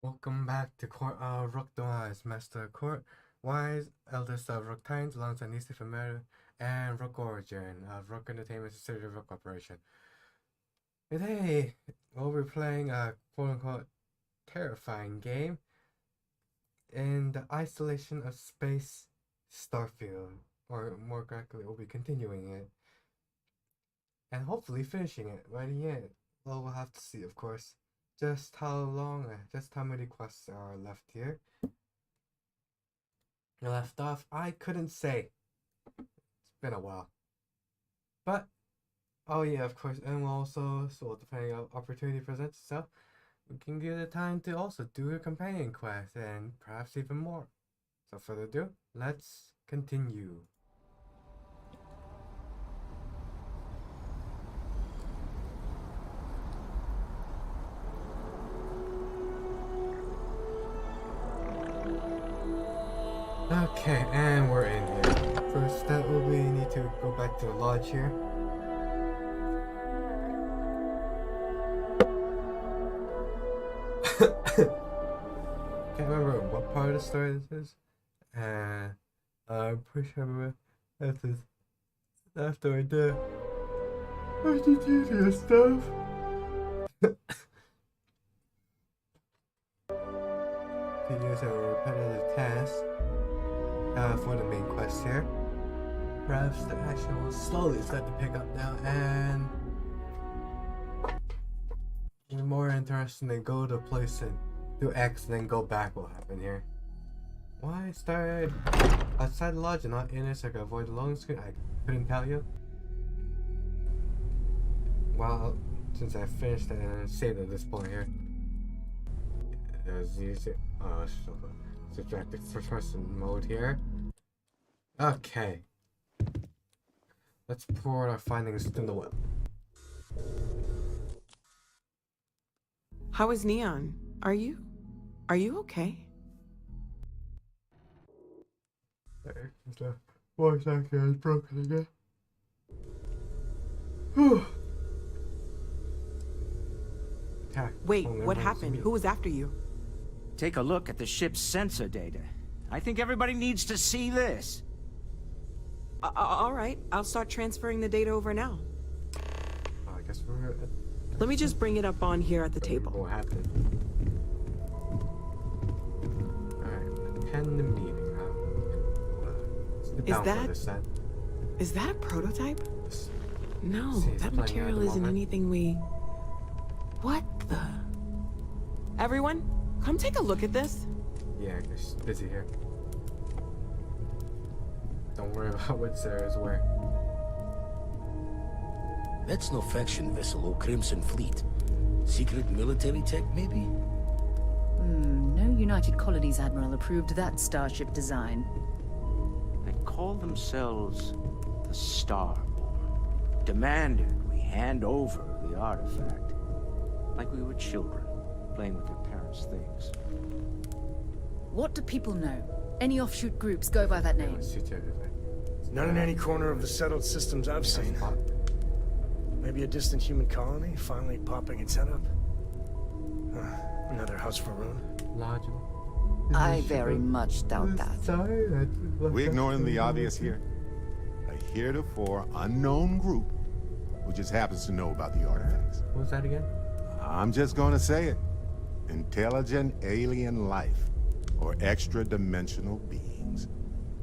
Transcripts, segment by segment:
Welcome back to Court of Rook Wise, Master Court Wise, eldest of Rook Tines, alongside Nisi Familiar, and Rook Origin of Rook Entertainment City Rook Corporation. Today, we'll be playing a quote-unquote terrifying game in the isolation of space Starfield, or more correctly, we'll be continuing it and hopefully finishing it by the end. Well, we'll have to see, of course, just how many quests are left here. Left off, I couldn't say. It's been a while. But, oh yeah, of course, and also, so depending on opportunity presents itself, we can give it time to also do a companion quest and perhaps even more. So further ado, let's continue. Okay, and we're in here. First step will be need to go back to the lodge here. Can't remember what part of the story this is. And I'm pretty sure after I do the tedious stuff. To use a repetitive task for the main quest here. Perhaps the action will slowly start to pick up now, and it's more interesting than go to a place and do X and then go back will happen here. Why I started outside the lodge and not in it so I could avoid the loading screen? I couldn't tell you. Well, since I finished and saved at this point here, there's easy. Subjective first person mode here. Okay. Let's pour our findings in the web. How is Neon? Are you okay? The voice actor is broken again. Whew. Wait, what happened? Who was after you? Take a look at the ship's sensor data. I think everybody needs to see this. All right, I'll start transferring the data over now. I guess we're. Let me just bring it up on here at the table. What happened? Alright, attend the meeting. Is that a prototype? No, See, that playing material at the isn't moment. anything we... What the... Everyone, come take a look at this. Yeah, she's busy here. Don't worry about what's there is where. That's no faction vessel or Crimson Fleet. Secret military tech, maybe? No United Colonies Admiral approved that starship design. They call themselves the Starborn. Demanded we hand over the artifact. Like we were children, playing with their parents' things. What do people know? Any offshoot groups go by that name? Not in any corner of the settled systems I've seen. Maybe a distant human colony finally popping its head up. Another house for Rune. Logical. I very much doubt that. We ignoring the obvious here? A heretofore unknown group who just happens to know about the artifacts. What was that again? I'm just gonna say it. Intelligent alien life, or extra-dimensional beings.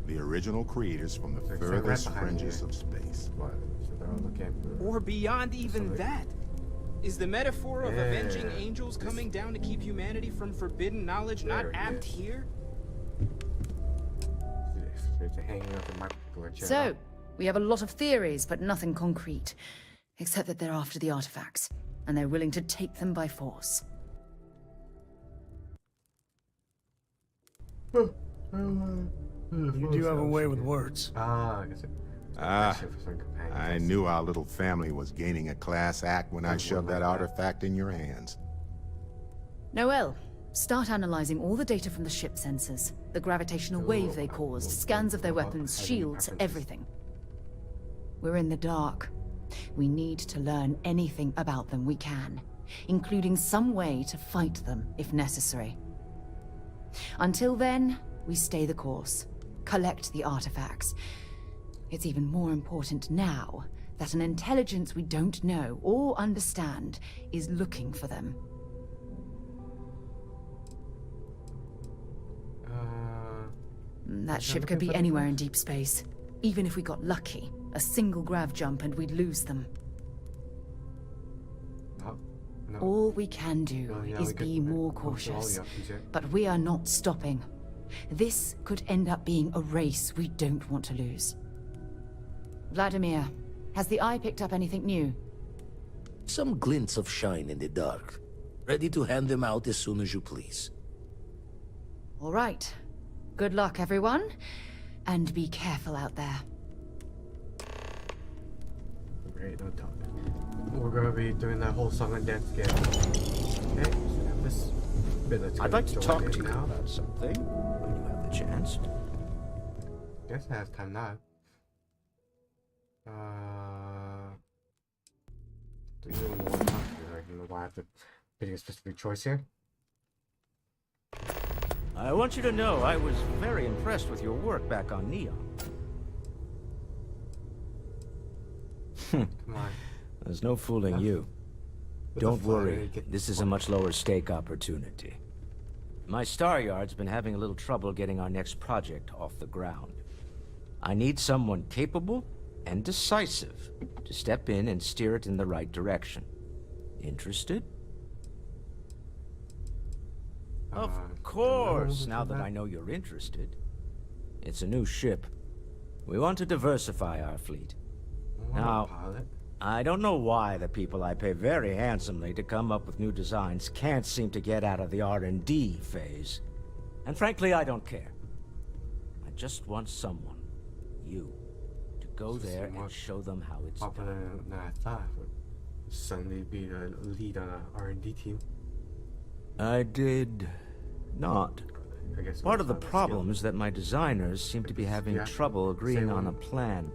The original creators from the furthest fringes of space. What? So they're all looking. Or beyond even that. Is the metaphor of avenging angels coming down to keep humanity from forbidden knowledge not apt here? So, we have a lot of theories, but nothing concrete. Except that they're after the artifacts, and they're willing to take them by force. You do have a way with words. I guess it. I knew our little family was gaining a class act when I shoved that artifact in your hands. Noel, start analyzing all the data from the ship sensors. The gravitational wave they caused, scans of their weapons, shields, everything. We're in the dark. We need to learn anything about them we can, including some way to fight them if necessary. Until then, we stay the course, collect the artifacts. It's even more important now that an intelligence we don't know or understand is looking for them. That ship could be anywhere in deep space. Even if we got lucky, a single grav jump and we'd lose them. No. All we can do is be more cautious. But we are not stopping. This could end up being a race we don't want to lose. Vladimir, has the eye picked up anything new? Some glints of shine in the dark. Ready to hand them out as soon as you please. All right. Good luck, everyone. And be careful out there. Great, no talk. We're gonna be doing that whole song and dance again. Okay, so this bit, let's I'd like to talk to you now. about something when you have the chance. Guess it has time now. Do you want to talk to you? Like, you know, why I have to pick a specific choice here? I want you to know I was very impressed with your work back on Neon. Come on. There's no fooling you. Don't worry, this is a much lower stake opportunity. My Star Yard's been having a little trouble getting our next project off the ground. I need someone capable and decisive to step in and steer it in the right direction. Interested? Of course, now that I know you're interested. It's a new ship. We want to diversify our fleet. Now, I don't know why the people I pay very handsomely to come up with new designs can't seem to get out of the R&D phase. And frankly, I don't care. I just want someone, you, to go there and show them how it's done. Popular than I thought. Would suddenly be the lead on an R&D team. I did not. I guess Part of the problem is that my designers seem to be having trouble agreeing on a plan.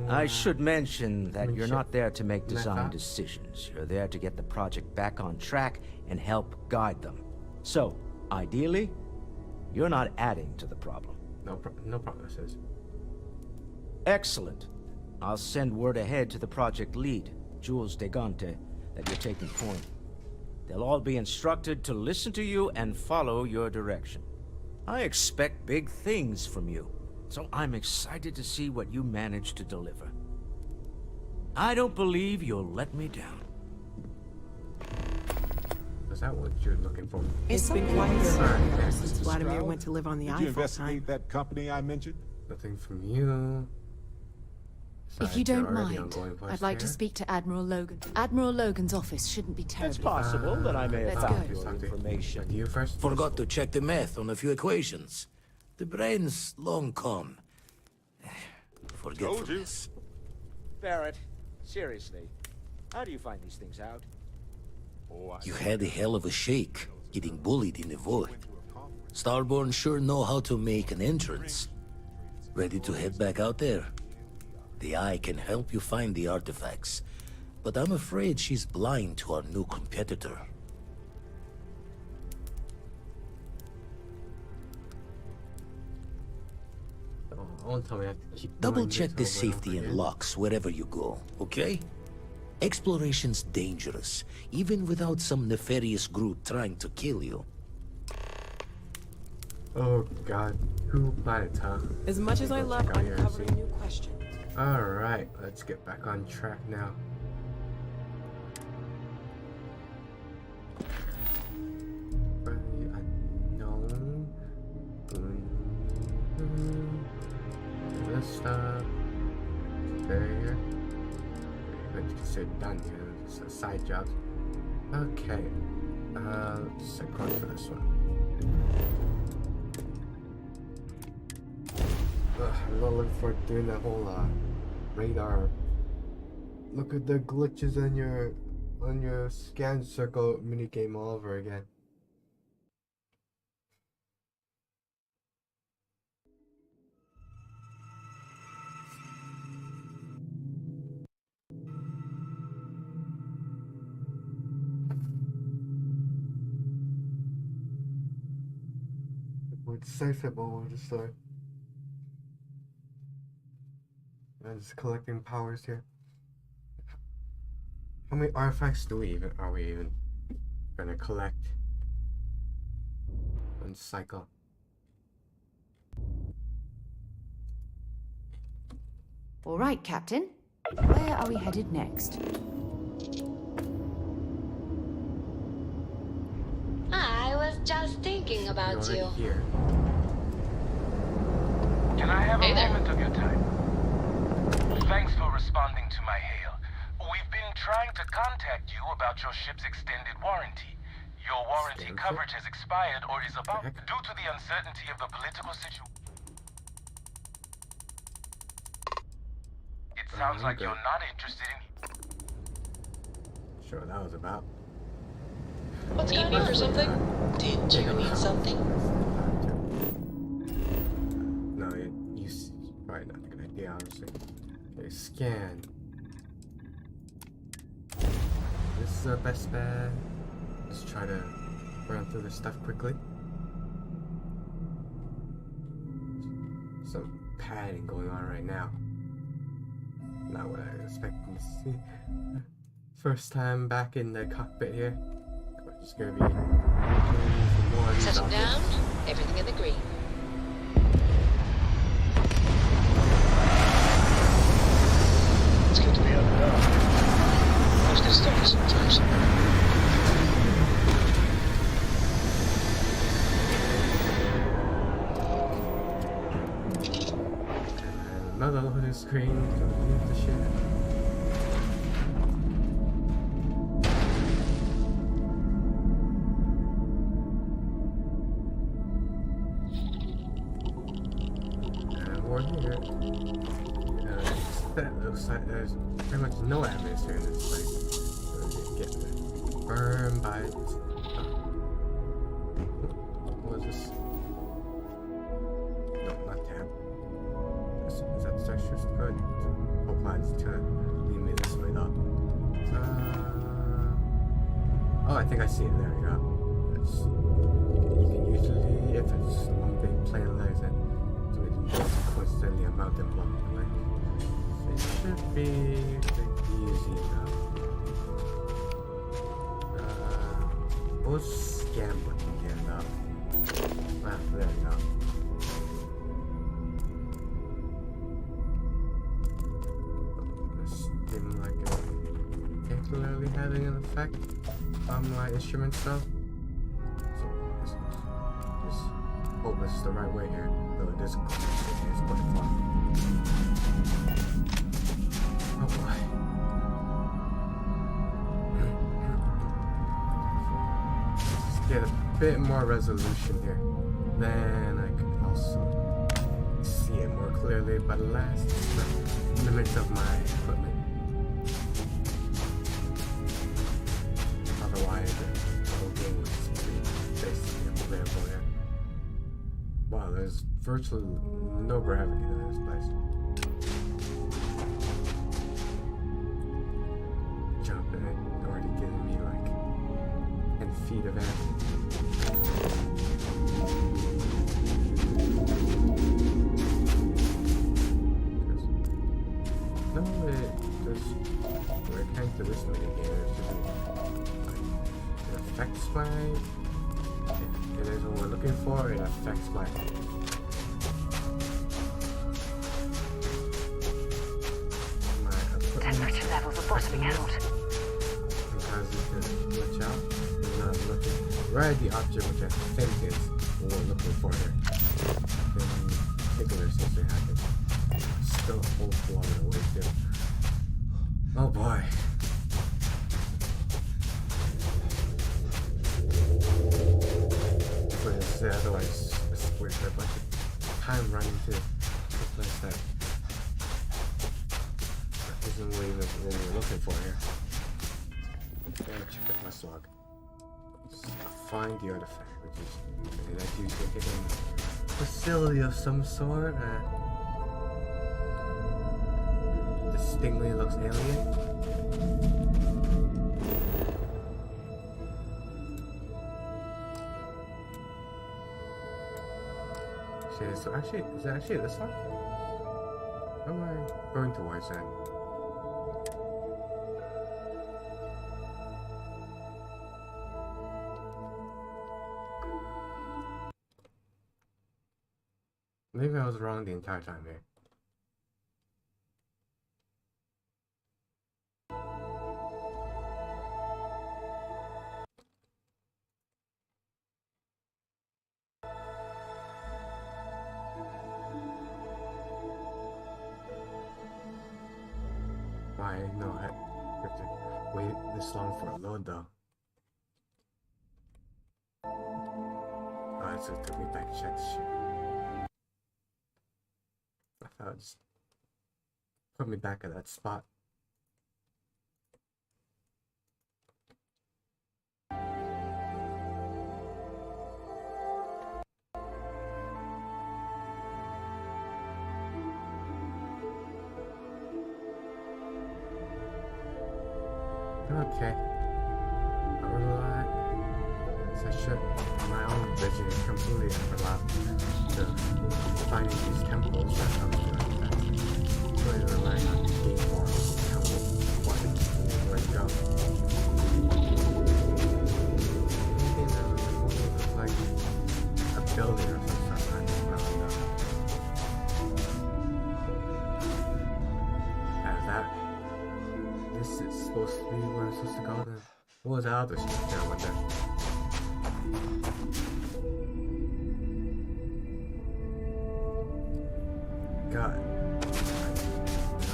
I should mention that you're not there to make design decisions. You're there to get the project back on track and help guide them. So, ideally, you're not adding to the problem. No promises. Excellent. I'll send word ahead to the project lead, Jules Degante, that you're taking point. They'll all be instructed to listen to you and follow your direction. I expect big things from you, so I'm excited to see what you manage to deliver. I don't believe you'll let me down. Is that what you're looking for? It's been quite a Sorry, since Vladimir went to live on the Did you island investigate that company I mentioned? Nothing from you. If you don't mind, I'd like to speak to Admiral Logan. Admiral Logan's office shouldn't be terribly... It's possible that I may have Let's found go. your information. You first. Forgot to check the math on a few equations. The brain's long gone. Forgetfulness. Barrett, seriously, how do you find these things out? You had a hell of a shake, getting bullied in the void. Starborn sure know how to make an entrance. Ready to head back out there? The Eye can help you find the artifacts, but I'm afraid she's blind to our new competitor. Don't tell me I have to keep Double doing check the this over and safety over and again. locks wherever you go, okay? Exploration's dangerous, even without some nefarious group trying to kill you. Oh god, who planets, huh? As much as I love Check out here, uncovering see? new questions. Alright, let's get back on track now. For the unknown. This stuff. There. Let's consider done here. So side jobs. Okay. Let's set course for this one. I'm not looking forward to doing that whole radar. Look at the glitches on your scan circle minigame all over again. We're decipherable, we'll just start. I'm just collecting powers here. How many artifacts are we even gonna collect and cycle? All right, Captain. Where are we headed next? I was just thinking about You're you. already here. Can I have Hey a there. moment of your time? Thanks for responding to my hail. We've been trying to contact you about your ship's extended warranty. Your warranty Extended? coverage has expired or is about heck? due to the uncertainty of the political situation. It sounds like okay. you're not interested in... Sure, that was about. What's going on? For something? Did you need something? No, probably not a good idea, honestly. Okay, scan. This is our best bet. Let's try to run through this stuff quickly. Some padding going on right now. Not what I was expecting to see. First time back in the cockpit here. We're just gonna be looking for more of these Settle down. objects. Everything in the green. It's good to be out of the dark. I was gonna stop you sometimes. And another loading screen to leave the ship. And we're here. That looks like there's pretty much no atmosphere in this place. So you get burned by it. What was this? No, not that. Is that the textures good? Hope mine's gonna lead me this way though. Oh, I think I see it. There we go. You can usually, if it's one big plane like that, so it can just coincidentally a mountain block. Like, it should be easy enough. What's scan button again now? Ah, there we go. This seems like it's particularly having an effect on my instrument stuff. So just hope this is the right way here. Though it is quite far. Oh boy. Let's get a bit more resolution here. Then I can also see it more clearly, but alas, the limits of my equipment. Otherwise, the whole game would just be basically unplayable here. Wow, there's virtually no gravity in this place. Jumping it, already giving me like 10 feet of air. No, we're kind to this mini game. There should be like it affects my. If it is what we're looking for, it affects my. Temperature levels are bottoming out. Sometimes you can glitch out. You're not looking right at the object which I think is what we're looking for here. Then particular seems to happen. Still a whole kilometer away too. Oh boy. But otherwise, it's weird. A bunch of time running to a place that isn't what we're looking for here. Gotta check out my slug. Just find the artifact, which is that's usually a hidden facility of some sort. Distinctly looks alien. Okay, so actually, is it actually this one? Where am I going towards then? Maybe I was wrong the entire time here. Why? No, I have to wait this long for a load though. Oh, so it took me back to check the shit. I thought it just put me back at that spot. Okay. Overlap. So shit. My own vision is completely overlapped to finding these temples that come to that. Really relying on these more temple where to go. Anything that looks like a building or something like that. This is supposed to be where I'm supposed to go then. What was the other shit there with that? God.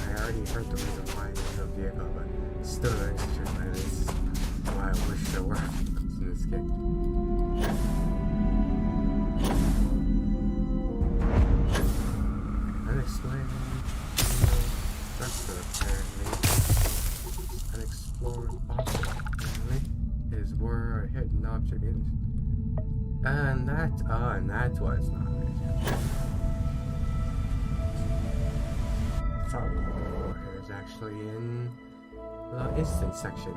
I already heard the reason why there's no vehicle, but still in a situation like this is why I wish there were vehicles in this game. Unexplained structure apparently. Unexplored object apparently is where a hidden object is. And that's why it's not right. So here's actually in the instant section.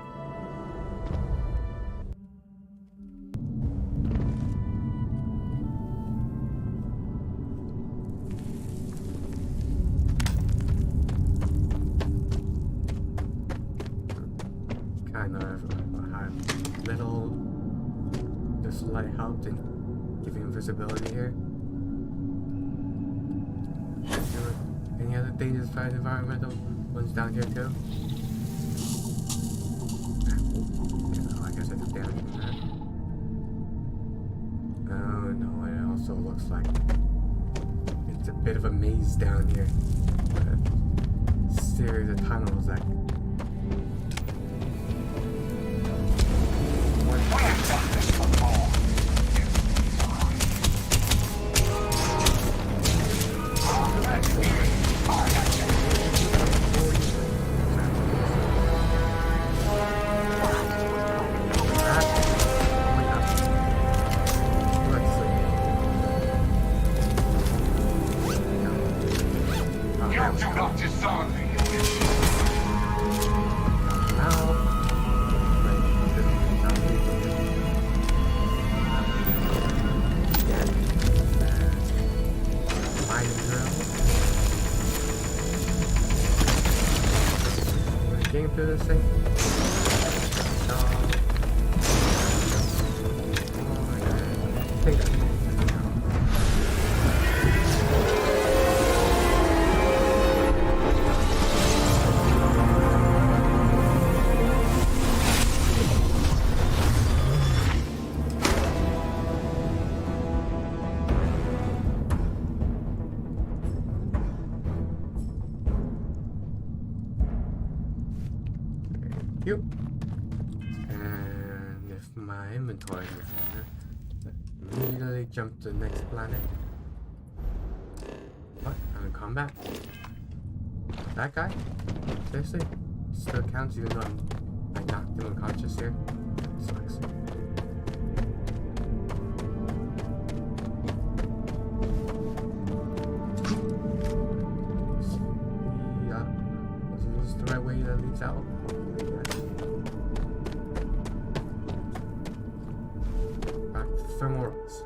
Kind of little this light helped in giving visibility here. Any other things besides environmental ones down here too? I guess I took damage from that. Oh no, it also looks like it's a bit of a maze down here. A series of tunnels that through this thing. And if my inventory is longer, immediately jump to the next planet. What? I'm in combat? That guy? Seriously? Still counts even though I knocked him unconscious here? That sucks. Yeah. Was this the right way that leads out? Femoris.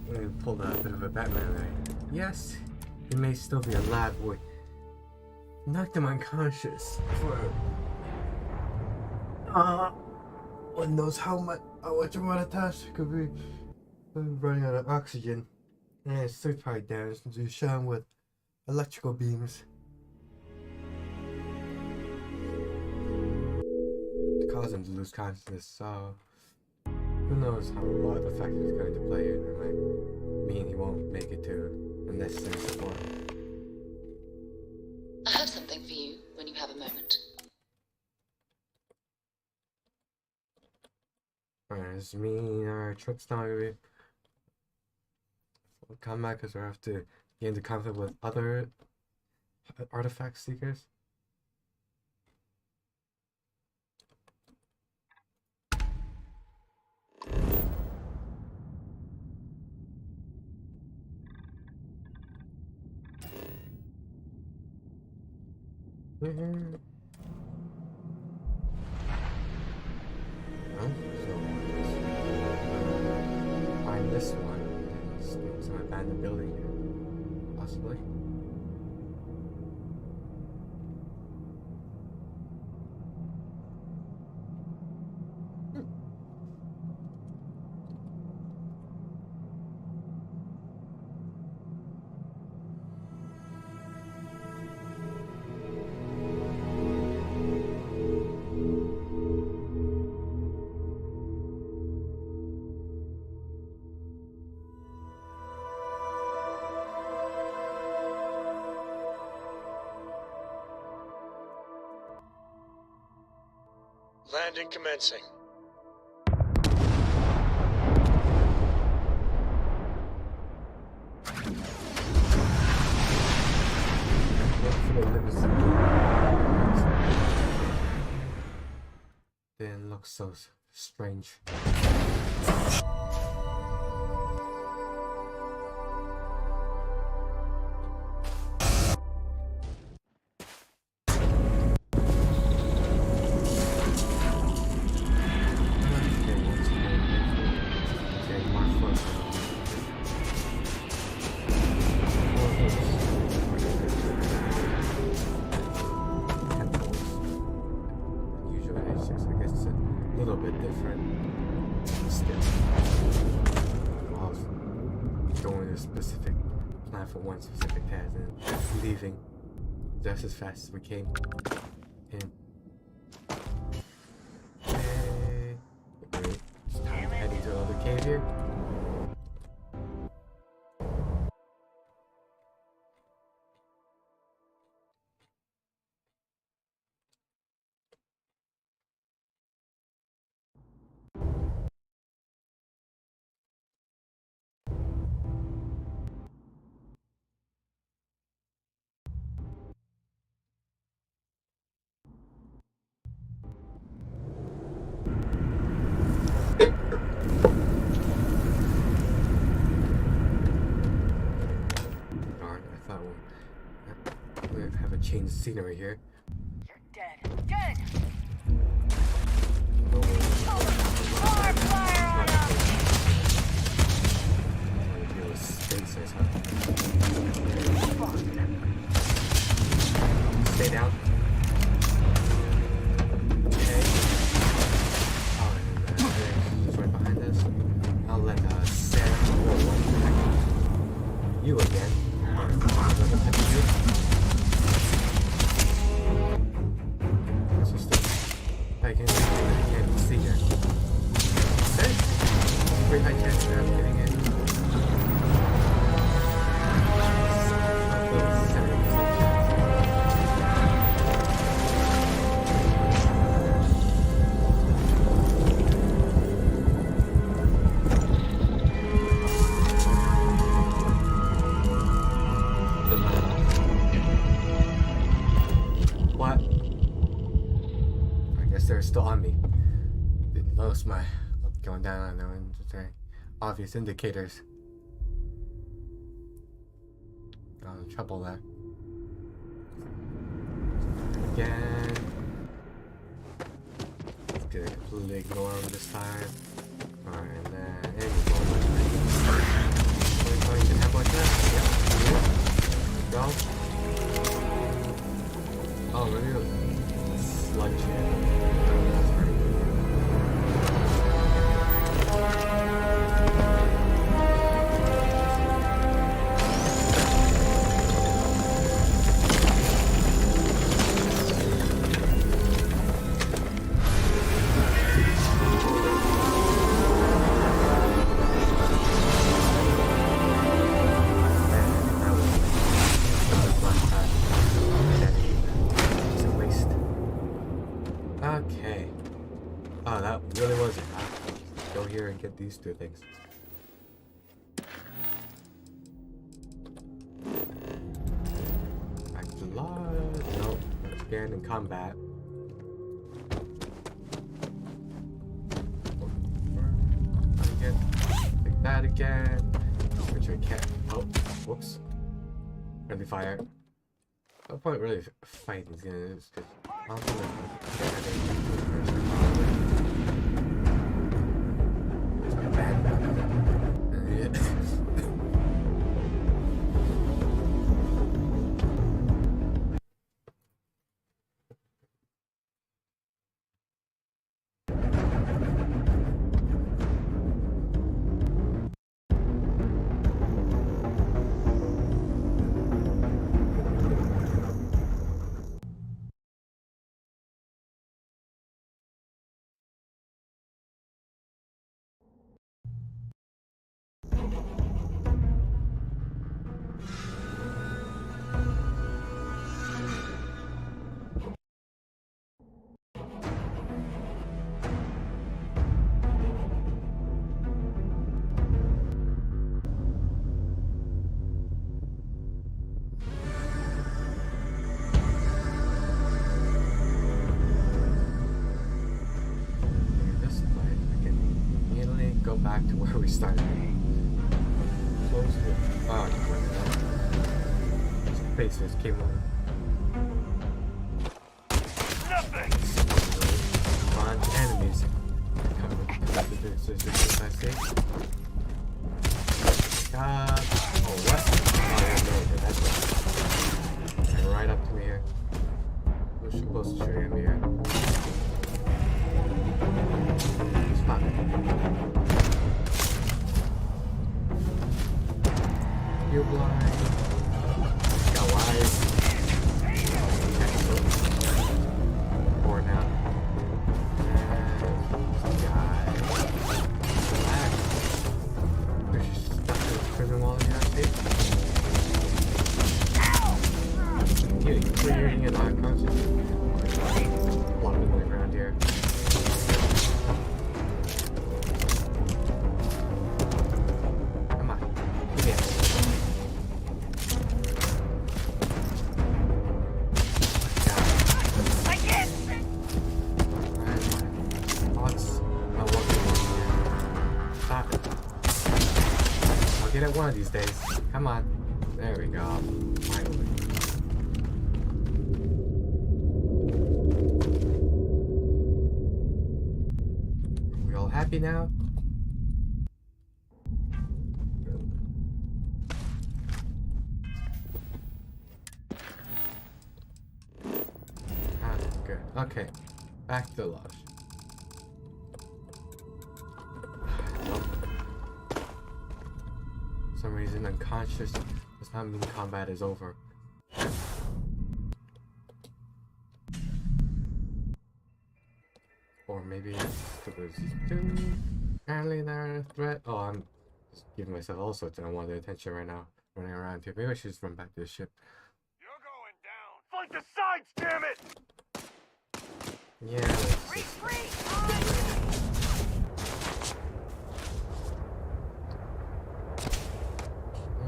We pulled a bit of a Batman there. Yes, he may still be a lad boy. Knocked him unconscious for one knows how much amount of time could be running out of oxygen. And it's still probably damaged since you shot him with electrical beams. To cause him to lose consciousness, so who knows how a lot of effect is going to play in. It might mean he won't make it to the necessary support. I have something for you when you have a moment. Alright, does this mean our trip's not gonna be come back because we have to get into conflict with other artifact seekers? So find this one. Some abandoned building here, possibly. Landing commencing. Didn't look so strange. For one specific task and leaving just as fast as we came in. Okay. It's time to head into another cave here. Have a change of scenery here. You're dead. Dead! Stay down. Okay. Oh, and he's right behind us. I'll let Sarah you again. I can't see her. Very high chance that I'm getting it. What? I guess they're still on me. Didn't notice my going down on them. Obvious indicators. Got in trouble there. Again. Let's get it completely ignore them this time. Alright, and then any more. You can have like that? Yeah. Go. Oh, maybe a sludge here. Okay. Oh, that really was it. Go here and get these two things. Back to lodge. Nope. Scan and combat. Again. Like that again. Which I can't. Oh, whoops. Friendly fire. No point really fighting these guys because I don't think go back to where we started. Close to spaces came over. Nothing! Bunch of enemies coming. This is I see. Oh what? Oh yeah, no, that's right. And right up to me here. We're supposed to shoot him here. Spot me. You blind. Got wise. Or now. And guy. Black. There's just stuff in the prison wall here, see? You're clearing it on conscious. A lot of people around here. Come on. Give me it. Get it one of these days. Come on. There we go. Finally. Are we all happy now? Ah, good. Okay. Back to the lodge. For some reason unconscious does not mean combat is over. Or maybe it was apparently they're a threat. Oh, I'm just giving myself all sorts of unwanted attention right now, running around here. Maybe I should just run back to the ship. You're going down! Flank the sides, damn it! Yeah, Retreat!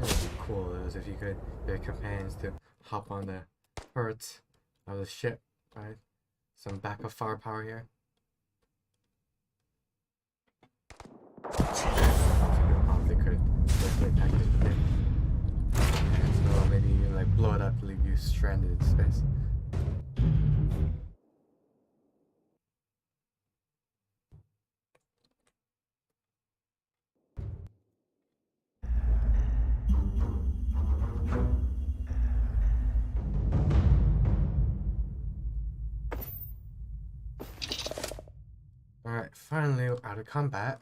it would be cool is if you could get your companions to hop on the turrets of the ship, right? Some backup firepower here. They could attack this bit. So maybe you like blow it up, leave you stranded in space. Alright, finally out of combat.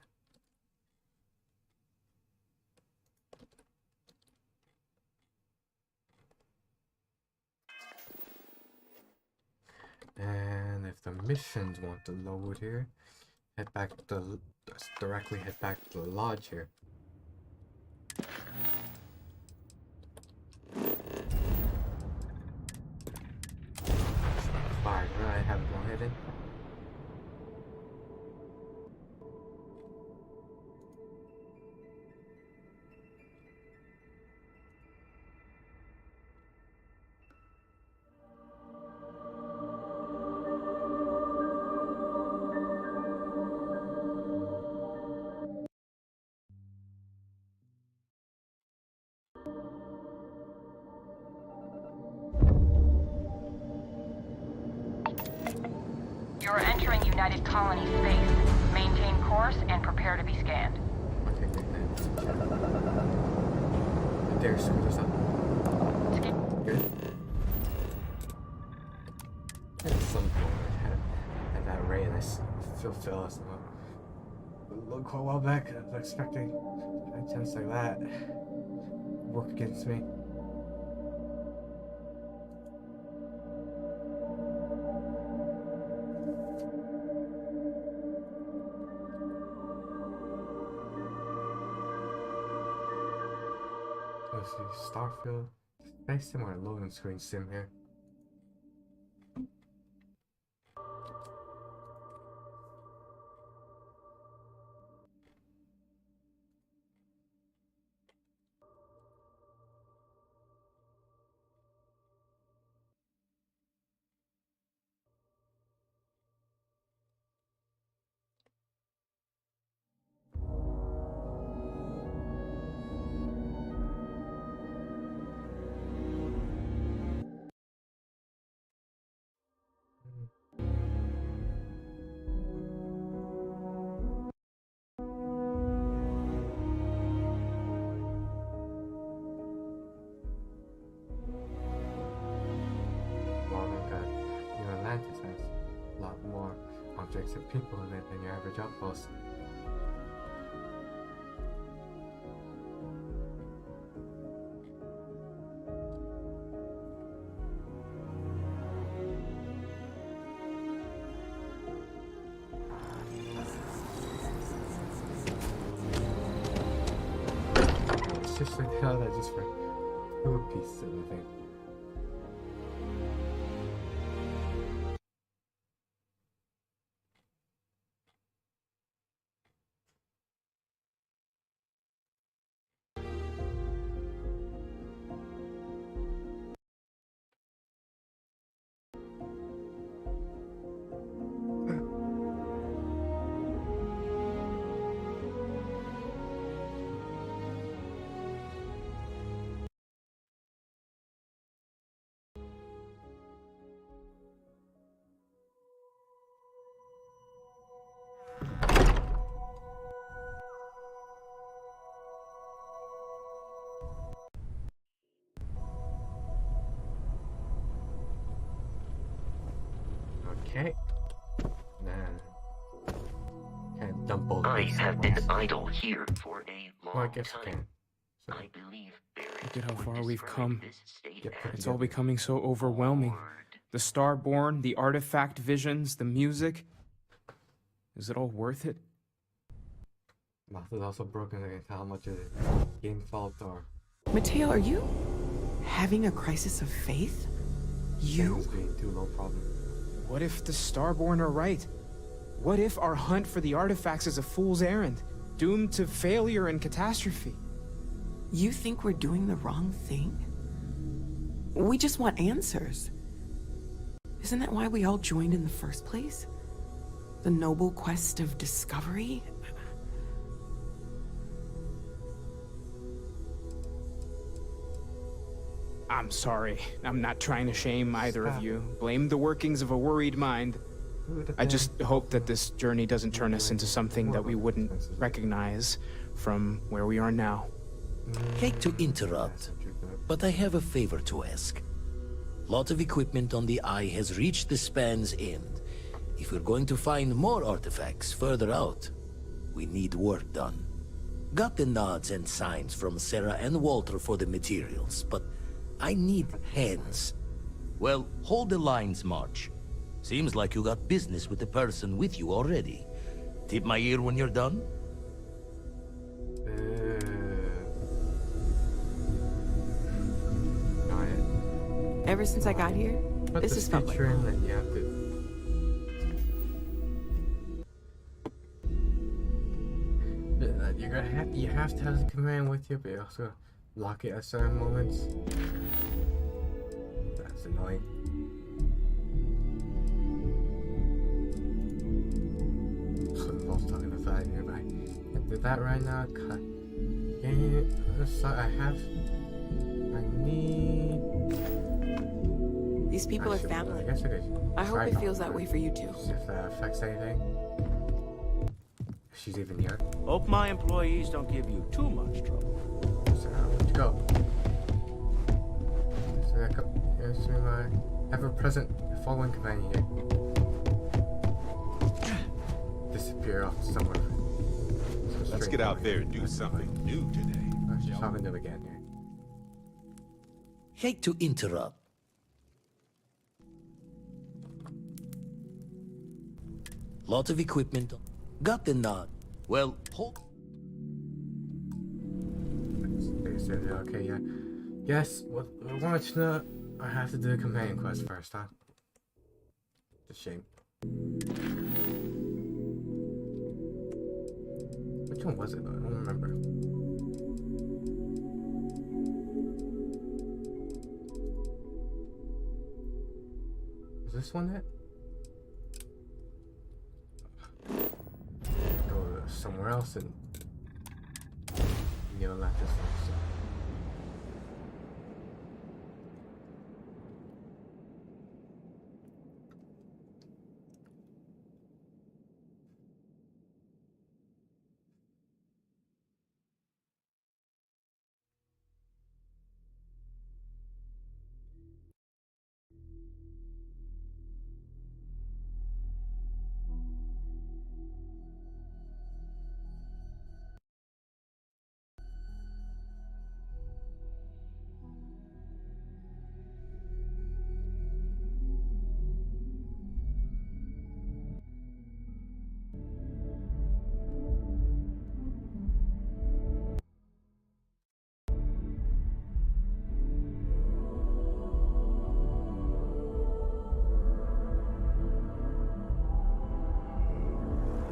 And if the missions want to load here, head back to directly head back to the lodge here. Fire, I have it one hidden. You are entering United Colony space. Maintain course and prepare to be scanned. Okay, there, screw this up. Good. At some point, had that rain, I feel us. Look quite a while back, I was expecting a chance like that work against me. Let's see, Starfield. Very similar to loading screen sim here. Atlantis has a lot more objects and people in it than your average outpost. It's just like how that just for 2 pieces of the thing. Okay. Man. Can't dump all I these have at been once. idle here for a long Well, I guess I time. can. So, I believe Look at how far we've describe come. this state Get put as It's all together. becoming so overwhelming. bored. The Starborn, the artifact visions, the music. Is it all worth it? Mouth is also broken. I can tell how much of the game fault or Mateo, are you having a crisis of faith? You? things being too low problem. What if the Starborn are right? What if our hunt for the artifacts is a fool's errand, doomed to failure and catastrophe? You think we're doing the wrong thing? We just want answers. Isn't that why we all joined in the first place? The noble quest of discovery? I'm sorry. I'm not trying to shame either of you. Blame the workings of a worried mind. I just hope that this journey doesn't turn us into something that we wouldn't recognize from where we are now. Hate to interrupt, but I have a favor to ask. Lot of equipment on the Eye has reached the span's end. If we're going to find more artifacts further out, we need work done. Got the nods and signs from Sarah and Walter for the materials, but I need hands. Well, hold the lines, March. Seems like you got business with the person with you already. Tip my ear when you're done? Ever since I got here, Put this the has felt like feature in, home. then you have to. You're gonna you have to have the command with you, but you also lock it at certain moments. That's annoying. I was talking to side nearby. I did that right now. Cut. I have. I need. These people are Actually, family. I guess I could. I hope try it feels calling that her. way for you too. See if that affects anything. If she's even here. Hope my employees don't give you too much trouble. So, where'd you go? So that yes, to my ever-present following companion. Disappear off somewhere. Let's get out there and do something new today. Oh, she's talking to him again here. Hate to interrupt. Lot of equipment. Got the nod. Well, hold. They said, okay, yeah. Yes, what I wanted to know, I have to do a companion quest first, huh? It's a shame. Which one was it though? I don't remember. Is this one it? Go somewhere else and you know, left this one. So.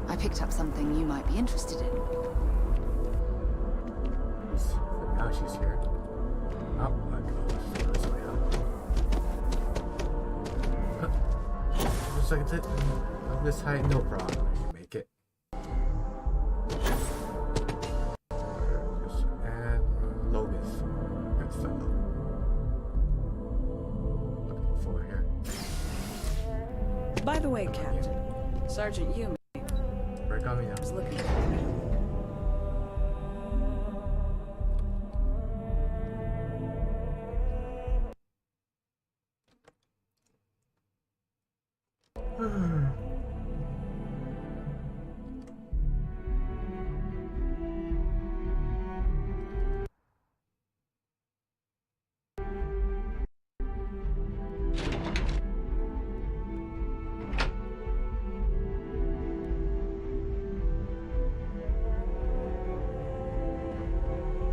I picked up something you might be interested in. Now she's here. Oh, my God. This way up. Looks like it's it. Of this height, no problem. I can make it. Just add Logan's. Good fellow. Looking for here. By the way, Captain, Sergeant Yumi Break on me now. was looking for me.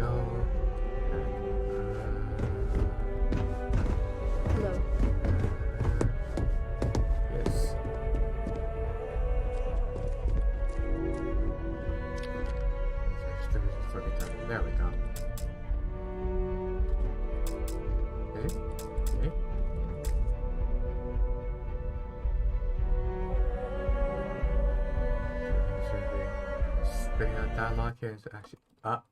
Hello. Yes. There we go. Okay. Okay. Bring out dialogue here and actually up.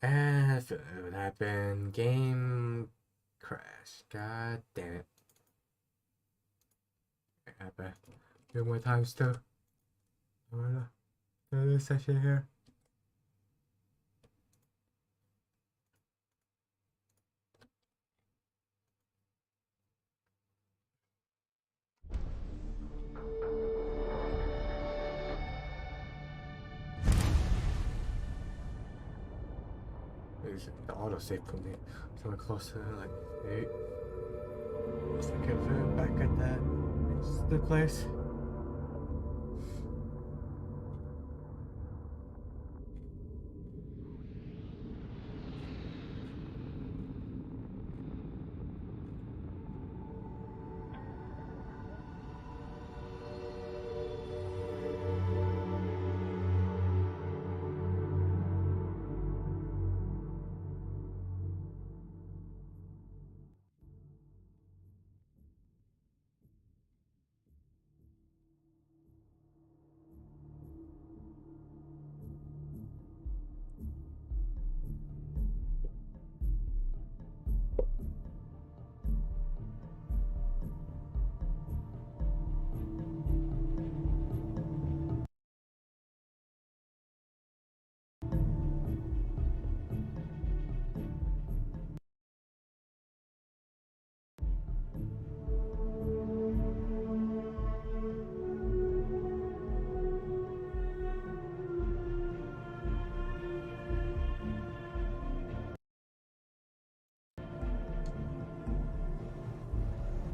And it would happen. Game crash. God damn it. It happened. 2 more times too. I'm gonna do this session here. The autosave put me somewhere close to like 8. Let's get back at that. It's the place.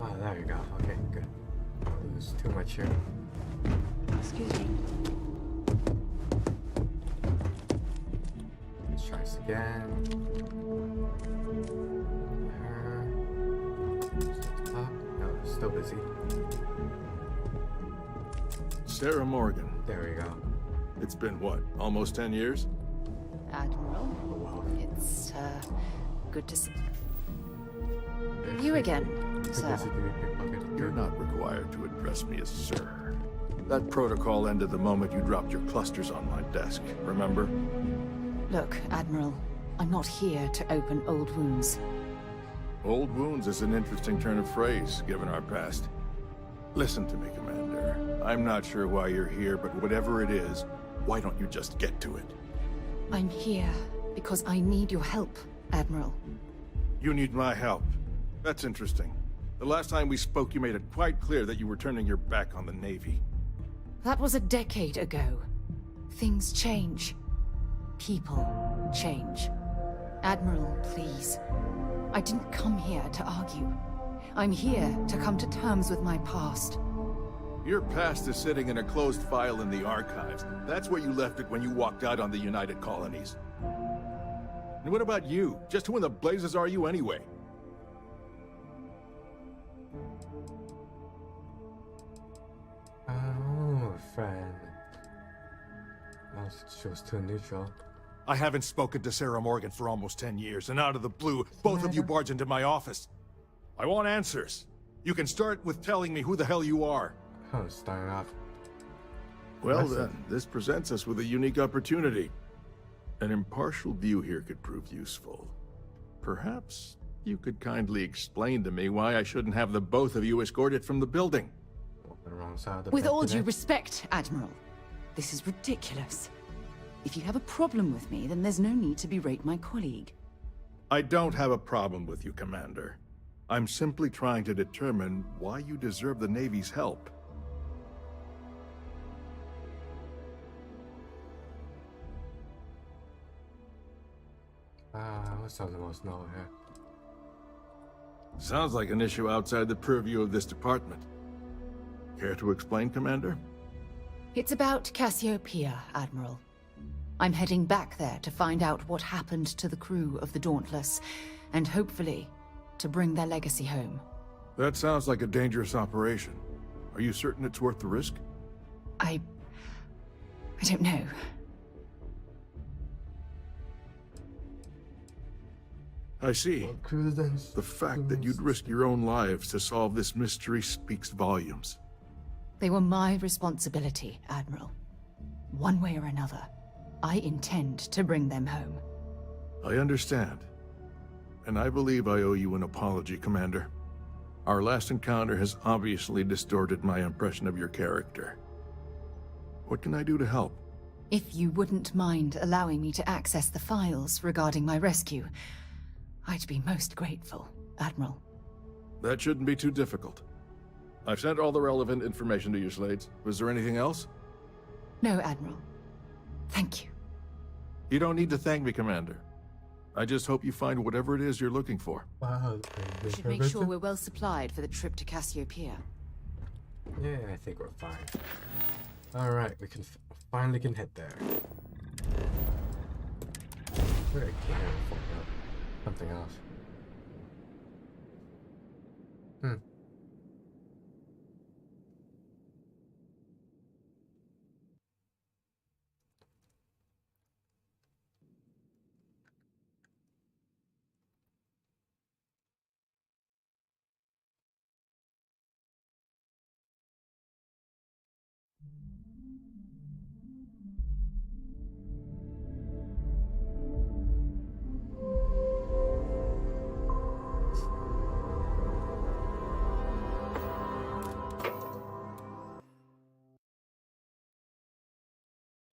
Oh, there you go. Okay, good. There's too much here. Excuse me. Let's try this again. No, still busy. Sarah Morgan. There we go. It's been what, almost 10 years? Admiral, it's good to see you again, sir. You're not required to address me as sir. That protocol ended the moment you dropped your clusters on my desk, remember? Look, Admiral, I'm not here to open old wounds. Old wounds is an interesting turn of phrase, given our past. Listen to me, Commander. I'm not sure why you're here, but whatever it is, why don't you just get to it? I'm here because I need your help, Admiral. You need my help. That's interesting. The last time we spoke, you made it quite clear that you were turning your back on the Navy. That was a decade ago. Things change. People change. Admiral, please. I didn't come here to argue. I'm here to come to terms with my past. Your past is sitting in a closed file in the archives. That's where you left it when you walked out on the United Colonies. And what about you? Just who in the blazes are you anyway? Oh, friend. Well, she was too neutral. I haven't spoken to Sarah Morgan for almost 10 years, and out of the blue, both of you barge into my office. I want answers. You can start with telling me who the hell you are. Oh, starting off. Well then, this presents us with a unique opportunity. An impartial view here could prove useful. Perhaps you could kindly explain to me why I shouldn't have the both of you escorted from the building. With all due respect, Admiral, this is ridiculous. If you have a problem with me, then there's no need to berate my colleague. I don't have a problem with you, Commander. I'm simply trying to determine why you deserve the Navy's help. What's something else know here? Sounds like an issue outside the purview of this department. Care to explain, Commander? It's about Cassiopeia, Admiral. I'm heading back there to find out what happened to the crew of the Dauntless, and hopefully, to bring their legacy home. That sounds like a dangerous operation. Are you certain it's worth the risk? I don't know. I see. The fact that you'd risk your own lives to solve this mystery speaks volumes. They were my responsibility, Admiral. One way or another, I intend to bring them home. I understand. And I believe I owe you an apology, Commander. Our last encounter has obviously distorted my impression of your character. What can I do to help? If you wouldn't mind allowing me to access the files regarding my rescue, I'd be most grateful, Admiral. That shouldn't be too difficult. I've sent all the relevant information to you, Slades. Was there anything else? No, Admiral. Thank you. You don't need to thank me, Commander. I just hope you find whatever it is you're looking for. Wow. We should make sure we're well supplied for the trip to Cassiopeia. Yeah, I think we're fine. Alright, we can finally can head there. Where did I get here for? Something else.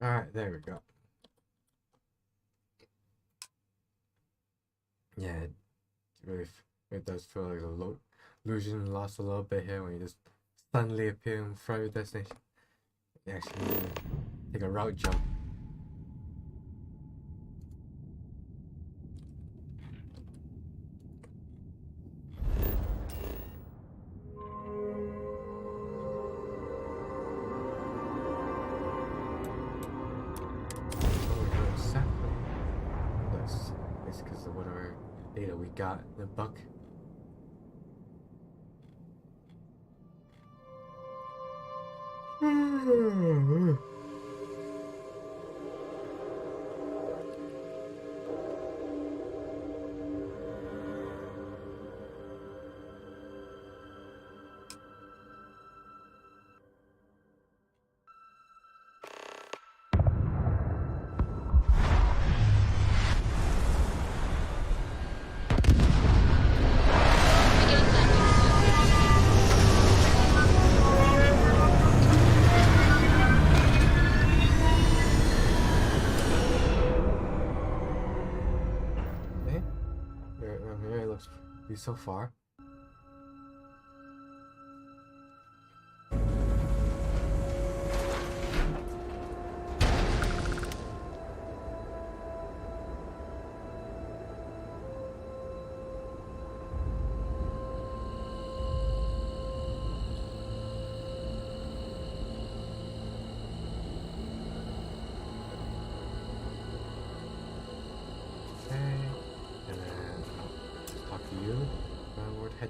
Alright, there we go. Yeah, it does feel like a illusion lost a little bit here when you just suddenly appear in front of your destination. You actually take a route jump. data we got. The book. So far.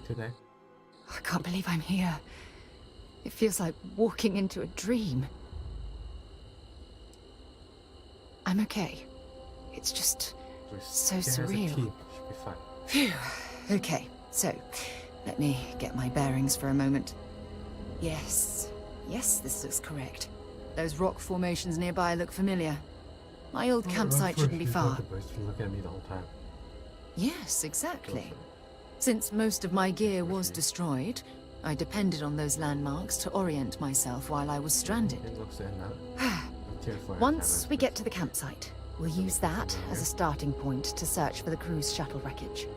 Today. I can't believe I'm here. It feels like walking into a dream. I'm okay. It's just so surreal. Should be fine. Phew. Okay, so let me get my bearings for a moment. Yes, this looks correct. Those rock formations nearby look familiar. My old campsite shouldn't be far. Looking at me the whole time. Yes, exactly. Since most of my gear was destroyed, I depended on those landmarks to orient myself while I was stranded. Once we get to the campsite, we'll use that as a starting point to search for the cruise shuttle wreckage.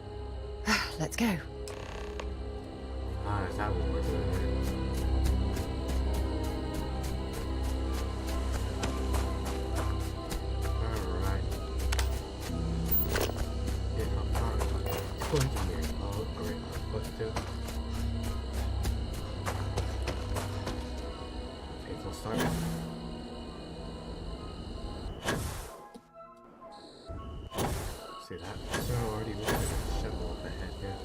Let's go. Is that what we're doing here? See that? So already looking at the shuttle up ahead here.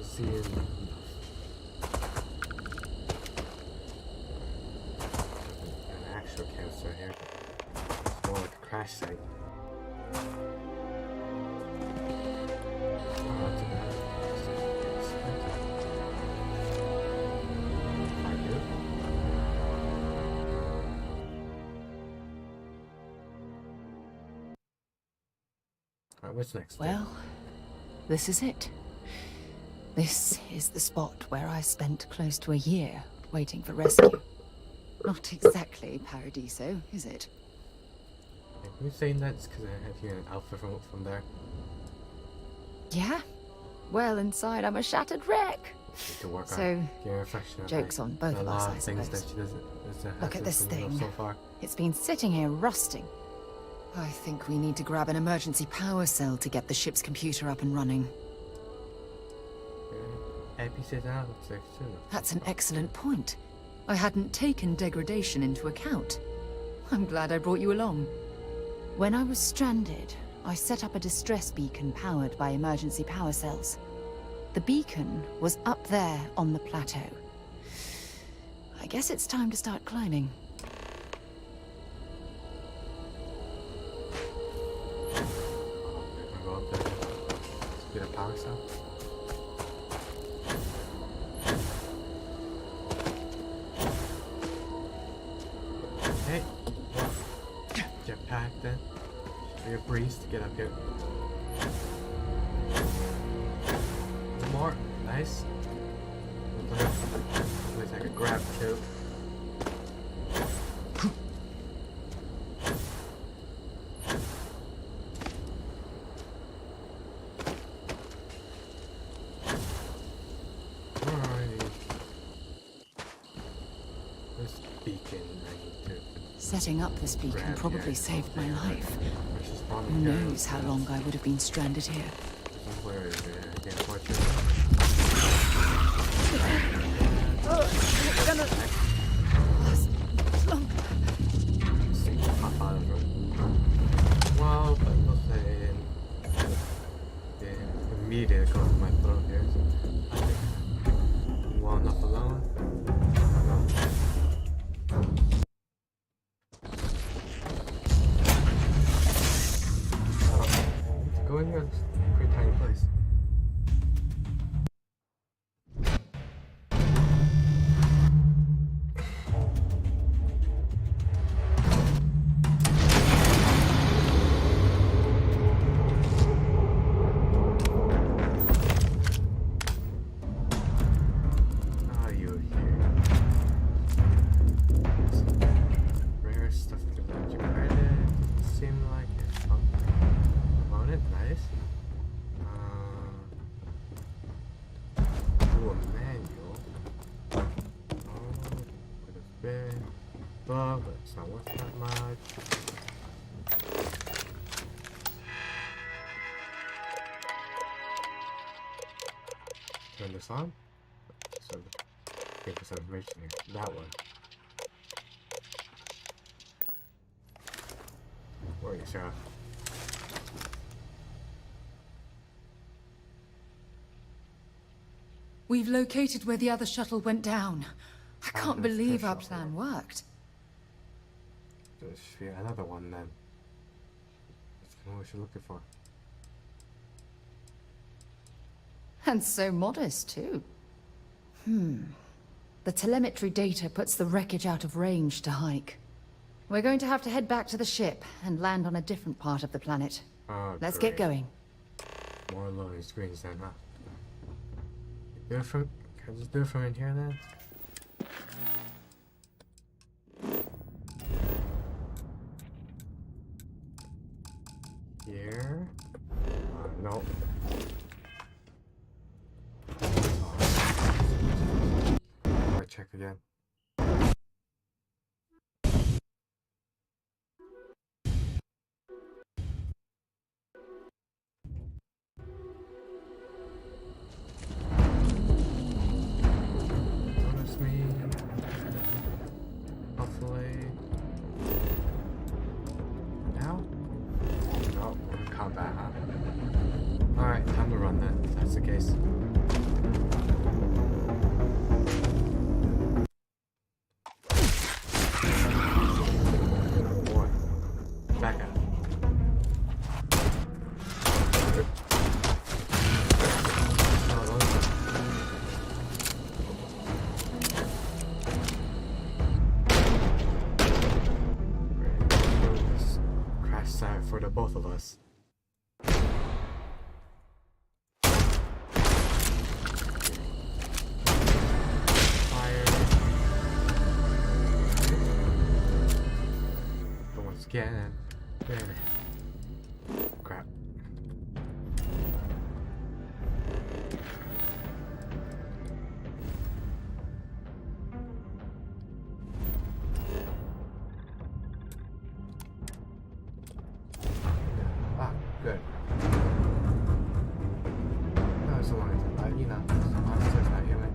Easy enough. An actual campsite here. It's more like a crash site. What's next? Well, this is it. This is the spot where I spent close to a year waiting for rescue. Not exactly Paradiso, is it? Are you saying that just because I have here an outfit from there? Yeah? Well, inside I'm a shattered wreck. To work so, on reflection jokes on both of us, I suppose. That she doesn't, look at this thing. So far. It's been sitting here rusting. I think we need to grab an emergency power cell to get the ship's computer up and running. That's an excellent point. I hadn't taken degradation into account. I'm glad I brought you along. When I was stranded, I set up a distress beacon powered by emergency power cells. The beacon was up there on the plateau. I guess it's time to start climbing. Get a power cell. Hey, jetpack then. Be a breeze to get up here. One more, nice. At least I could grab two. Setting up this beacon probably saved my life. Who knows how long I would have been stranded here. Where is it? It's gonna last long. Well, but nothing. The immediate goes to my throat here. So I think one up alone. Go in here. It's a pretty tiny place. But it's not worth that much. Turn this on. So, give us some information here. That one. Where are you, Sarah? We've located where the other shuttle went down. I can't believe our plan worked. There should be another one then. That's kind of what you're looking for. And so modest, too. The telemetry data puts the wreckage out of range to hike. We're going to have to head back to the ship and land on a different part of the planet. Oh, Let's great. get going. More loading screens then, huh? Do it from, can I just do it from in here then? Here? No. I'll check again. Notice me. Hopefully. Now? No, we're in combat, huh? Alright, time to run then, if that's the case. Boy. Back up. Crash site for the both of us. Again. Crap. Ah, good. No, it's a long time. You know, honestly, it's not human.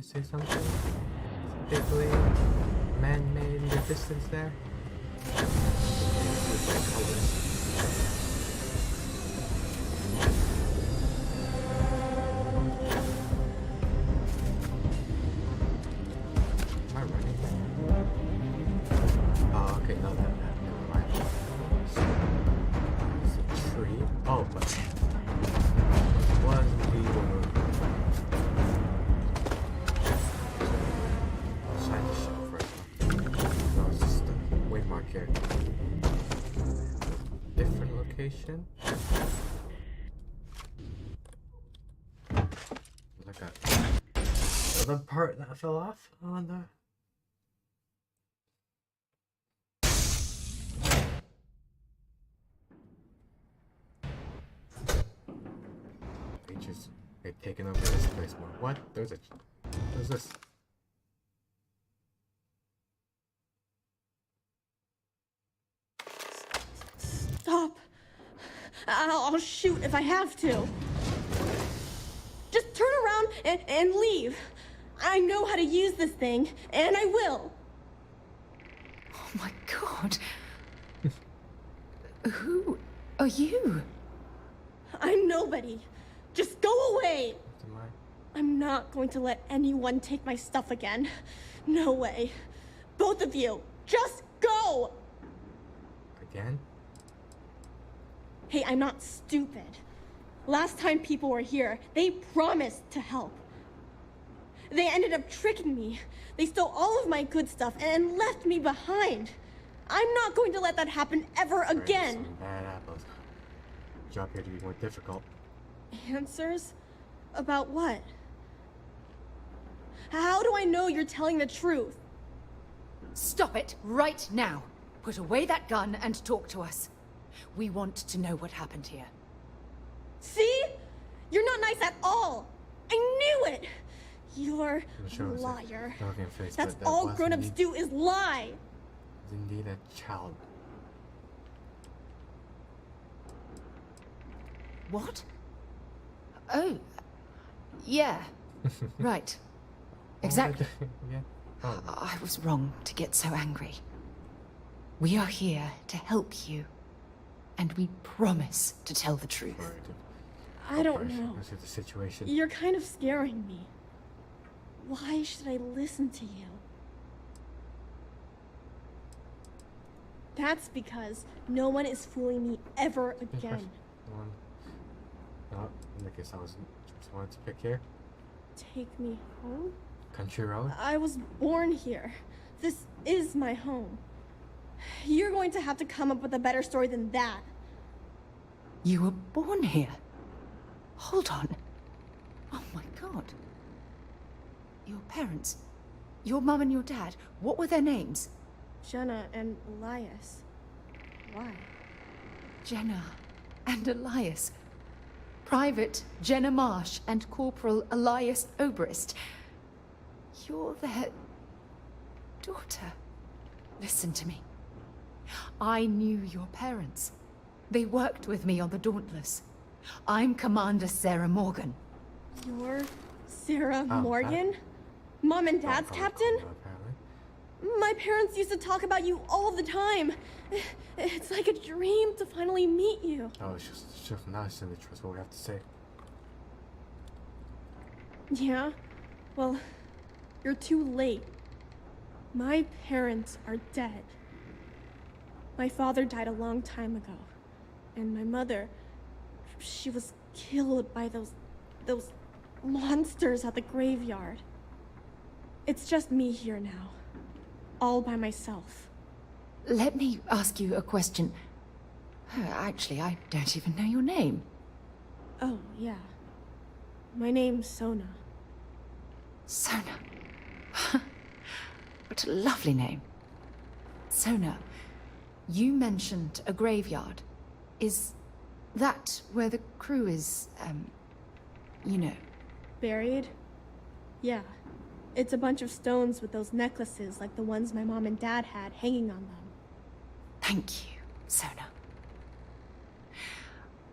Say something? Typically man-made in the distance there. location. Like the part that fell off on the. They've taken over this place more. What? There's this. Stop. I'll shoot if I have to. Just turn around and leave. I know how to use this thing, and I will. Oh my god. Who are you? I'm nobody. Just go away. I'm not going to let anyone take my stuff again. No way. Both of you, just go! Again? Hey, I'm not stupid. Last time people were here, they promised to help. They ended up tricking me. They stole all of my good stuff and left me behind. I'm not going to let that happen ever again. Some bad apples. Job here to be more difficult. Answers? About what? How do I know you're telling the truth? Stop it right now. Put away that gun and talk to us. We want to know what happened here. See? You're not nice at all. I knew it. You're a liar. That's all grown-ups do is lie. Indeed a child. What? Oh. Yeah. Right. Exactly. Yeah. Oh. I was wrong to get so angry. We are here to help you. And we promise to tell the truth. I don't know. This is the situation. You're kind of scaring me. Why should I listen to you? That's because no one is fooling me ever again. Oh, in that case, I was just wanted to pick here. Take me home? Country road? I was born here. This is my home. You're going to have to come up with a better story than that. You were born here? Hold on. Oh my god. Your parents, your mum and your dad, what were their names? Jenna and Elias. Why? Jenna and Elias. Private Jenna Marsh and Corporal Elias Obrist. You're their daughter. Listen to me. I knew your parents. They worked with me on the Dauntless. I'm Commander Sarah Morgan. You're Sarah Morgan? Mom and Dad's captain? My parents used to talk about you all the time. It's like a dream to finally meet you. Oh, it's just nice and trust what we have to say. Yeah? Well, you're too late. My parents are dead. My father died a long time ago. And my mother, she was killed by those monsters at the graveyard. It's just me here now. All by myself. Let me ask you a question. Actually, I don't even know your name. Oh, yeah. My name's Sona. Sona. What a lovely name. Sona, you mentioned a graveyard. Is that where the crew is, you know? Buried? Yeah. It's a bunch of stones with those necklaces like the ones my mom and dad had hanging on them. Thank you, Sona.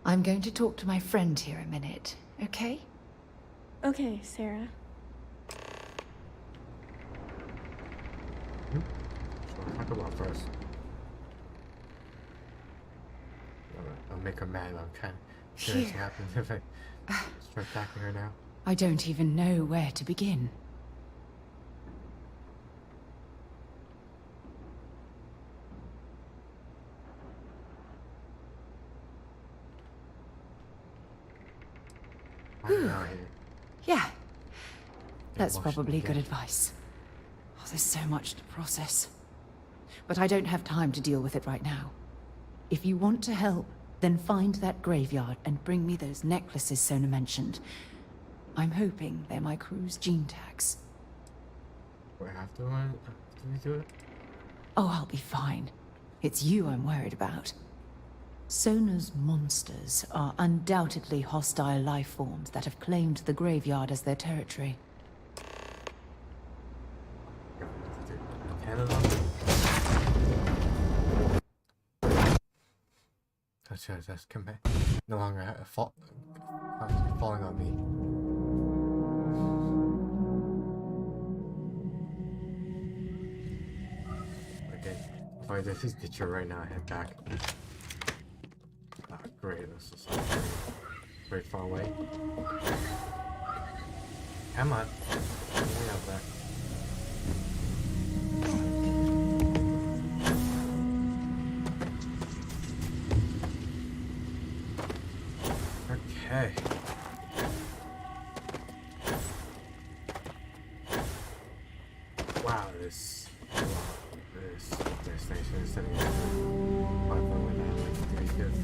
I'm going to talk to my friend here a minute, okay? Okay, Sarah. So talk about first. I'll make her mad. I'm kind of curious what happens if I start attacking her now. I don't even know where to begin. Yeah, that's probably good advice. Oh, there's so much to process. But I don't have time to deal with it right now. If you want to help, Then find that graveyard and bring me those necklaces Sona mentioned. I'm hoping they're my crew's gene tags. Wait, after we do it? Oh, I'll be fine. It's you I'm worried about. Sona's monsters are undoubtedly hostile life forms that have claimed the graveyard as their territory. That's come back. No longer falling on me. Okay, if I just get you right now, I head back. Ah, great, this is very far away. Come on, way out there. Okay. Wow, this station is setting up platform with that like pretty good.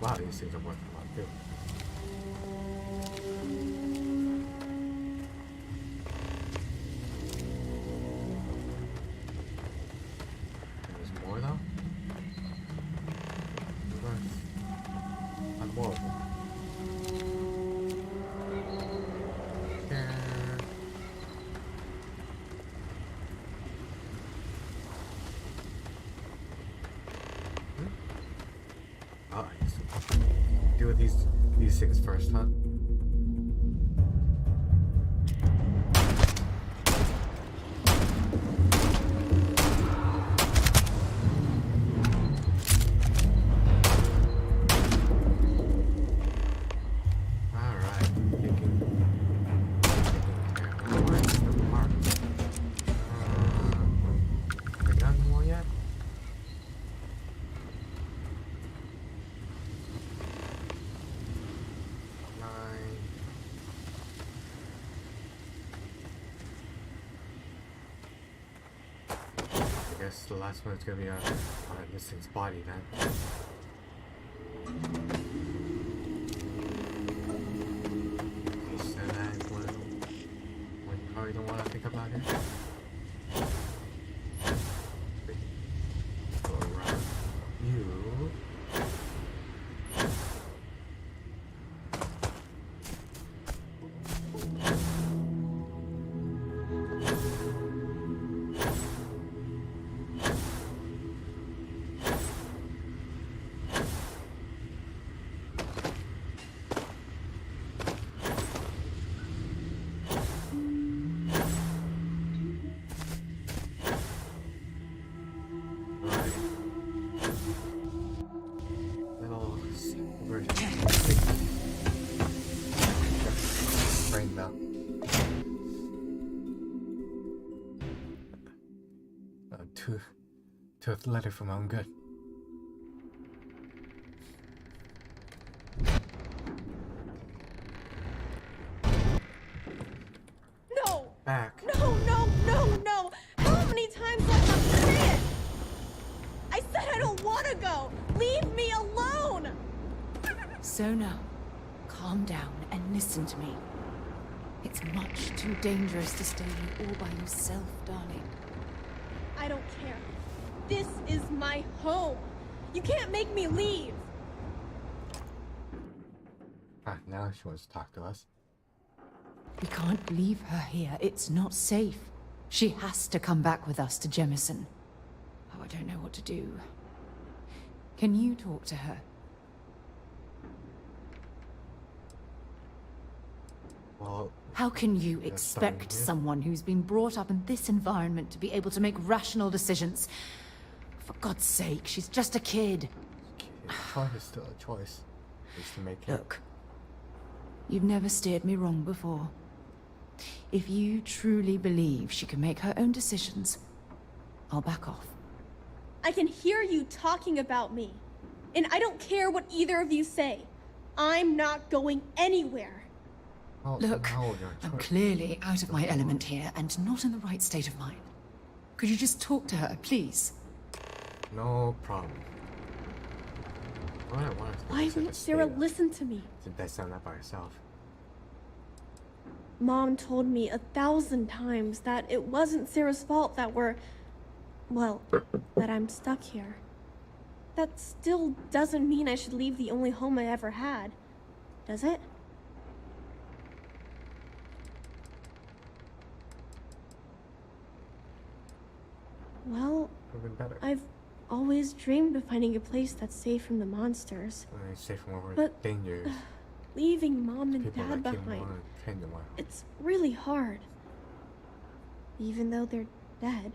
Wow, these things are worth a lot too. There's more though? And more of them. Do with these things first, huh? The last one is gonna be on this thing's body then. So that is one you probably don't want to think about it. Go around you. To athletic for my own good. No! Back. No! How many times do I have to say it? I said I don't want to go! Leave me alone! Sona, calm down and listen to me. It's much too dangerous to stay here all by yourself, darling. I don't care. This is my home. You can't make me leave. Now she wants to talk to us. We can't leave her here. It's not safe. She has to come back with us to Jemison. Oh, I don't know what to do. Can you talk to her? Well, how can you expect someone who's been brought up in this environment to be able to make rational decisions? For God's sake, she's just a kid. Choice is still a choice. Just to make it. Look, you've never steered me wrong before. If you truly believe she can make her own decisions, I'll back off. I can hear you talking about me. And I don't care what either of you say. I'm not going anywhere. Look, I'm clearly out of my element here and not in the right state of mind. Could you just talk to her, please? No problem. Why won't Sarah listen to me? That sound up by herself. Mom told me 1,000 times that it wasn't Sarah's fault that that I'm stuck here. That still doesn't mean I should leave the only home I ever had, does it? Well, I've always dreamed of finding a place that's safe from the monsters. Safe from over dangers. Leaving Mom and Dad behind, it's really hard. Even though they're dead,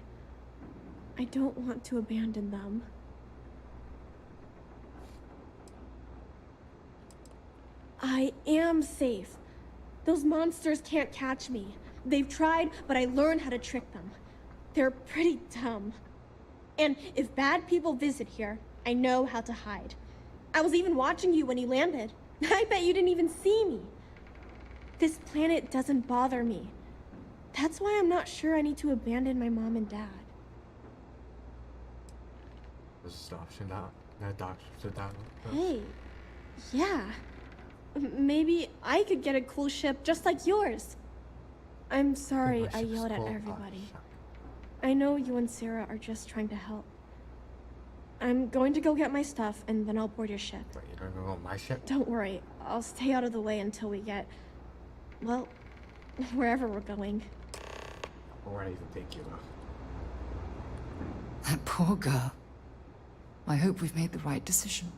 I don't want to abandon them. I am safe. Those monsters can't catch me. They've tried, but I learned how to trick them. They're pretty dumb. And if bad people visit here, I know how to hide. I was even watching you when you landed. I bet you didn't even see me. This planet doesn't bother me. That's why I'm not sure I need to abandon my mom and dad. Hey, yeah. Maybe I could get a cool ship just like yours. I'm sorry I yelled at everybody. I know you and Sarah are just trying to help. I'm going to go get my stuff, and then I'll board your ship. Wait, you're gonna go on my ship? Don't worry. I'll stay out of the way until we get, well, wherever we're going. Where do you even think you are? That poor girl. I hope we've made the right decision.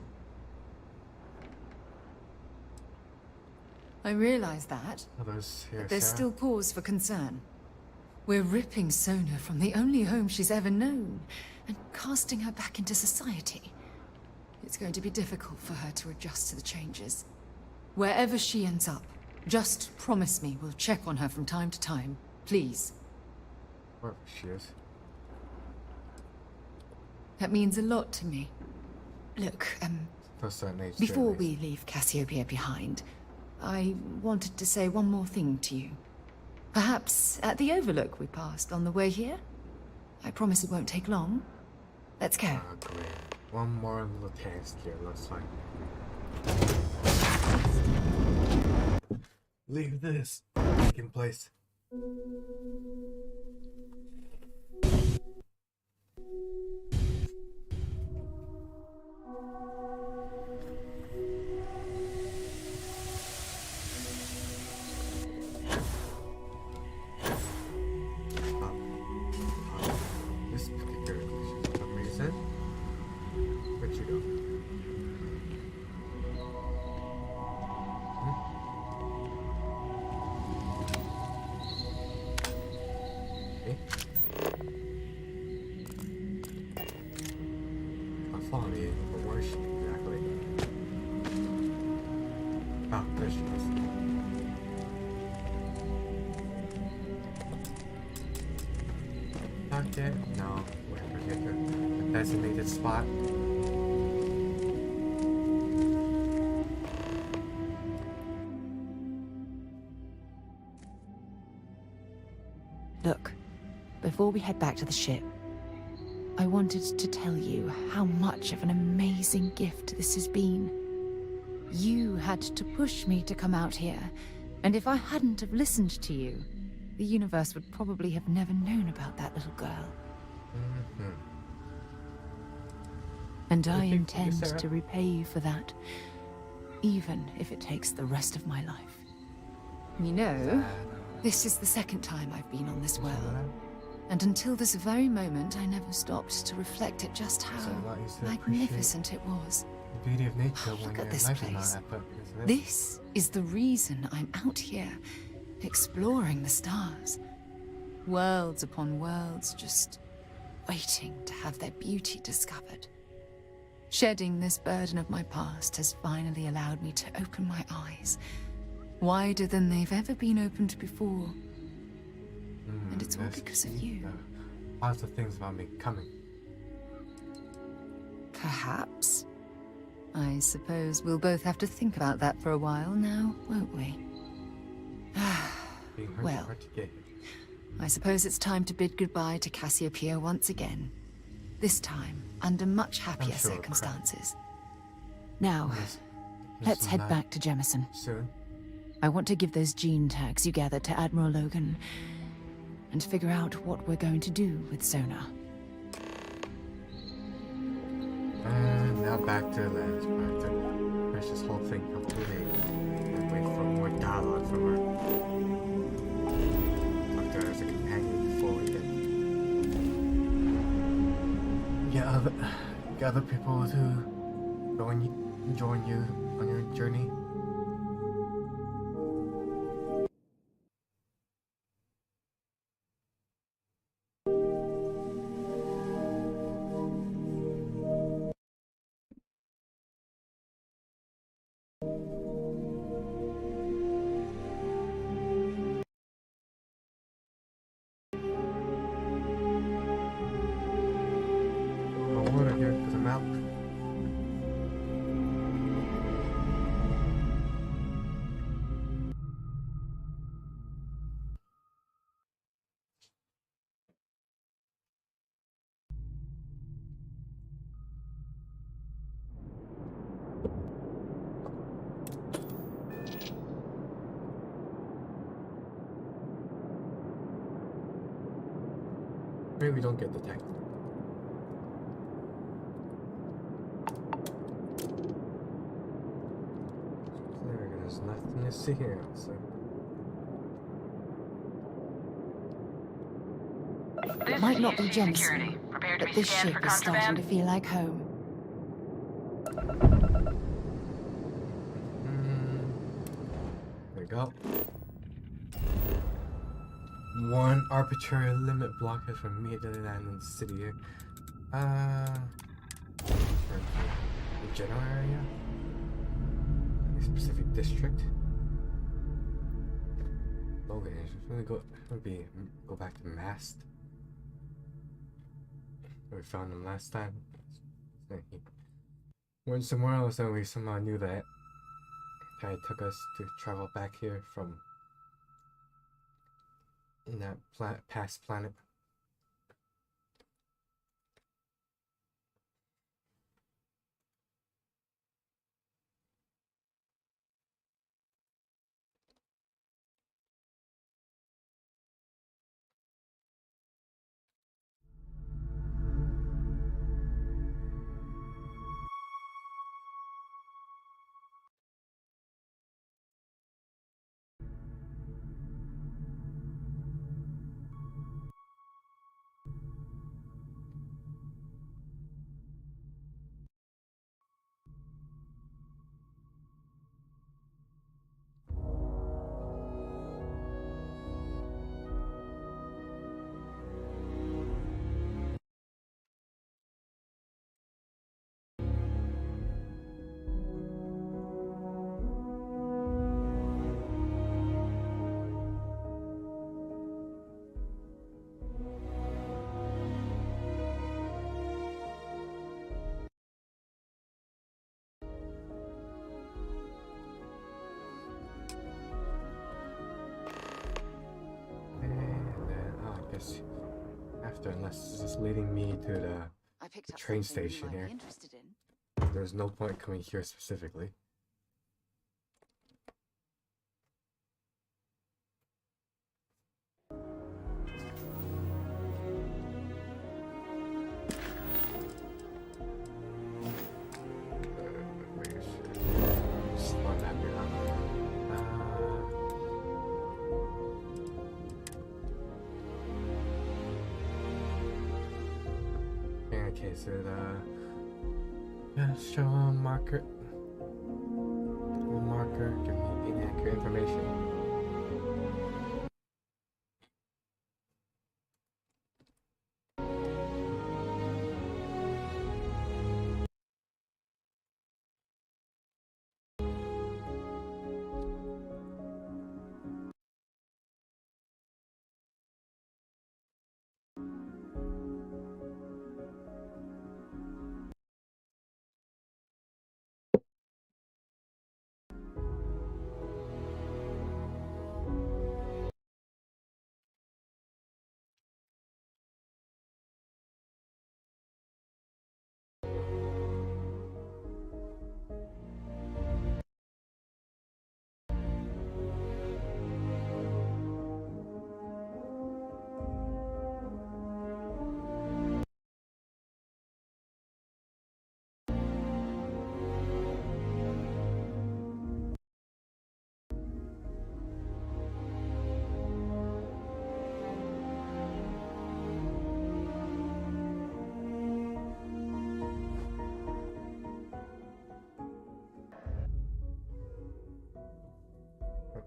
I realize that, but there's still cause for concern. We're ripping Sona from the only home she's ever known and casting her back into society. It's going to be difficult for her to adjust to the changes. Wherever she ends up, just promise me we'll check on her from time to time, please. Wherever she is. That means a lot to me. Look, before we leave Cassiopeia behind, I wanted to say one more thing to you. Perhaps at the overlook we passed on the way here? I promise it won't take long. Let's go. Great. One more little task here, looks like. Leave this in place. This particular glitch is amazing. Where'd you go? Okay. I'm following you, but where is she exactly? Ah, there she is. Okay, no, wherever get the designated spot. Look, before we head back to the ship, I wanted to tell you how much of an amazing gift this has been. You had to push me to come out here, and if I hadn't have listened to you, the universe would probably have never known about that little girl. And I Thank you, intend Sarah. to repay you for that, even if it takes the rest of my life. You know, this is the second time I've been on this world. And until this very moment, I never stopped to reflect at just how magnificent it was. The beauty of nature when Look your at this life is place. not effort, isn't it? This is the reason I'm out here, exploring the stars. Worlds upon worlds, just waiting to have their beauty discovered. Shedding this burden of my past has finally allowed me to open my eyes, wider than they've ever been opened before. And it's all because of you. Lots of things about me coming. Perhaps. I suppose we'll both have to think about that for a while now, won't we? Being hurt, Well, hard to get. I suppose it's time to bid goodbye to Cassiopeia once again. This time, under much happier sure, circumstances. Now, Yes, let's is head not back to Jemison. Soon. I want to give those gene tags you gathered to Admiral Logan and figure out what we're going to do with Sona. And now back to the lands. We have to finish this whole thing completely. And wait for more dialogue from her. Talk to her as a companion before we get other people to join you on your journey. Water here because I'm out. Maybe we don't get detected. There's nothing to see here, so. It might not be Security. Jemison, Prepare to but be this scanned ship for is starting contraband. to feel like home. There we go. One arbitrary limit block is from immediately landing in the city here. The general area? A specific district? Logan, I'm gonna go back to Mast. Where we found him last time. He went somewhere else and we somehow knew that. It took us to travel back here from that past planet. After, unless this is leading me to the train station here. There's no point coming here specifically. Okay, so show marker. Marker, give me inaccurate information.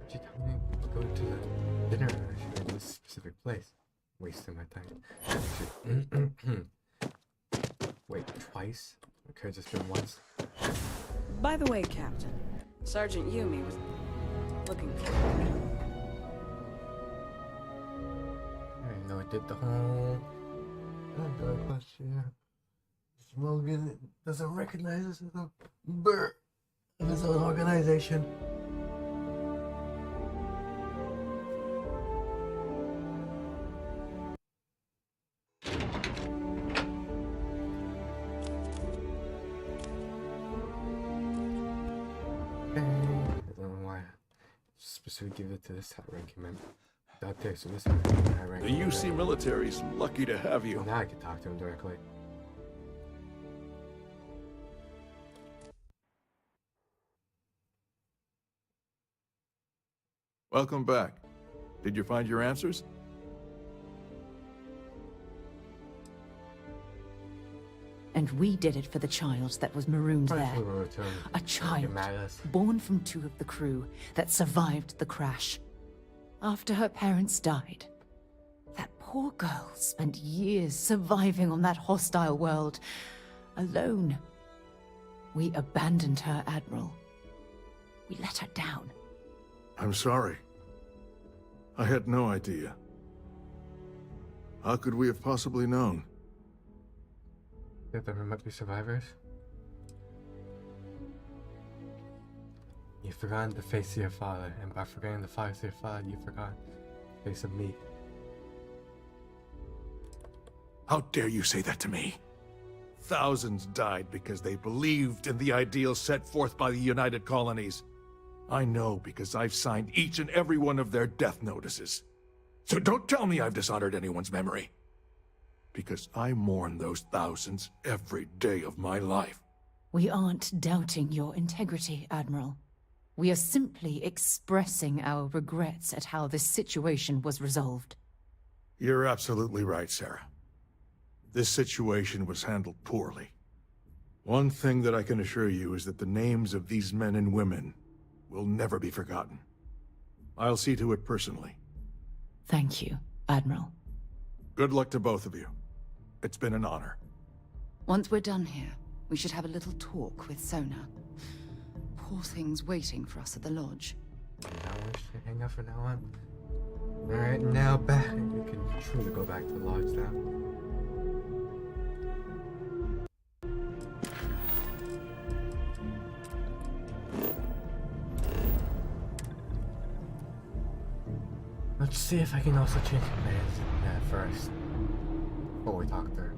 Would you tell me to go to the dinner? I should go to this specific place. Wasting my time. Wait, twice? It could have just been once. By the way, Captain, Sergeant Yumi was looking for you. I didn't know it did the whole... Logan doesn't recognize us as a bird in his own organization. Specifically give it to this high-ranking member. Okay, so this high-ranking The UC military's lucky to have you. Well, now I can talk to him directly. Welcome back. Did you find your answers? And we did it for the child that was marooned there. A child born from two of the crew that survived the crash. After her parents died, that poor girl spent years surviving on that hostile world, alone. We abandoned her, Admiral. We let her down. I'm sorry. I had no idea. How could we have possibly known? Yeah, there might be survivors. You've forgotten the face of your father, and by forgetting the face of your father, you forgot the face of me. How dare you say that to me? Thousands died because they believed in the ideals set forth by the United Colonies. I know because I've signed each and every one of their death notices. So don't tell me I've dishonored anyone's memory. Because I mourn those thousands every day of my life. We aren't doubting your integrity, Admiral. We are simply expressing our regrets at how this situation was resolved. You're absolutely right, Sarah. This situation was handled poorly. One thing that I can assure you is that the names of these men and women will never be forgotten. I'll see to it personally. Thank you, Admiral. Good luck to both of you. It's been an honor. Once we're done here, we should have a little talk with Sona. Poor thing's waiting for us at the lodge. Now we should hang out from now on. Alright, now back. You can truly go back to the lodge now. Let's see if I can also change commands first. Before we talk to her.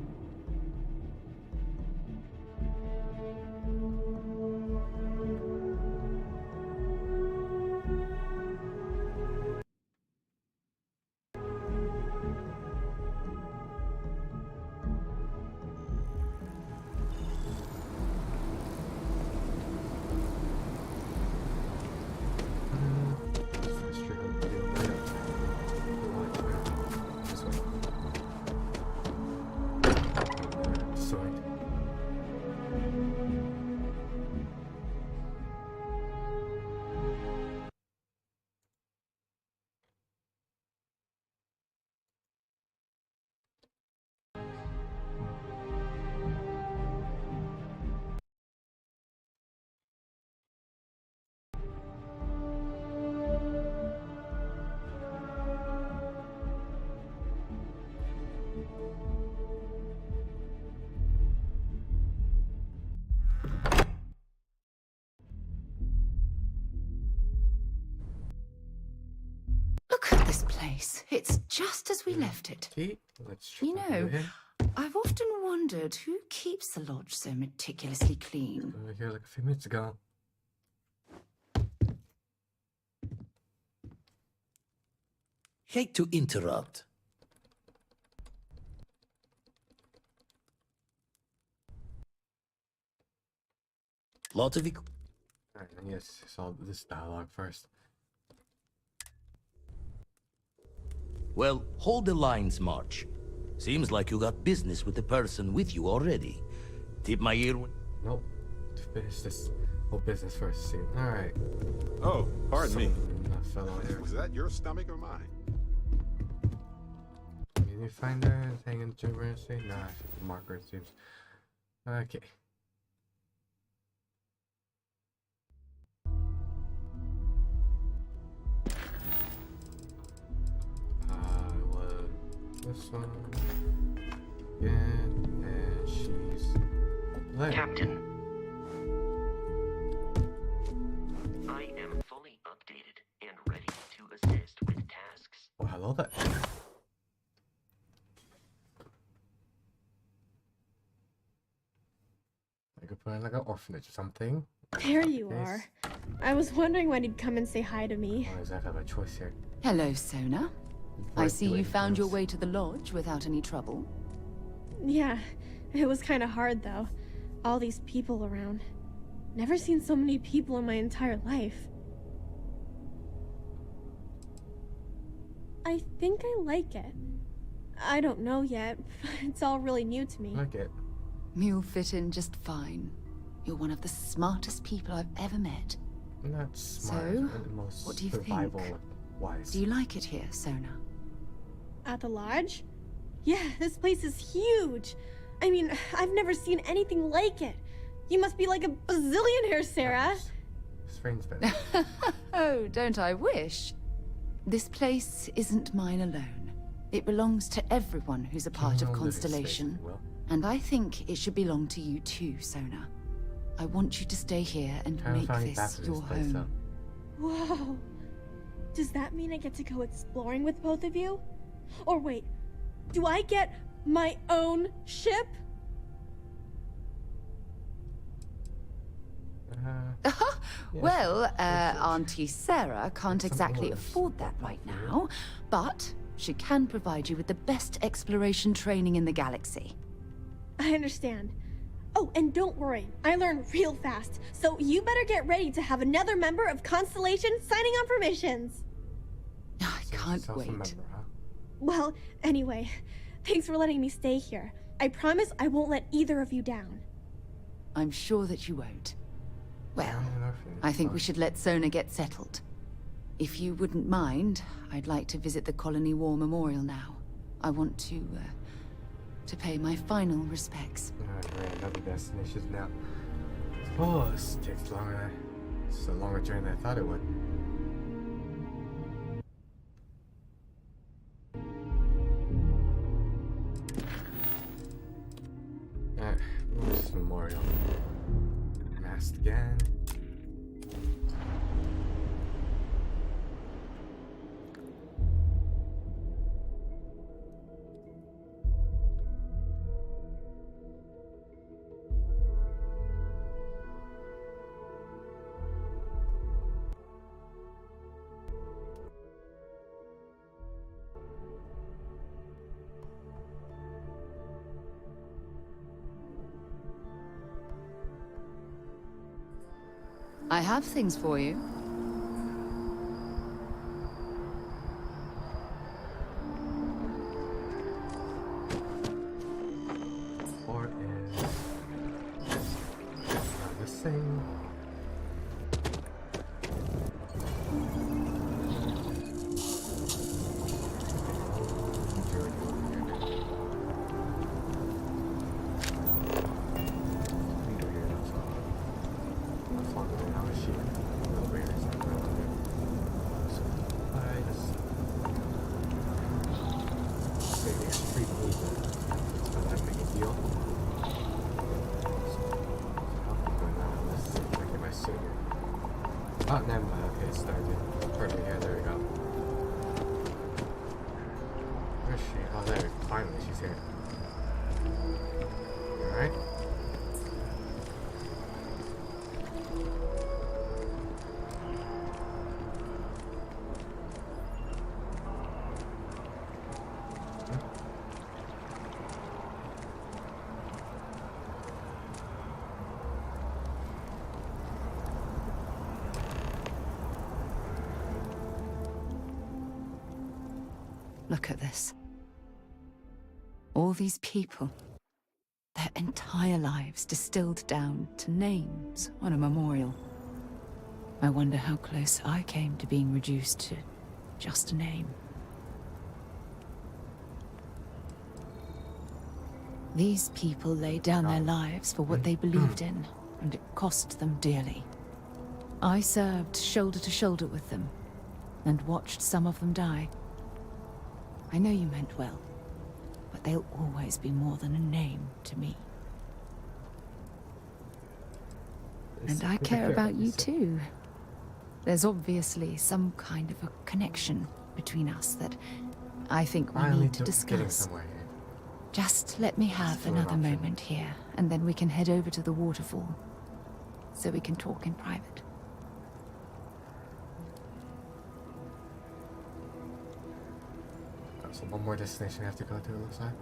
place. It's just as we left it. Let's You know, I've often wondered who keeps the lodge so meticulously clean. We were here like a few minutes ago. Hate to interrupt. Lot of Alright, yes, so this dialogue first. Well, hold the lines, March. Seems like you got business with the person with you already. Tip my ear when... Nope. To finish this whole business first. See. Alright. Oh, pardon me. Fell on here. Was that your stomach or mine? Can you find her hanging gibberish? Nah, marker it seems. Okay. This one again, and she's late. Captain, I am fully updated and ready to assist with tasks. Oh, hello there. I could put in like an orphanage or something. There you are. I was wondering when you'd come and say hi to me. Oh, I have a choice here. Hello, Sona. I see you found your way to the lodge without any trouble. Yeah, it was kind of hard though. All these people around. Never seen so many people in my entire life. I think I like it. I don't know yet. It's all really new to me. I like it. You'll fit in just fine. You're one of the smartest people I've ever met. Not smart. So, the most what do you think? survival-wise. Do you like it here, Sona? At the lodge? Yeah, this place is huge. I mean, I've never seen anything like it. You must be like a bazillionaire, Sarah. Strange bit. Oh, don't I wish? This place isn't mine alone. It belongs to everyone who's a part of Constellation. And I think it should belong to you too, Sona. I want you to stay here and make this your home. Whoa. Does that mean I get to go exploring with both of you? Or wait, do I get my own ship? Well, Auntie Sarah can't exactly afford that right now, but she can provide you with the best exploration training in the galaxy. I understand. Oh, and don't worry, I learn real fast, so you better get ready to have another member of Constellation signing on for missions. I can't wait. Well, anyway, thanks for letting me stay here. I promise I won't let either of you down. I'm sure that you won't. Well, I think we should let Sona get settled. If you wouldn't mind, I'd like to visit the Colony War Memorial now. I want to pay my final respects. Alright, we're at another destination now. Oh, this takes longer. It's a longer journey than I thought it would. Alright, where's this memorial? Masked again. I have things for you. Or is this thing? Oh, never mind. Okay, it started. Perfect. Yeah, there we go. Look at this. All these people, their entire lives distilled down to names on a memorial. I wonder how close I came to being reduced to just a name. These people laid down their lives for what they believed in, and it cost them dearly. I served shoulder to shoulder with them, and watched some of them die. I know you meant well, but they'll always be more than a name to me. And I care about you too. There's obviously some kind of a connection between us that I think we need to discuss. Just let me have another moment here, and then we can head over to the waterfall, so we can talk in private. So one more destination we have to go to, it looks like.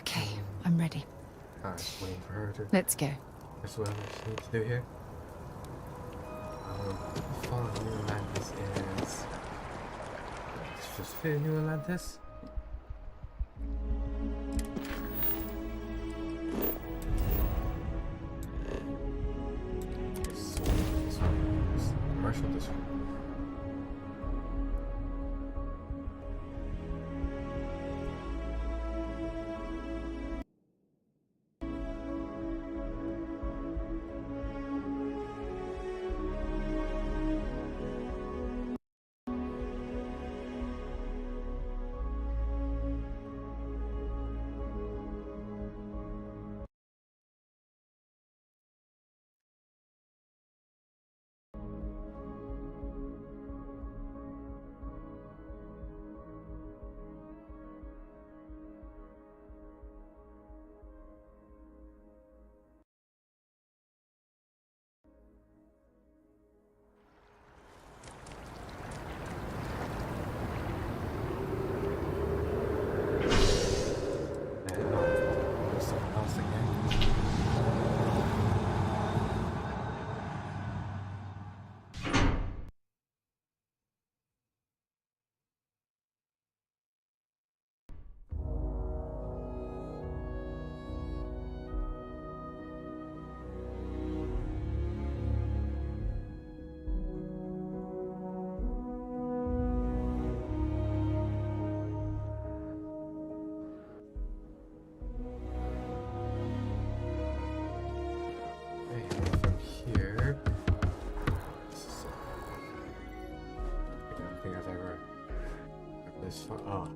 Okay, I'm ready. Alright, waiting for her to... Let's go. That's what we need to do here. Follow New Atlantis is... It's just fit New Atlantis? This one is commercial district.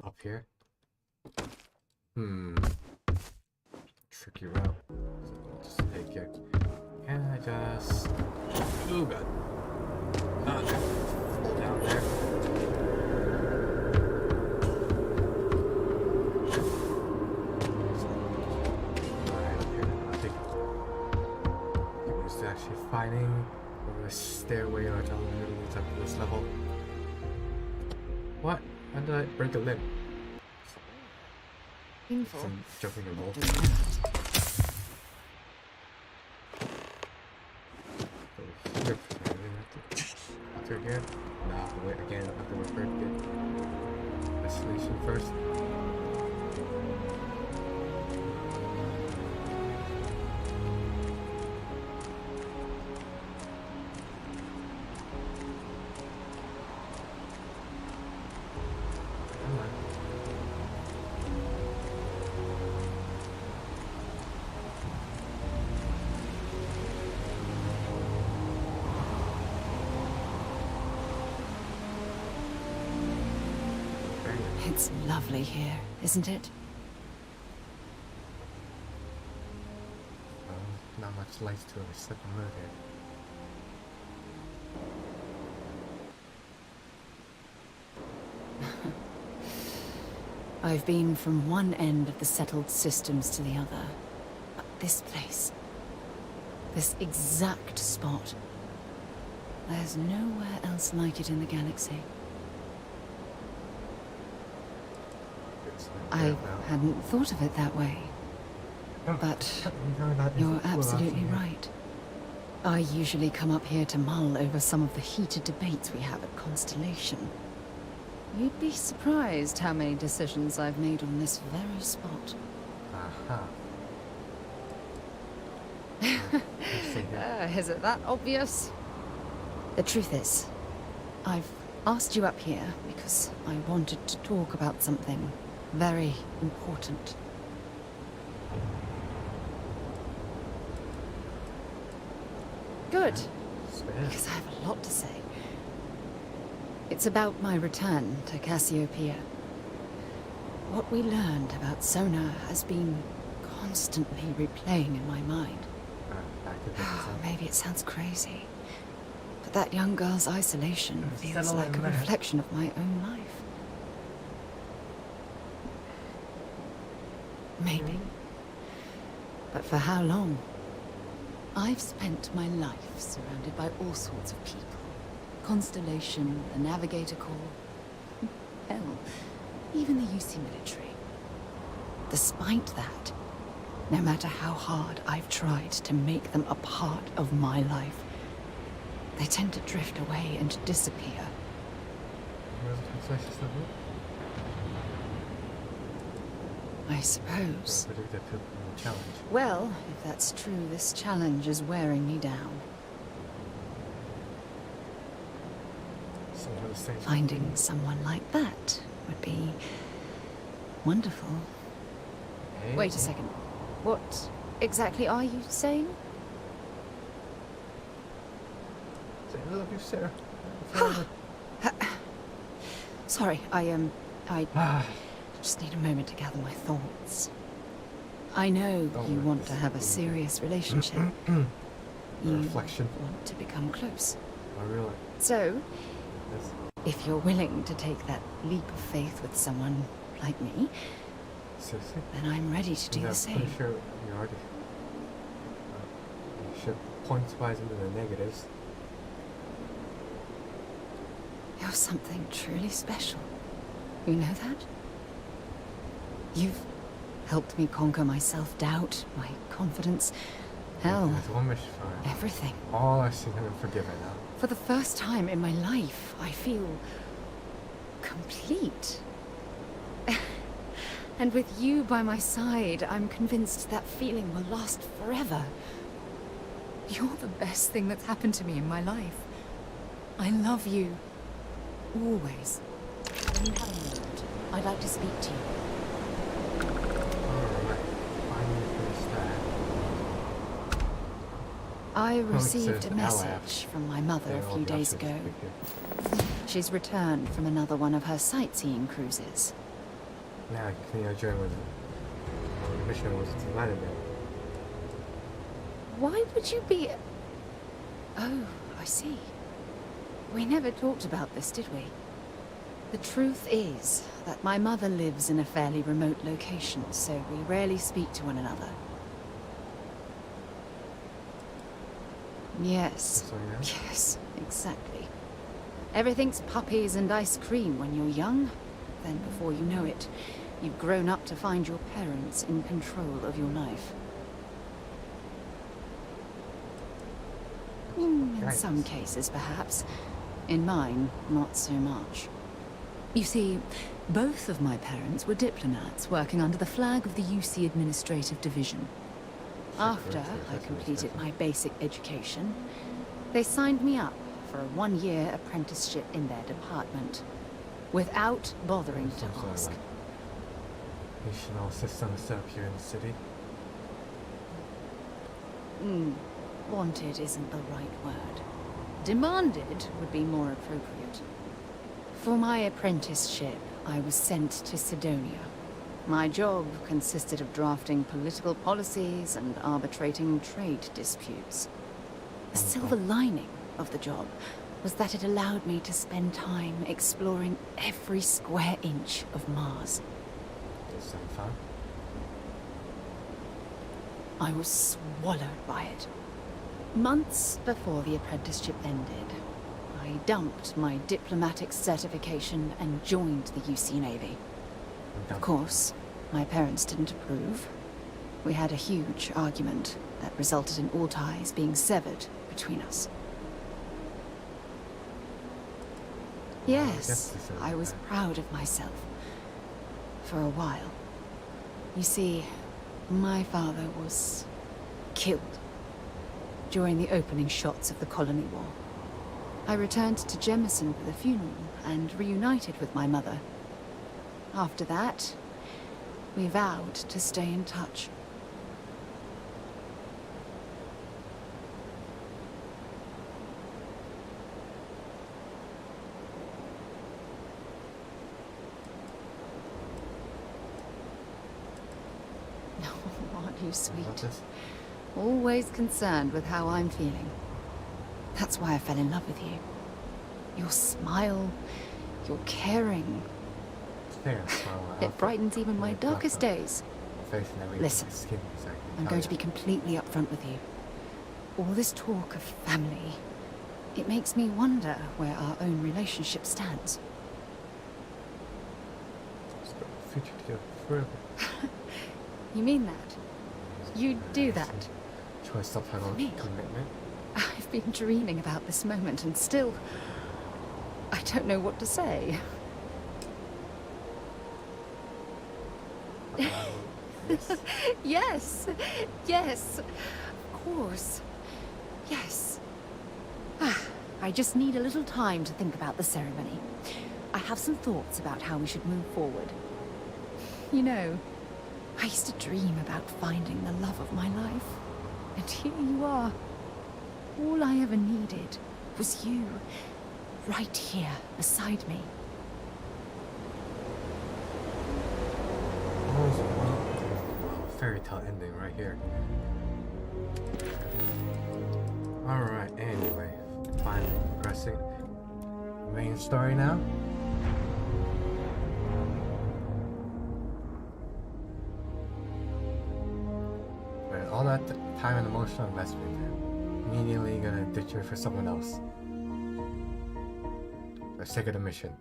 Up here. Tricky route. So I'll just take here. Can I just... Oh god. Down there. Right up here. I think it was actually fighting over a stairway or elevator leads up to this level. What? How did I break a limb? Painful. From jumping a wall. Here, after again? Nah, I have to wait again. I have to wait for it to get destination first. It's lovely here, isn't it? Not much light to it except the moon here. I've been from one end of the settled systems to the other. But this place, this exact spot, there's nowhere else like it in the galaxy. I hadn't thought of it that way. But you're absolutely right. I usually come up here to mull over some of the heated debates we have at Constellation. You'd be surprised how many decisions I've made on this very spot. Is it that obvious? The truth is, I've asked you up here because I wanted to talk about something very important. Good, because I have a lot to say. It's about my return to Cassiopeia. What we learned about Sona has been constantly replaying in my mind. Maybe it sounds crazy, but that young girl's isolation feels like a reflection of my own life. Maybe. But for how long? I've spent my life surrounded by all sorts of people. Constellation, the Navigator Corps, hell, even the UC military. Despite that, no matter how hard I've tried to make them a part of my life, they tend to drift away and disappear. I suppose. Well, if that's true, this challenge is wearing me down. Finding someone like that would be wonderful. Wait a second. What exactly are you saying? I love you, Sarah. Sorry, I just need a moment to gather my thoughts. I know you want to have a serious relationship. You want to become close. Oh, really? So, if you're willing to take that leap of faith with someone like me, then I'm ready to do the same. Pretty sure you already should points-wise into the negatives. You're something truly special. You know that? You've helped me conquer my self-doubt, my confidence, hell, everything. All I've seen him forgiven now. For the first time in my life, I feel complete. And with you by my side, I'm convinced that feeling will last forever. You're the best thing that's happened to me in my life. I love you. Always. When you have a moment, I'd like to speak to you. I received a message from my mother a few days ago. She's returned from another one of her sightseeing cruises. Now, join with the mission was to land there. Why would you be... Oh, I see. We never talked about this, did we? The truth is that my mother lives in a fairly remote location, so we rarely speak to one another. Yes. Yes, exactly. Everything's puppies and ice cream when you're young. Then before you know it, you've grown up to find your parents in control of your life. In some cases, perhaps. In mine, not so much. You see, both of my parents were diplomats working under the flag of the UC Administrative Division. After I completed my basic education, they signed me up for a one-year apprenticeship in their department, without bothering to ask. National system set up here in the city. Wanted isn't the right word. Demanded would be more appropriate. For my apprenticeship, I was sent to Sidonia. My job consisted of drafting political policies and arbitrating trade disputes. The silver lining of the job was that it allowed me to spend time exploring every square inch of Mars. Does that fun? I was swallowed by it. Months before the apprenticeship ended, I dumped my diplomatic certification and joined the UC Navy. Of course, my parents didn't approve. We had a huge argument that resulted in all ties being severed between us. Yes, I was proud of myself. For a while. You see, my father was killed during the opening shots of the colony war. I returned to Jemison for the funeral and reunited with my mother. After that, we vowed to stay in touch. Aren't you sweet? Always concerned with how I'm feeling. That's why I fell in love with you. Your smile, your caring. It brightens even my darkest days. Listen, I'm going to be completely upfront with you. All this talk of family, it makes me wonder where our own relationship stands. You mean that? You do that? Choice subtitle commitment. I've been dreaming about this moment and still... I don't know what to say. Yes. Yes. Of course. Yes. I just need a little time to think about the ceremony. I have some thoughts about how we should move forward. You know, I used to dream about finding the love of my life. And here you are. All I ever needed was you, right here beside me. Fairy tale ending right here. Alright, anyway. Finally progressing. Main story now. But all that time and emotional investment, immediately gonna ditch her for someone else. For the sake of the mission.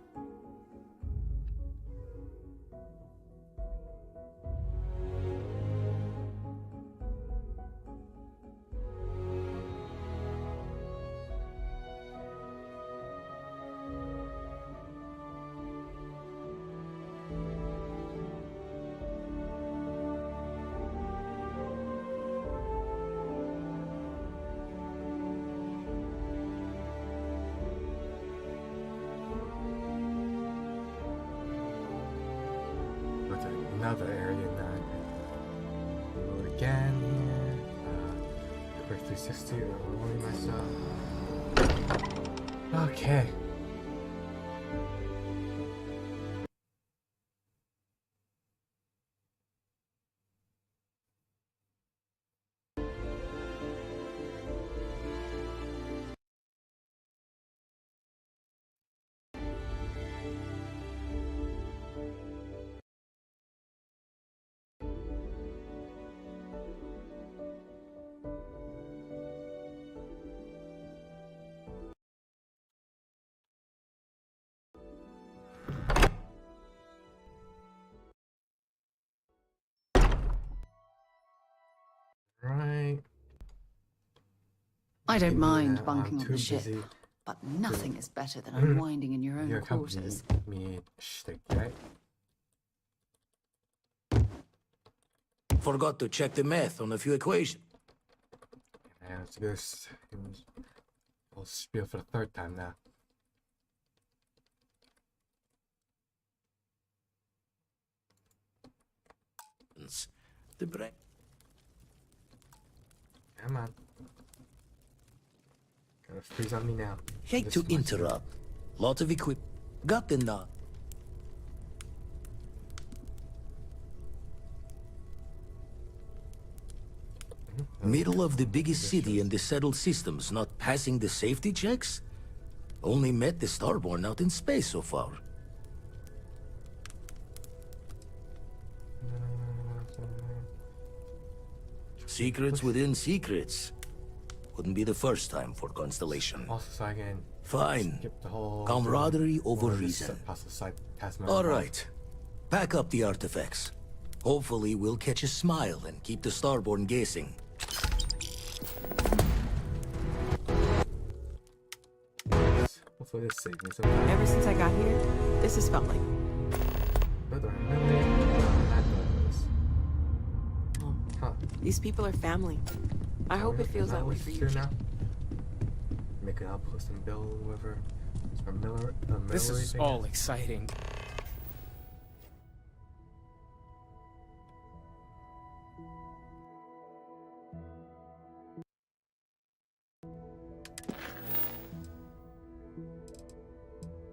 Another area now. Load again here. Quick 360 or rolling myself. Okay. Right. I don't mind bunking on the ship, but nothing is better than unwinding in your own quarters. Me shtick, right? Forgot to check the math on a few equations. And let's go. We'll spiel for the third time now. The break. Come on. Gotta freeze on me now. Hate to interrupt. Lot of equip. Got the nod. Middle of the biggest city in the settled systems, not passing the safety checks? Only met the Starborn out in space so far. Secrets within secrets. Wouldn't be the first time for Constellation. Also, so I can fine. Skip the whole Camaraderie over reason. Alright. Pack up the artifacts. Hopefully we'll catch a smile and keep the Starborn guessing. Hopefully this saves me some time. Ever since I got here, this has felt like... But there are that does. Huh. These people are family. I hope it feels that way for you. Now? Make an outpost and build whoever. This is all exciting.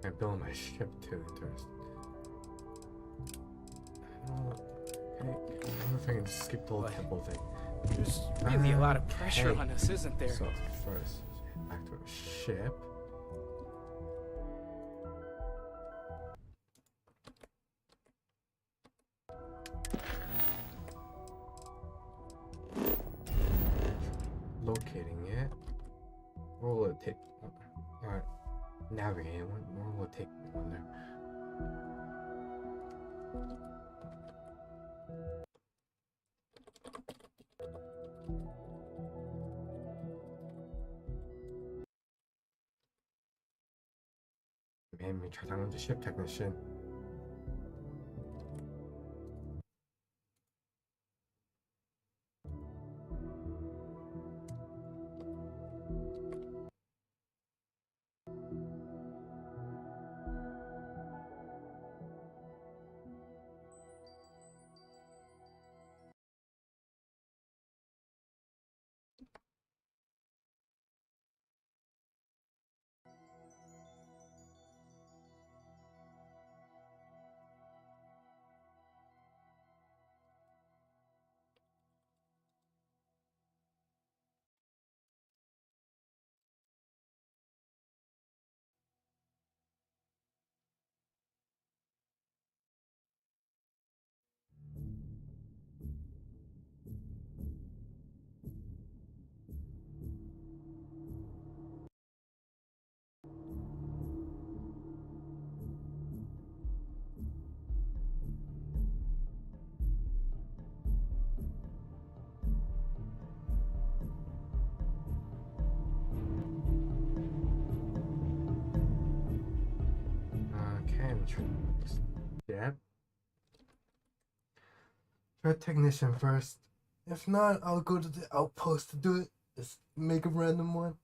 I build my ship too, interesting. Okay, I wonder if I can skip the whole temple thing. There's really a lot of pressure on us, isn't there? So first, back to our ship. Locating it. Where will it take? Alright. Navigating. Where will it take me? Wonder. Made me try talking to the ship technician. Yeah. Try technician first. If not, I'll go to the outpost to do it. Just make a random one.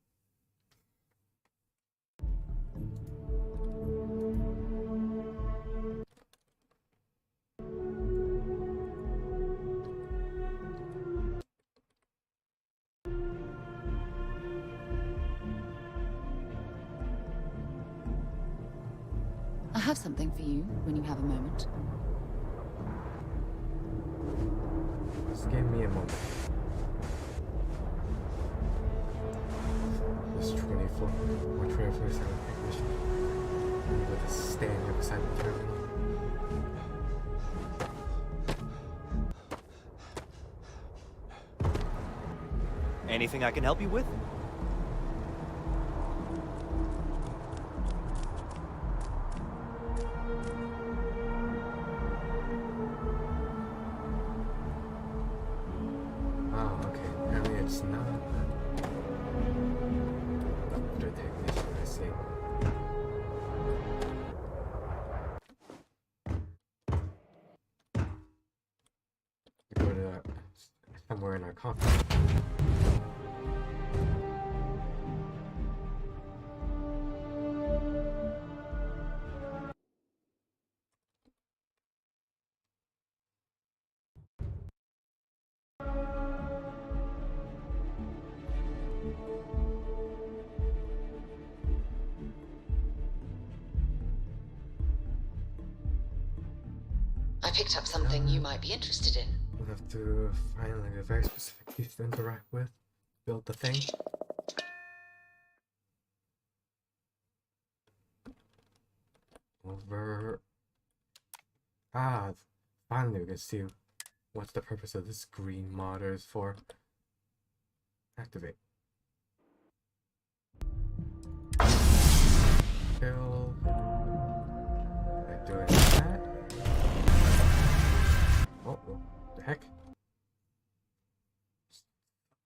I have something for you when you have a moment. Just give me a moment. This 24 or 24/7 technician with a stand beside the terminal. Anything I can help you with? Oh, okay. Apparently it's not the technician, I see. Go to somewhere in our conference. I picked up something you might be interested in. We'll have to find like a very specific piece to interact with. Build the thing. Over. Ah, finally we can see what's the purpose of this green monitor is for. Activate. Kill. By doing that. Oh, what the heck?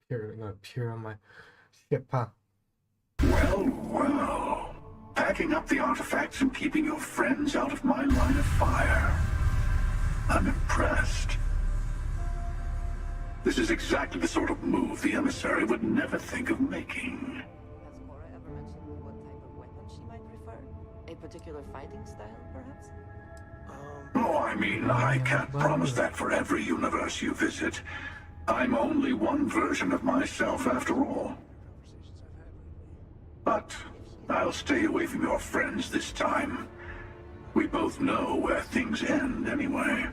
Appear on my ship, huh? Well, well. Packing up the artifacts and keeping your friends out of my line of fire. I'm impressed. This is exactly the sort of move the emissary would never think of making. Has Cora ever mentioned what type of weapon she might prefer? A particular fighting style, perhaps? Oh, I mean, I can't promise that for every universe you visit. I'm only one version of myself after all. But I'll stay away from your friends this time. We both know where things end anyway.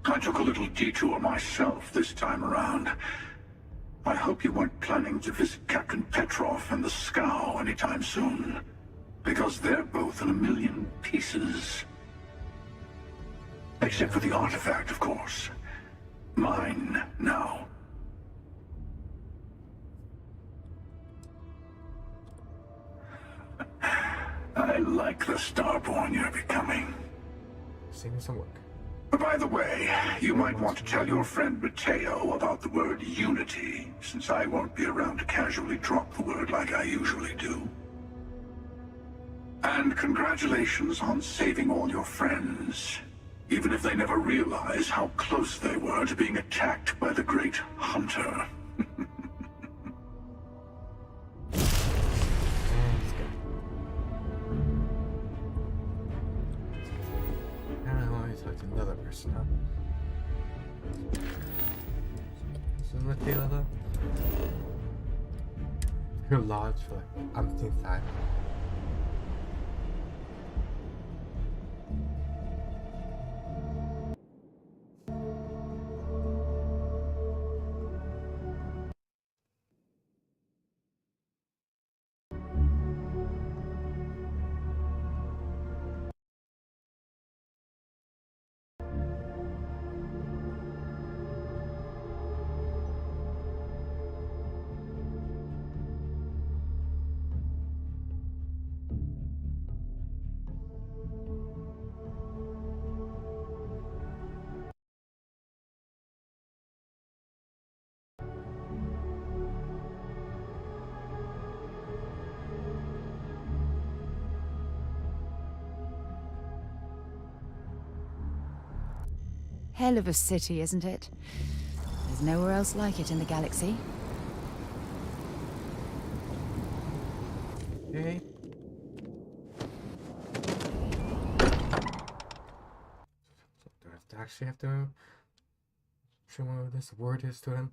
I took a little detour myself this time around. I hope you weren't planning to visit Captain Petrov and the Scow anytime soon. Because they're both in a million pieces. Except for the artifact, of course. Mine now. I like the Starborn you're becoming. See me some work. By the way, you might want to tell your friend Mateo about the word unity, since I won't be around to casually drop the word like I usually do. And congratulations on saving all your friends, even if they never realize how close they were to being attacked by the Great Hunter. Another person, huh? So Mateo though? Your lodge for like umpteenth time. Hell of a city, isn't it? There's nowhere else like it in the galaxy. Okay. So do I have to actually show me what this word is to him?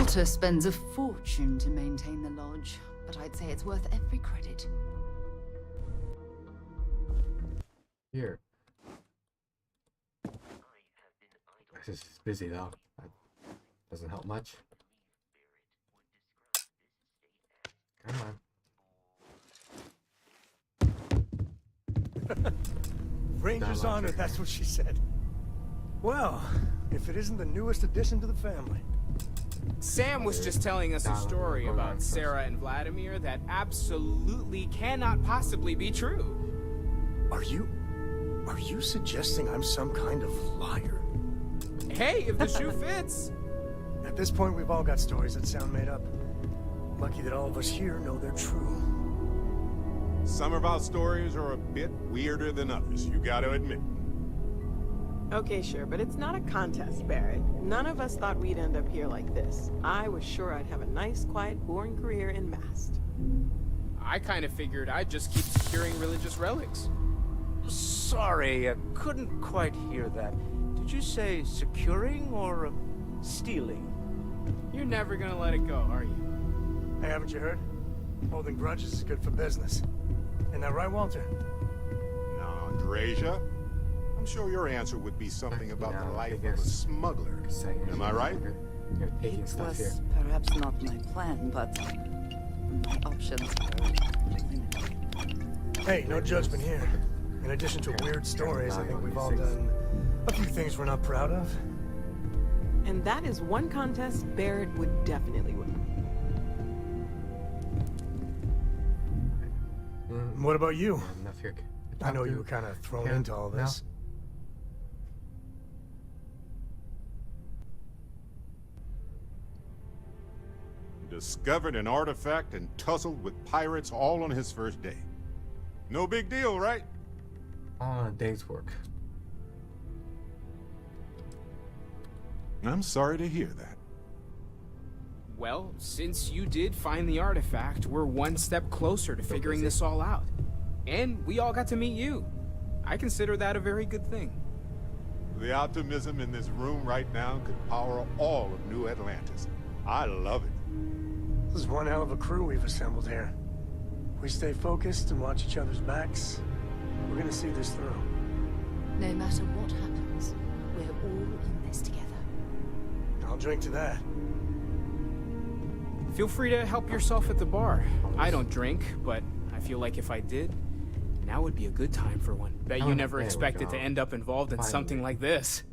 Walter spends a fortune to maintain the lodge, but I'd say it's worth every credit. Here. This is busy though. That doesn't help much. Come on. Ranger's honor, that's what she said. Well, if it isn't the newest addition to the family. Sam was just telling us a story about Sarah and Vladimir that absolutely cannot possibly be true. Are you suggesting I'm some kind of liar? Hey, if the shoe fits. At this point, we've all got stories that sound made up. Lucky that all of us here know they're true. Some of our stories are a bit weirder than others, you gotta admit. Okay, sure, but it's not a contest, Barrett. None of us thought we'd end up here like this. I was sure I'd have a nice, quiet, boring career in Mast. I kind of figured I'd just keep securing religious relics. Sorry, I couldn't quite hear that. Did you say securing or stealing? You're never gonna let it go, are you? Hey, haven't you heard? Holding grudges is good for business. Isn't that right, Walter? Now, Andreja, I'm sure your answer would be something about the life of a smuggler. Am I right? You're taking It stuff was here. perhaps not my plan, but my options were limited. Hey, no judgment here. In addition to weird stories, I think we've all done a few things we're not proud of. And that is one contest Barrett would definitely win. What about you? Enough here. I know you were kind of thrown into all this. Discovered an artifact and tussled with pirates all on his first day. No big deal, right? On a day's work. I'm sorry to hear that. Well, since you did find the artifact, we're one step closer to figuring this all out. And we all got to meet you. I consider that a very good thing. The optimism in this room right now could power all of New Atlantis. I love it. This is one hell of a crew we've assembled here. If we stay focused and watch each other's backs, we're gonna see this through. No matter what happens, we're all in this together. I'll drink to that. Feel free to help yourself at the bar. I don't drink, but I feel like if I did, now would be a good time for one. Bet you never expected to end up involved in something like this.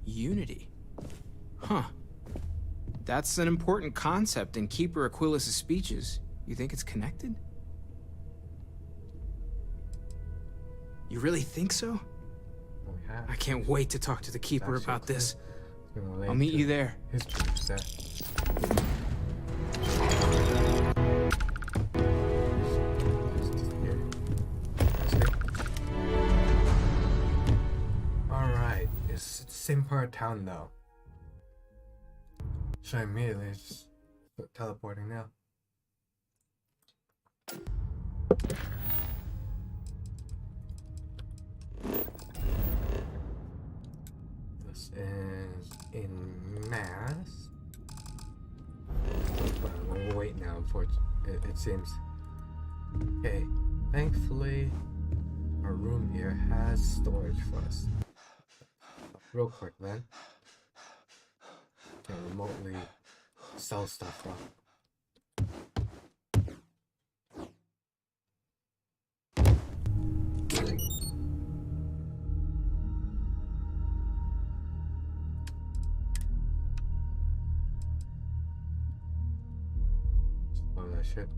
Unity. Huh. That's an important concept in Keeper Aquilas' speeches. You think it's connected? You really think so? I can't wait to talk to the Keeper about this. I'll meet you there. Alright, it's the same part of town though. So immediately just teleporting now. This is in Mass. We'll wait now, unfortunately. It seems. Okay, thankfully, our room here has storage for us. Real quick, then. Can remotely sell stuff from. Oh, that shit.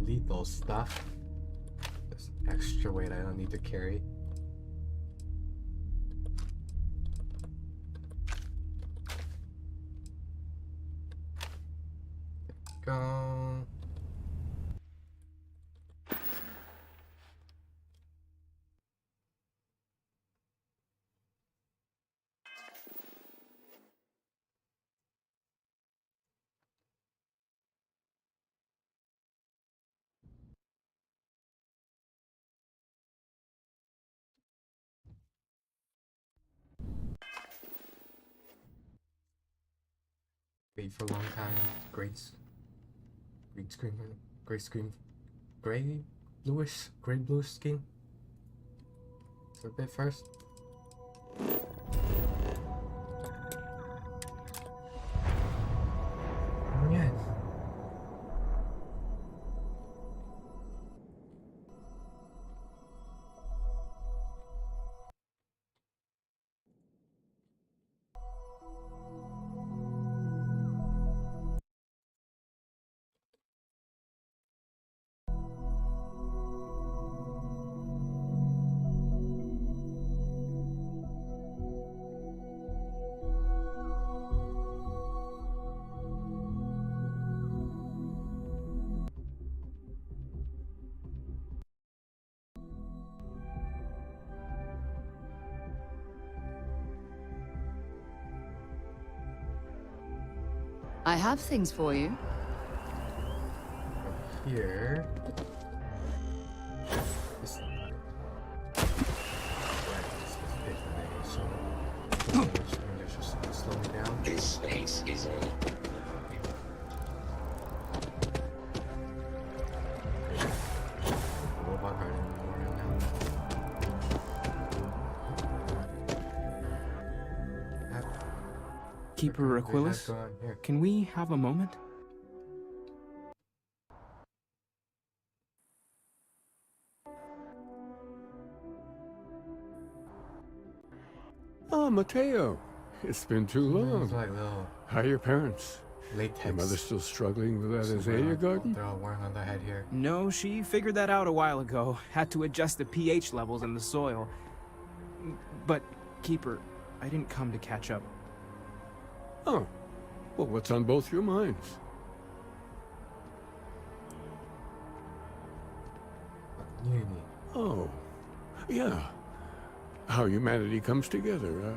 Lethal stuff. This extra weight I don't need to carry. Go. Wait for a long time. Great screen, gray bluish skin. So a bit first. Oh yeah. I have things for you. Here. This slow me down. This place is a robot hard anymore right now. Keeper Aquilus, can we have a moment? Oh, Mateo. It's been too long. It's like little How are your parents? latex. Your mother still struggling with that azalea garden? They're all wearing on their head here. No, she figured that out a while ago. Had to adjust the pH levels in the soil. But, Keeper, I didn't come to catch up. Oh. Well, what's on both your minds? Unity. Oh. Yeah. How humanity comes together.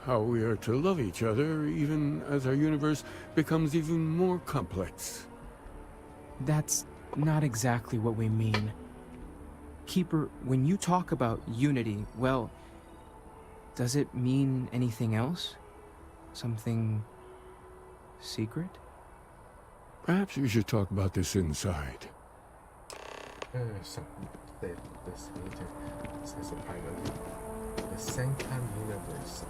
How we are to love each other even as our universe becomes even more complex. That's not exactly what we mean. Keeper, when you talk about unity, well, does it mean anything else? Something secret? Perhaps we should talk about this inside. This later. This is a private. The Sanctum Universe.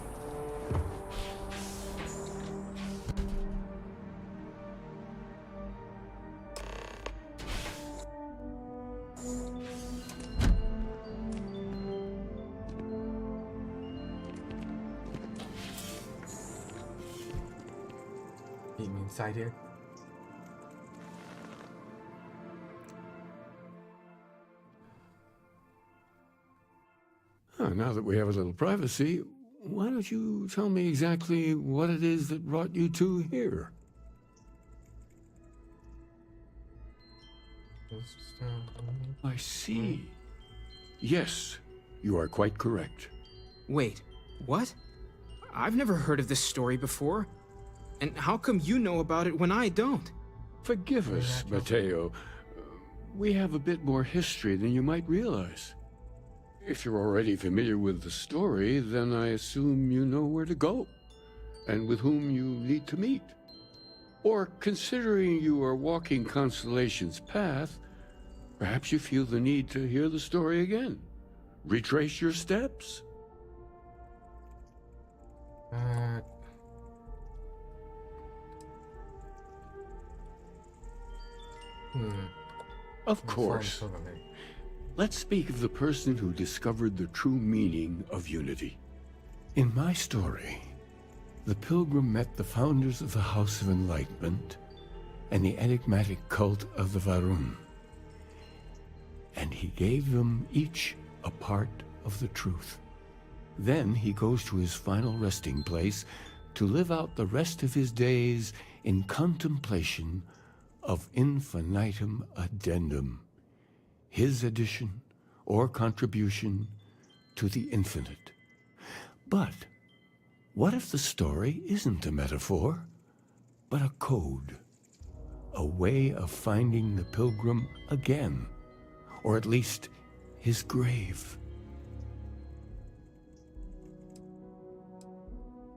Being inside here. Now that we have a little privacy, why don't you tell me exactly what it is that brought you two here? I see. Yes, you are quite correct. Wait, what? I've never heard of this story before. And how come you know about it when I don't? Forgive us, Mateo. We have a bit more history than you might realize. If you're already familiar with the story, then I assume you know where to go, and with whom you need to meet. Or, considering you are walking Constellation's path, perhaps you feel the need to hear the story again. Retrace your steps. Of course. Let's speak of the person who discovered the true meaning of unity. In my story, the pilgrim met the founders of the House of Enlightenment and the enigmatic cult of the Varun. And he gave them each a part of the truth. Then he goes to his final resting place to live out the rest of his days in contemplation of infinitum addendum, his addition or contribution to the infinite. But what if the story isn't a metaphor, but a code? A way of finding the pilgrim again, or at least his grave.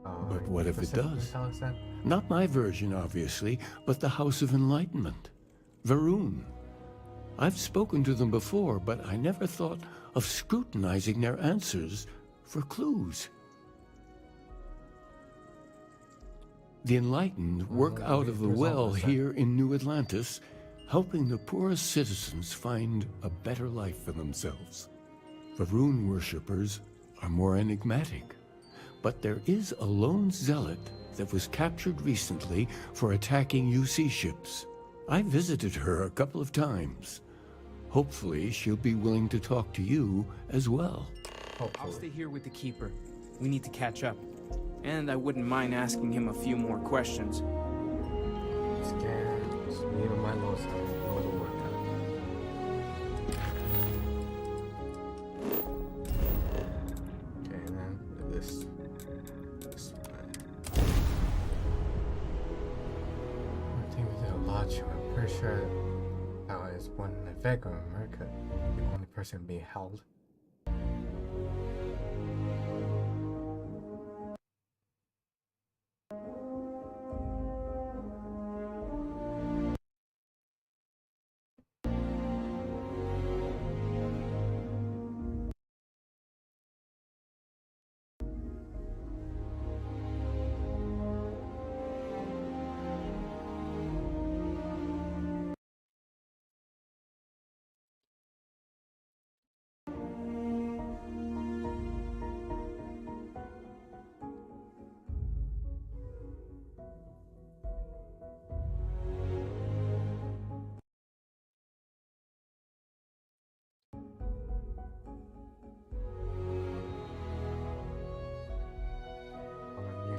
But what if it does? Not my version, obviously, but the House of Enlightenment. Varun. I've spoken to them before, but I never thought of scrutinizing their answers for clues. The Enlightened work out of the well here in New Atlantis, helping the poorest citizens find a better life for themselves. Varun worshippers are more enigmatic, but there is a lone zealot that was captured recently for attacking UC ships. I visited her a couple of times. Hopefully, she'll be willing to talk to you as well. I'll stay here with the Keeper. We need to catch up. And I wouldn't mind asking him a few more questions. I'm pretty sure that is one in Vega, America, the only person being held.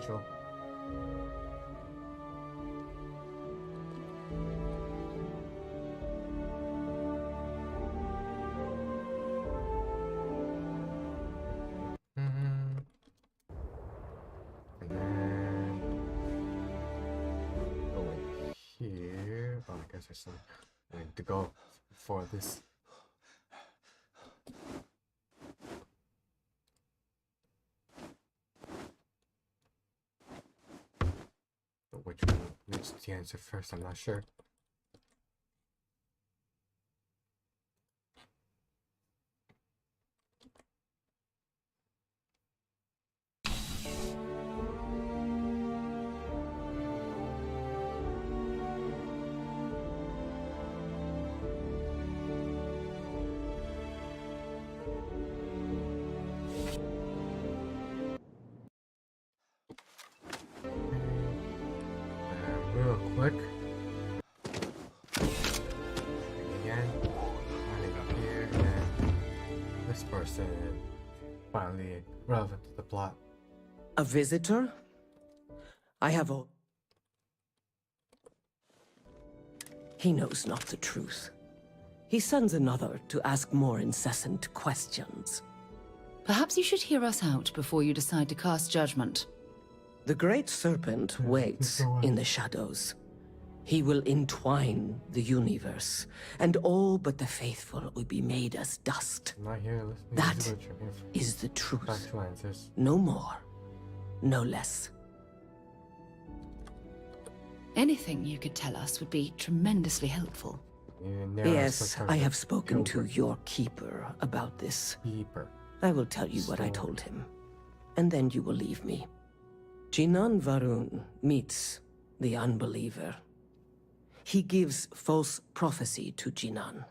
ritual. And then over here. Oh, I guess I still need to go for this. Which one needs the answer first? I'm not sure. Real quick. Again, running up here, and this person finally relevant to the plot. A visitor? I have a... He knows not the truth. He sends another to ask more incessant questions. Perhaps you should hear us out before you decide to cast judgment. The Great Serpent waits in the shadows. He will entwine the universe, and all but the faithful will be made as dust. That is the truth. No more, no less. Anything you could tell us would be tremendously helpful. Yes, I have spoken to your keeper about this. I will tell you what I told him, and then you will leave me. Jinan Varun meets the unbeliever. He gives false prophecy to Jinan.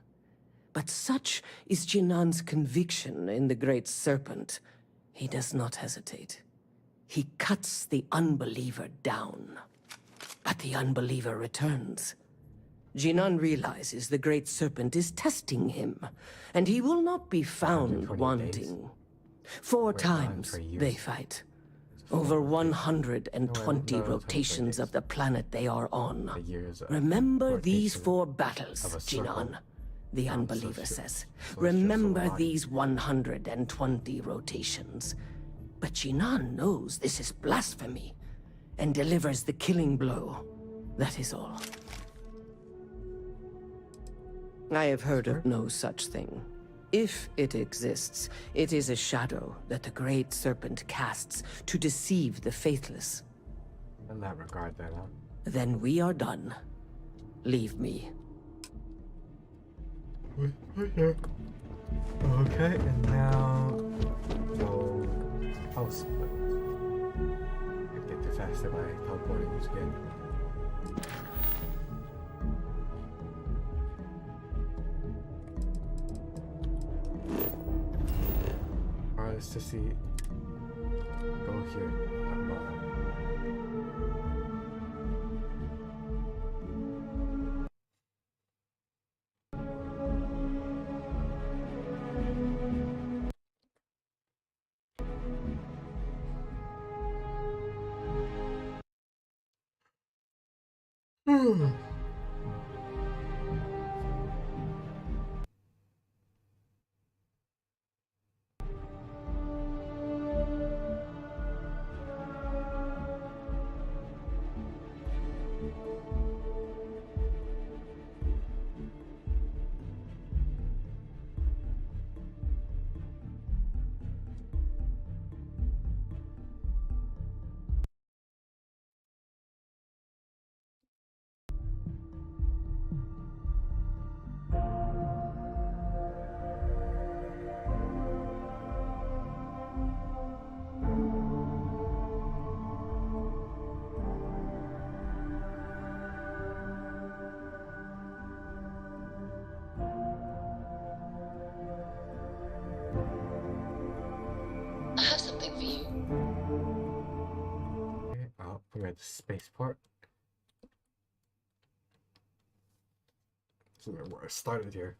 But such is Jinan's conviction in the Great Serpent, he does not hesitate. He cuts the unbeliever down. But the unbeliever returns. Jinan realizes the Great Serpent is testing him, and he will not be found wanting. 4 times they fight. Over 120 rotations of the planet they are on. Remember these 4 battles, Jinan, the unbeliever says. Remember these 120 rotations. But Jinan knows this is blasphemy, and delivers the killing blow. That is all. I have heard of no such thing. If it exists, it is a shadow that the Great Serpent casts to deceive the faithless. In that regard, then, huh? Then we are done. Leave me. Okay, and now go house. Get too fast if I teleporting this again. Alright, let's just see. Go here. I have something for you. Okay, oh, we got the spaceport. This is where I started here.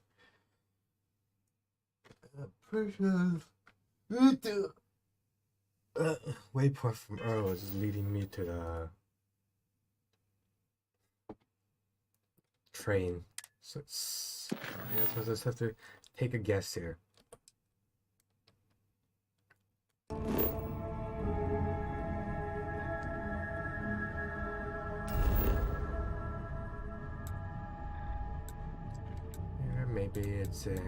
Precious. Waypoint from Earl is leading me to the train. So I guess we'll just have to take a guess here. Here, maybe it's in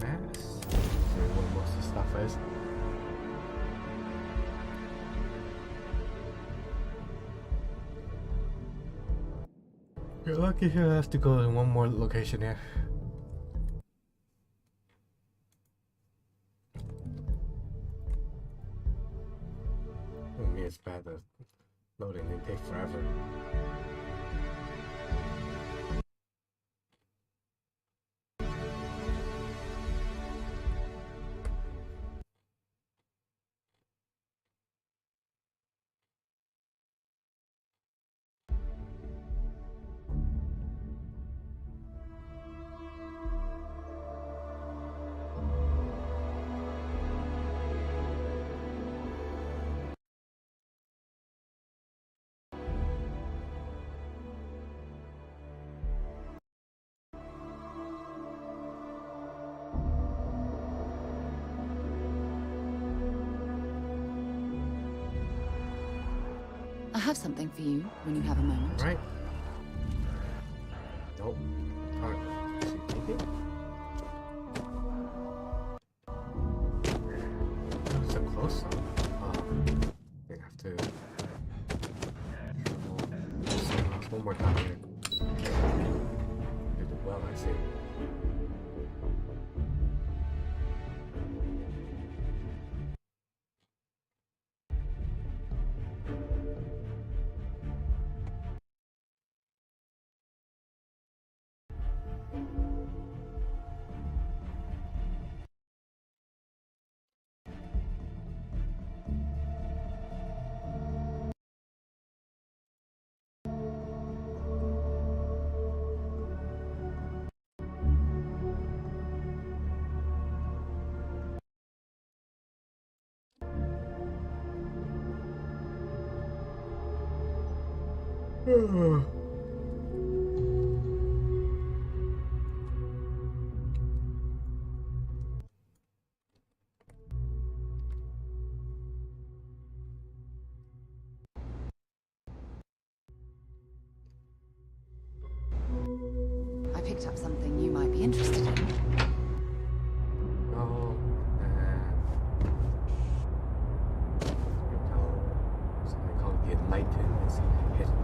Mass. See where most of the stuff is. You're lucky here. I have to go in one more location here. For me, it's bad that loading didn't take forever. I have something for you when you have a moment. Right. Nope. Alright. Is he taking? Is it close? I have to one more time here. Did it well, I see. I picked up something you might be interested in. Oh, something called the Enlightened is hidden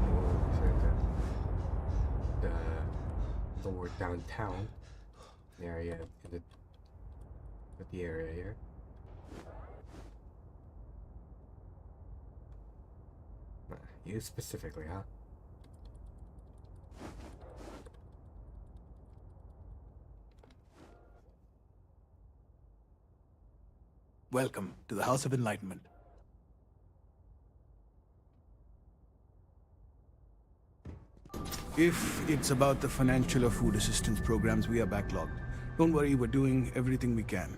the lower downtown area in the area here. You specifically, huh? Welcome to the House of Enlightenment. If it's about the financial or food assistance programs, we are backlogged. Don't worry, we're doing everything we can.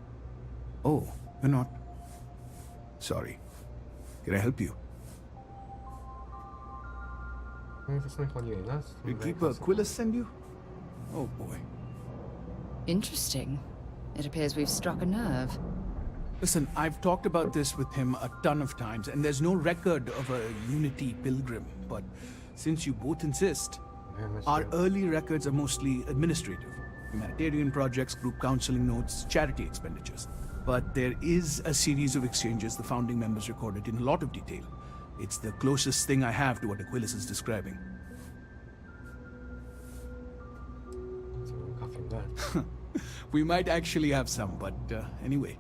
Oh, you're not? Sorry. Can I help you? Did Keeper Aquilus send you? Oh boy. Interesting. It appears we've struck a nerve. Listen, I've talked about this with him a ton of times, and there's no record of a Unity pilgrim. But since you both insist, our early records are mostly administrative. Humanitarian projects, group counseling notes, charity expenditures. But there is a series of exchanges the founding members recorded in a lot of detail. It's the closest thing I have to what Aquilus is describing. We might actually have some, but anyway.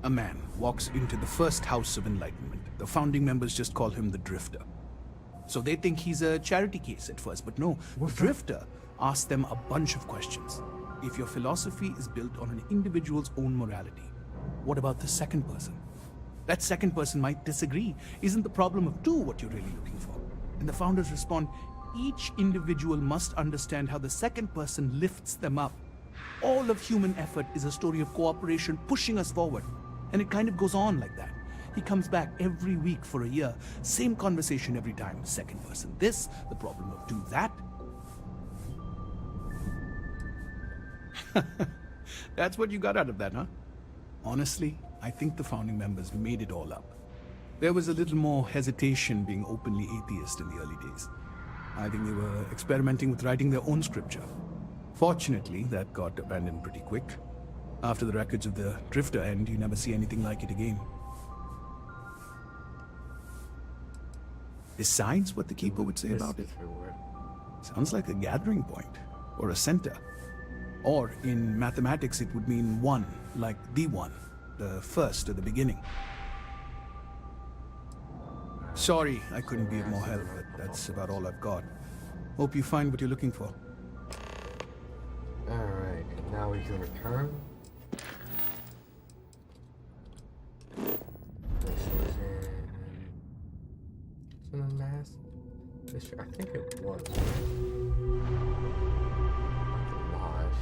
A man walks into the first House of Enlightenment. The founding members just call him the Drifter. So they think he's a charity case at first, but no. The Drifter asks them a bunch of questions. If your philosophy is built on an individual's own morality, what about the second person? That second person might disagree. Isn't the problem of two what you're really looking for? And the founders respond, each individual must understand how the second person lifts them up. All of human effort is a story of cooperation pushing us forward. And it kind of goes on like that. He comes back every week for a year. Same conversation every time. Second person this, the problem of do that. That's what you got out of that, huh? Honestly, I think the founding members made it all up. There was a little more hesitation being openly atheist in the early days. I think they were experimenting with writing their own scripture. Fortunately, that got abandoned pretty quick. After the records of the Drifter end, you never see anything like it again. Besides what the Keeper would say about it, sounds like a gathering point, or a center. Or, in mathematics, it would mean one, like the one, the first at the beginning. Sorry, I couldn't be of more help, but that's about all I've got. Hope you find what you're looking for. Alright, and now we can return. This was in the last district. I think it was. Lodge.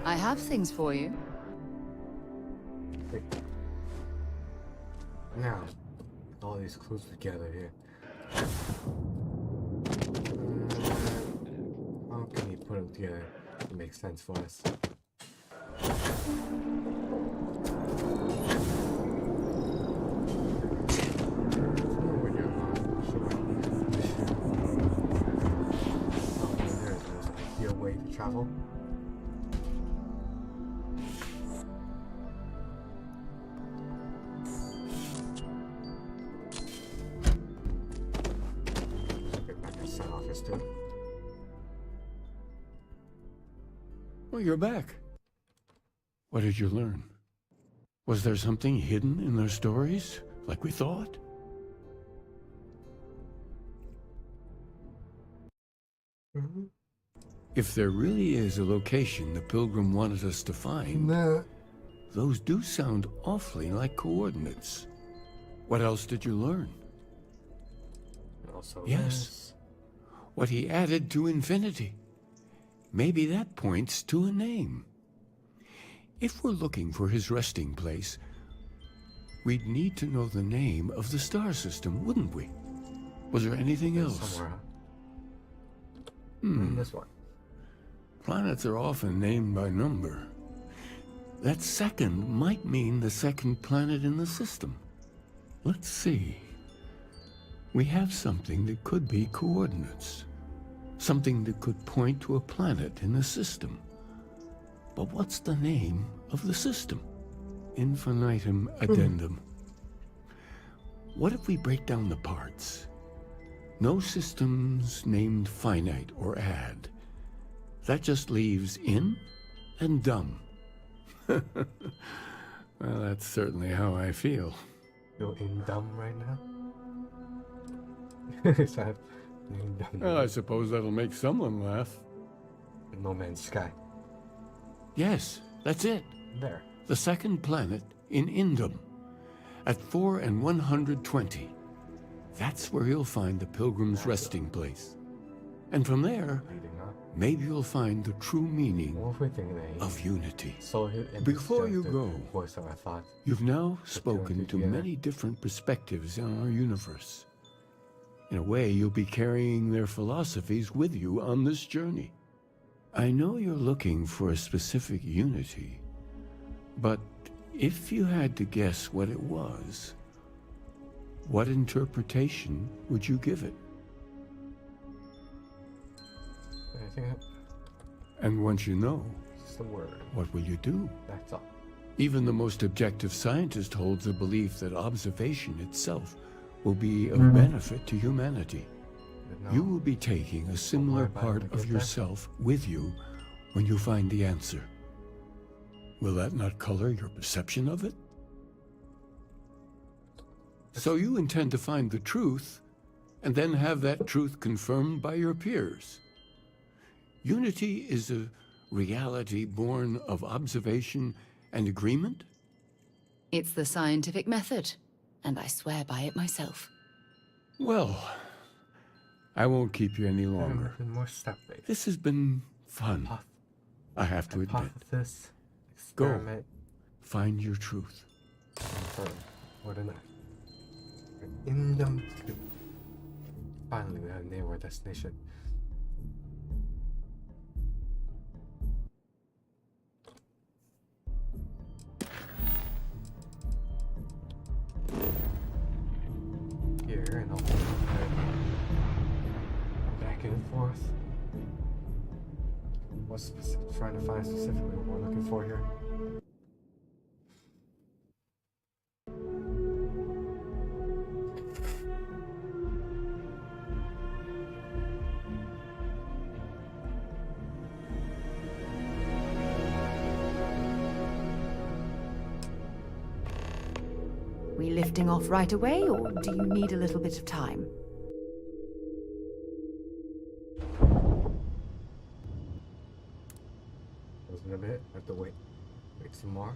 I have things for you. Now, with all these clues together here. How can you put them together to make sense for us? There's an ideal way to travel. Well, you're back. What did you learn? Was there something hidden in their stories, like we thought? If there really is a location the Pilgrim wanted us to find, those do sound awfully like coordinates. What else did you learn? Also yes. What he added to infinity. Maybe that points to a name. If we're looking for his resting place, we'd need to know the name of the star system, wouldn't we? Was there anything else? Somewhere. This one. Planets are often named by number. That second might mean the second planet in the system. Let's see. We have something that could be coordinates. Something that could point to a planet in the system. But what's the name of the system? Infinitum addendum. What if we break down the parts? No systems named finite or add. That just leaves in and dumb. Well, that's certainly how I feel. You're in dumb right now? Is that in dumb? Well, I suppose that'll make someone laugh. No Man's Sky. Yes, that's it. There. The second planet in Indum. At 4 and 120. That's where you'll find the Pilgrim's resting place. And from there, maybe you'll find the true meaning of unity. Before you go, you've now spoken to many different perspectives on our universe. In a way, you'll be carrying their philosophies with you on this journey. I know you're looking for a specific unity, but if you had to guess what it was, what interpretation would you give it? And once you know, what will you do? That's all. Even the most objective scientist holds the belief that observation itself will be of benefit to humanity. You will be taking a similar part of yourself with you when you find the answer. Will that not color your perception of it? So you intend to find the truth, and then have that truth confirmed by your peers. Unity is a reality born of observation and agreement? It's the scientific method, and I swear by it myself. Well, I won't keep you any longer. More stuff-based. This has been fun, I have to admit. Go, find your truth. What a night. In the... Finally, we have named our destination. Here, and I'll back and forth. Trying to find specifically what we're looking for here. We lifting off right away, or do you need a little bit of time? A bit, have to wait some more.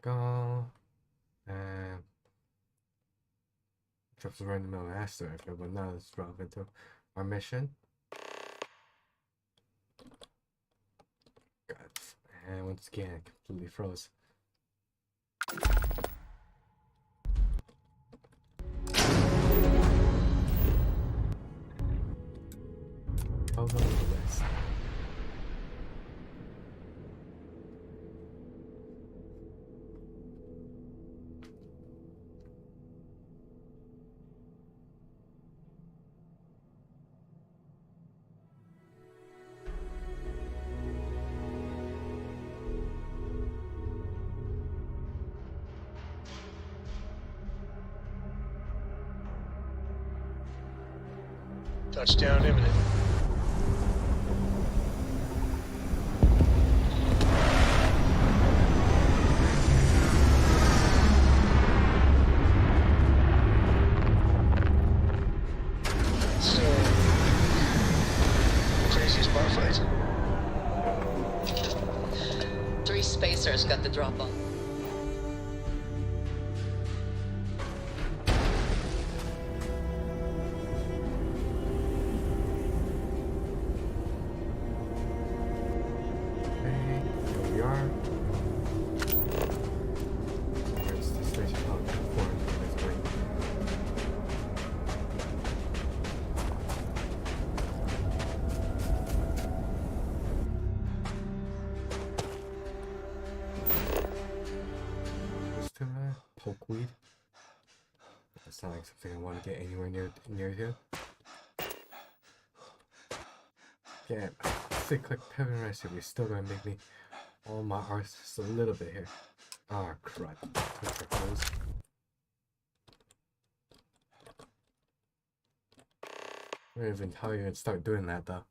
Go and drops right in the middle of Starfield, but now it's relevant to our mission. God, and once again, it completely froze. I'll go with this. Touchdown imminent. Craziest bar fight. 3 spacers got the drop on. Pokeweed. That's not like something I want to get anywhere near here. Yeah, sick like Pevin recipe is still gonna make me all my arse just a little bit here. Ah, crud. I don't even tell you to start doing that though.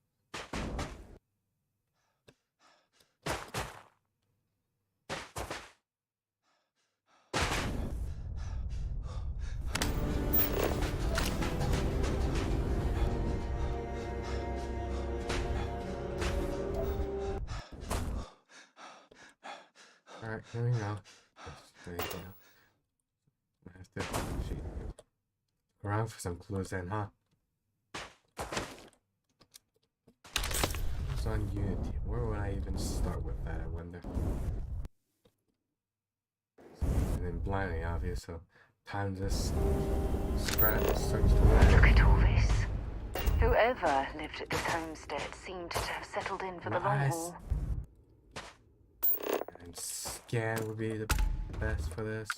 Alright, here we go. There you go. I have to around for some clues then, huh? It's on Unity. Where would I even start with that, I wonder? And then blindly obvious, so time just starts to land. Look at all this. Whoever lived at this homestead seemed to have settled in for the long haul. And scan would be the best for this.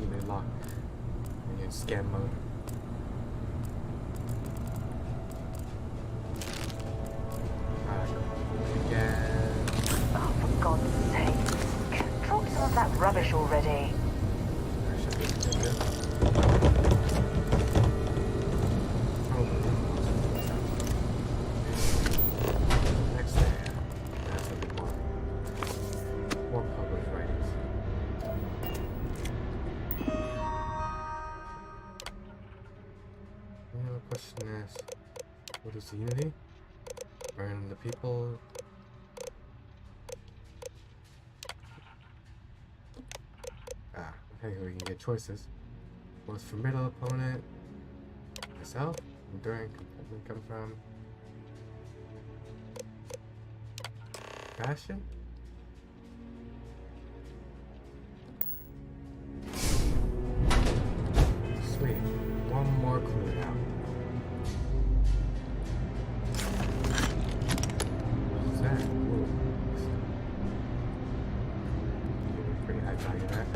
Even lock in scan mode. Again. Oh, for God's sake. Drop some of that rubbish already. Next day, that's a bit more published writings. The question is, what is Unity? Burn the people. Okay, we can get choices. Most formidable opponent. Myself. Enduring. Come from. Passion. Sweet. One more clue now. What's that? Ooh. Pretty high value there.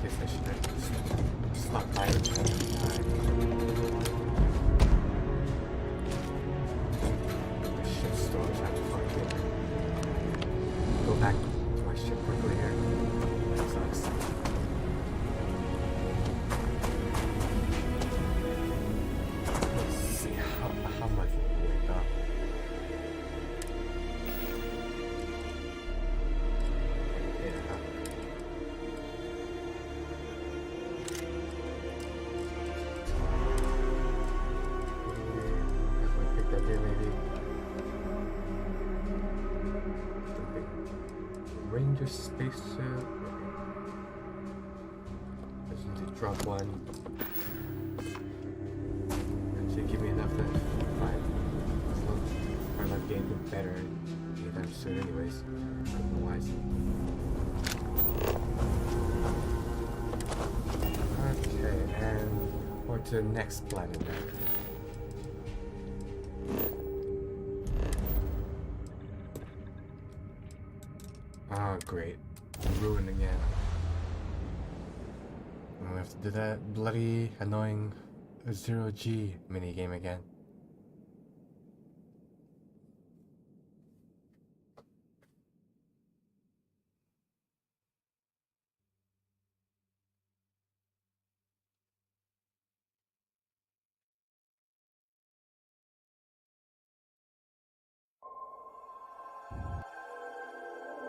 Guess I should have stopped by it. Ship storage, I'm fucking. Go back to my ship quickly here. That sucks. Let's see how much will wake up. Ranger spacesuit. I just need to drop one. That should give me enough to find. I'm not getting better anytime soon, anyways. Otherwise. Okay, and on to the next planet now. Oh, great. Ruined again. We'll have to do that bloody, annoying 0G minigame again.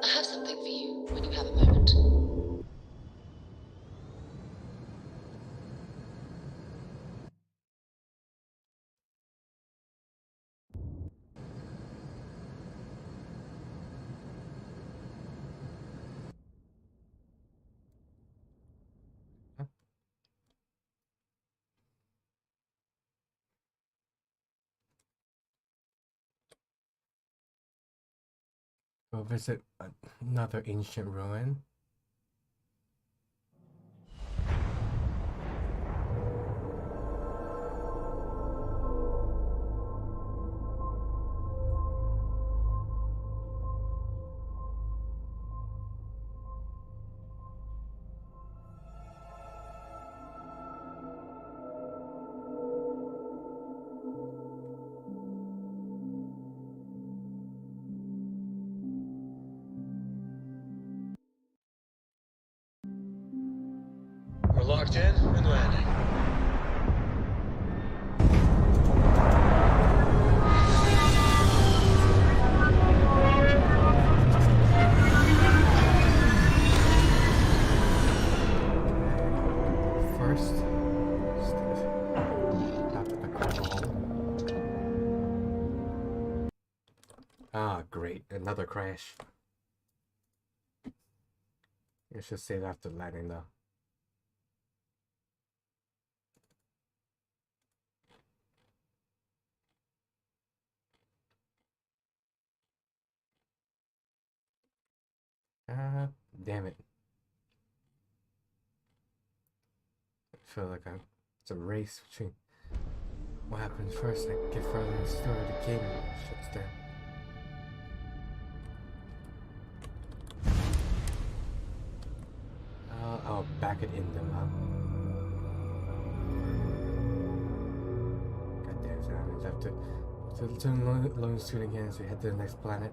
I have something for you when you have a moment. Go visit another ancient ruin. We're locked in and landing. First, tap at the cargo hold. Ah, great. Another crash. It should save after landing though. Ah, damn it. I feel like it's a race between what happens first. I get further in the story, the game shuts down. I'll back it in them, huh? God damn, so I have to turn loan soon again, so we head to the next planet.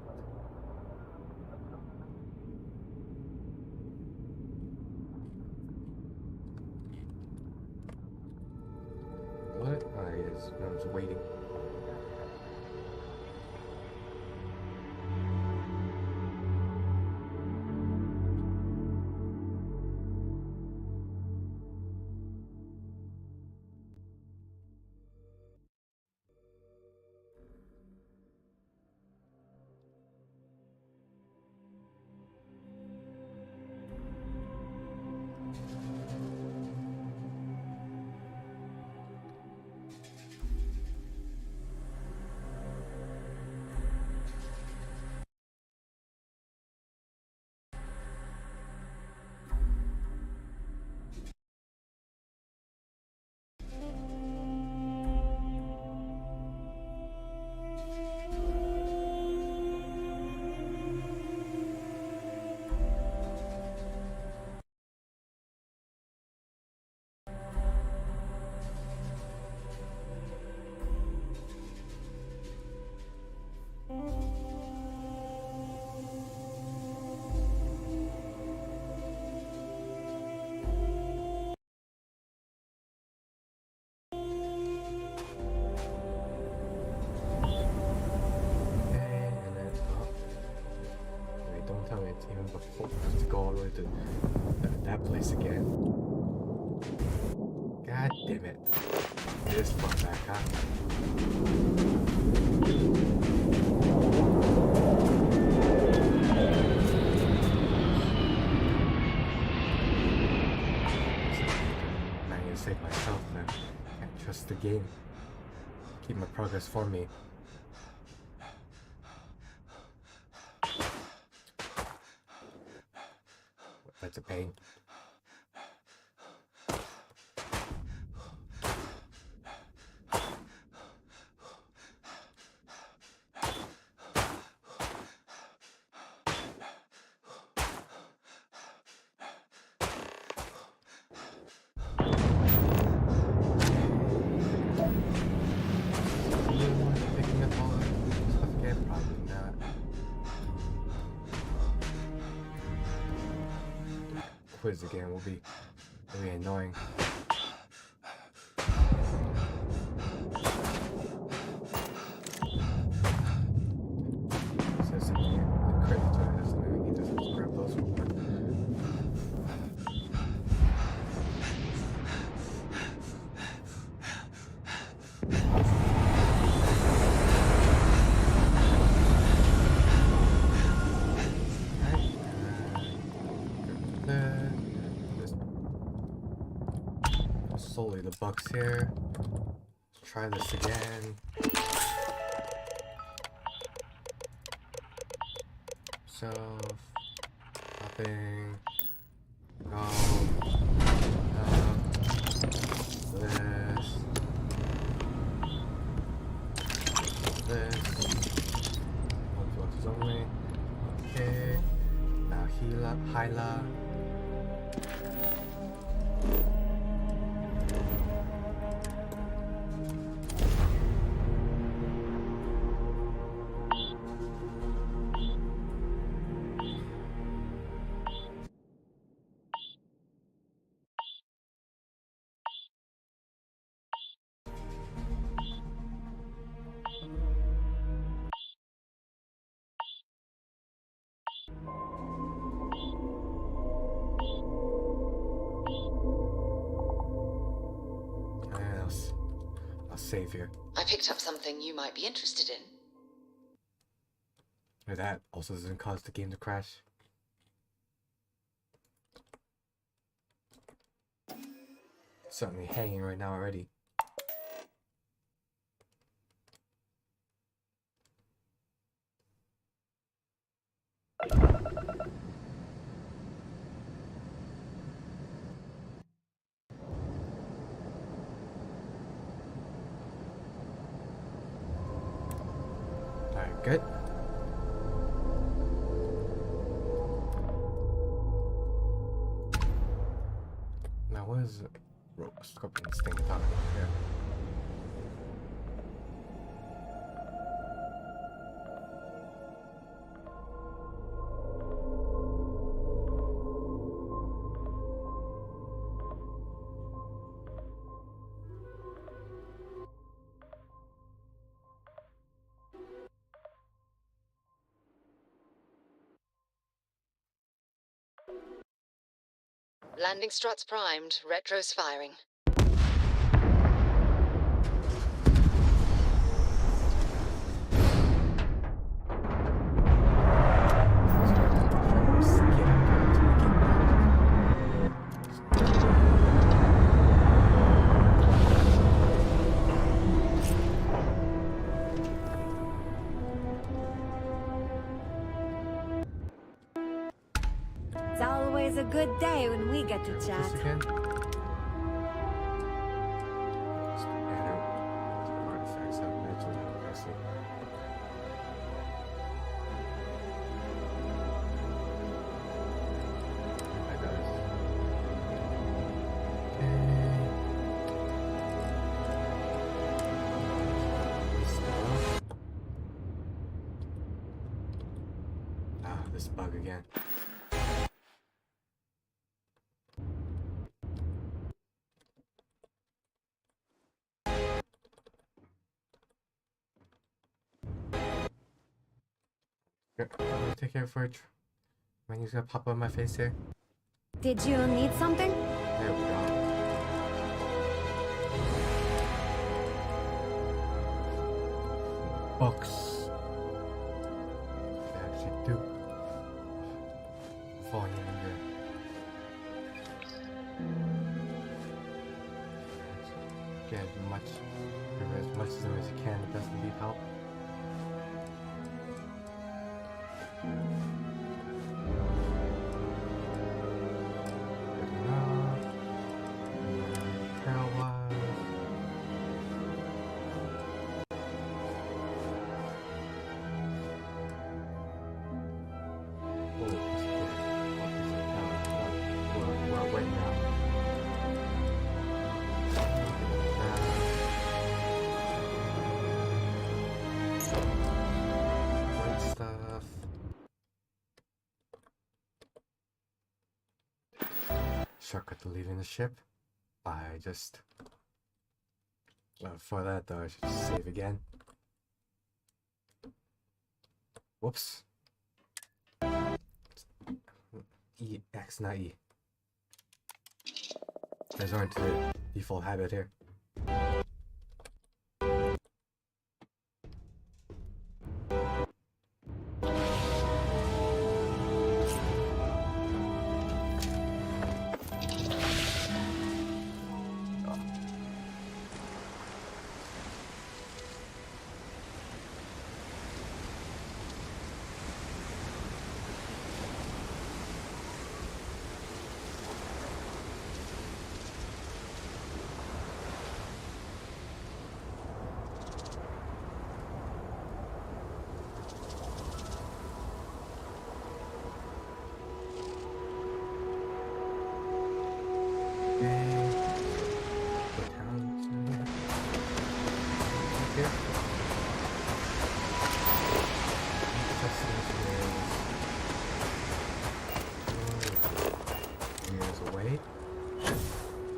What? Oh, yes, I was waiting. Even before to go all the way to that place again. God damn it. It is far back, huh? I'm gonna save myself, man. Can't trust the game. Keep my progress for me. That's a pain. Picking up all that stuff again? Probably not. Quiz again will be really annoying. Says something here. The crit to it has something we need to grab those real quick. Solely the bucks here. Let's try this again. So, popping, go, this, fluxes only. Okay, now heal up, Hyla. I'll save here. I picked up something you might be interested in. Or that also doesn't cause the game to crash. Certainly hanging right now already. Alright, good. Now what is Rook Scorpion's thing talking about here? Landing struts primed, retros firing. It's always a good day when we get to chat. This bug again. Take care for it. Menu's gonna pop up my face here. Did you need something? There we go. Books. They actually do. Volume in there. Get as much of them as you can. It doesn't need help. Shortcut to leaving the ship. I just... for that though, I should just save again. Whoops. E, X, not E. Resort to the default habit here.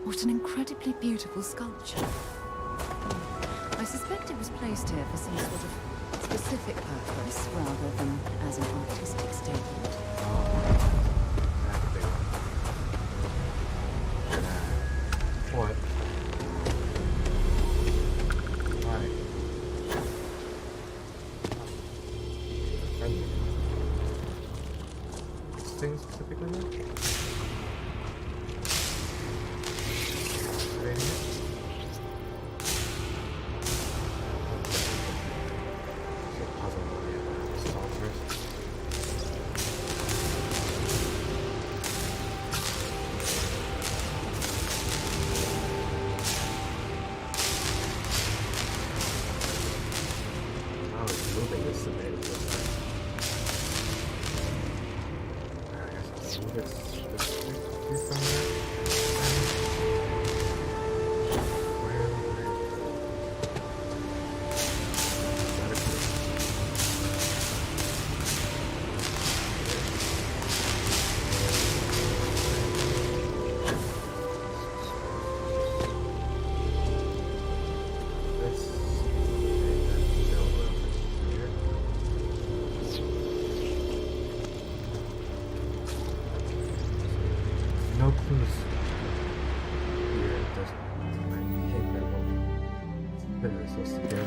What an incredibly beautiful sculpture. I suspect it was placed here for some sort of specific purpose rather than as an artistic statement. What? Why? Here it doesn't. I hate that one. What am I supposed to do?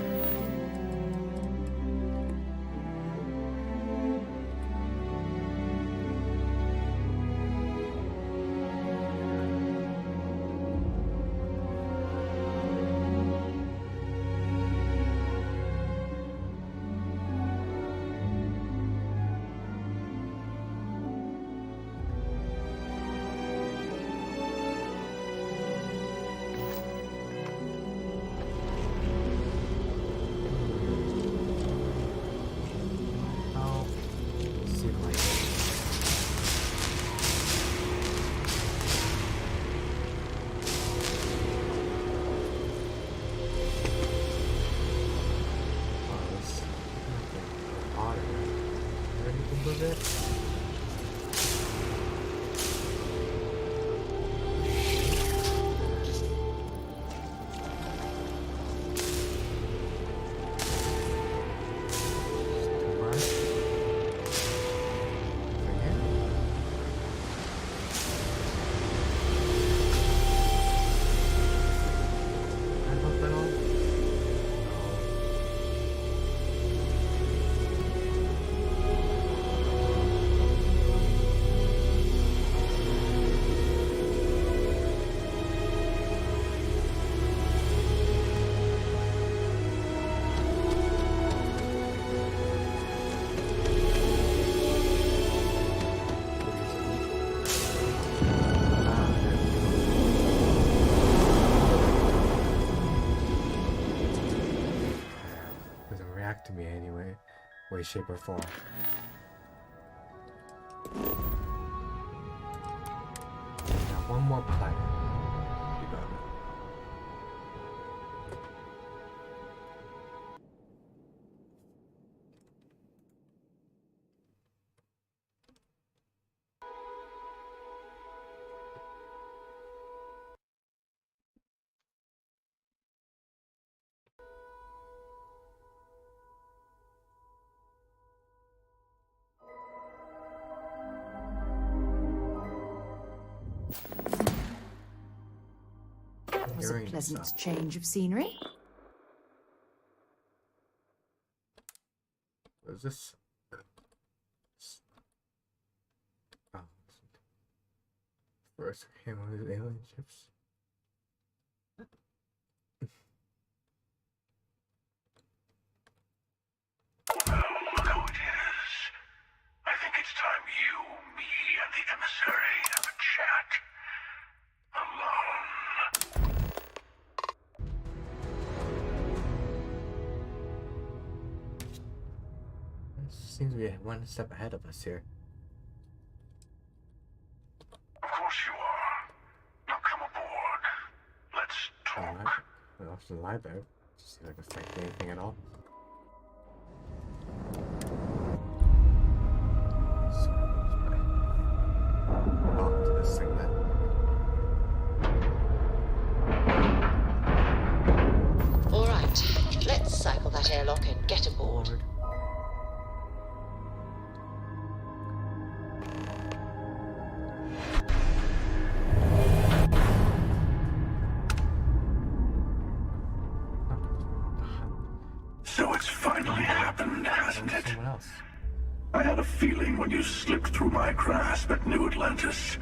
To me anyway, way, shape, or form. Now one more planet. You got it. It was a pleasant change of scenery. What is this? Oh, first came on these alien ships. Look who it is. I think it's time you, me, and the emissary have a chat. Alone. Seems to be one step ahead of us here. Of course you are. Now come aboard. Let's talk. Alright. Well, off to the library. Just see if I can find anything at all. Oh, to this thing then. Alright, let's cycle that airlock and get aboard. So it's finally happened, hasn't it? I had a feeling when you slipped through my grasp at New Atlantis.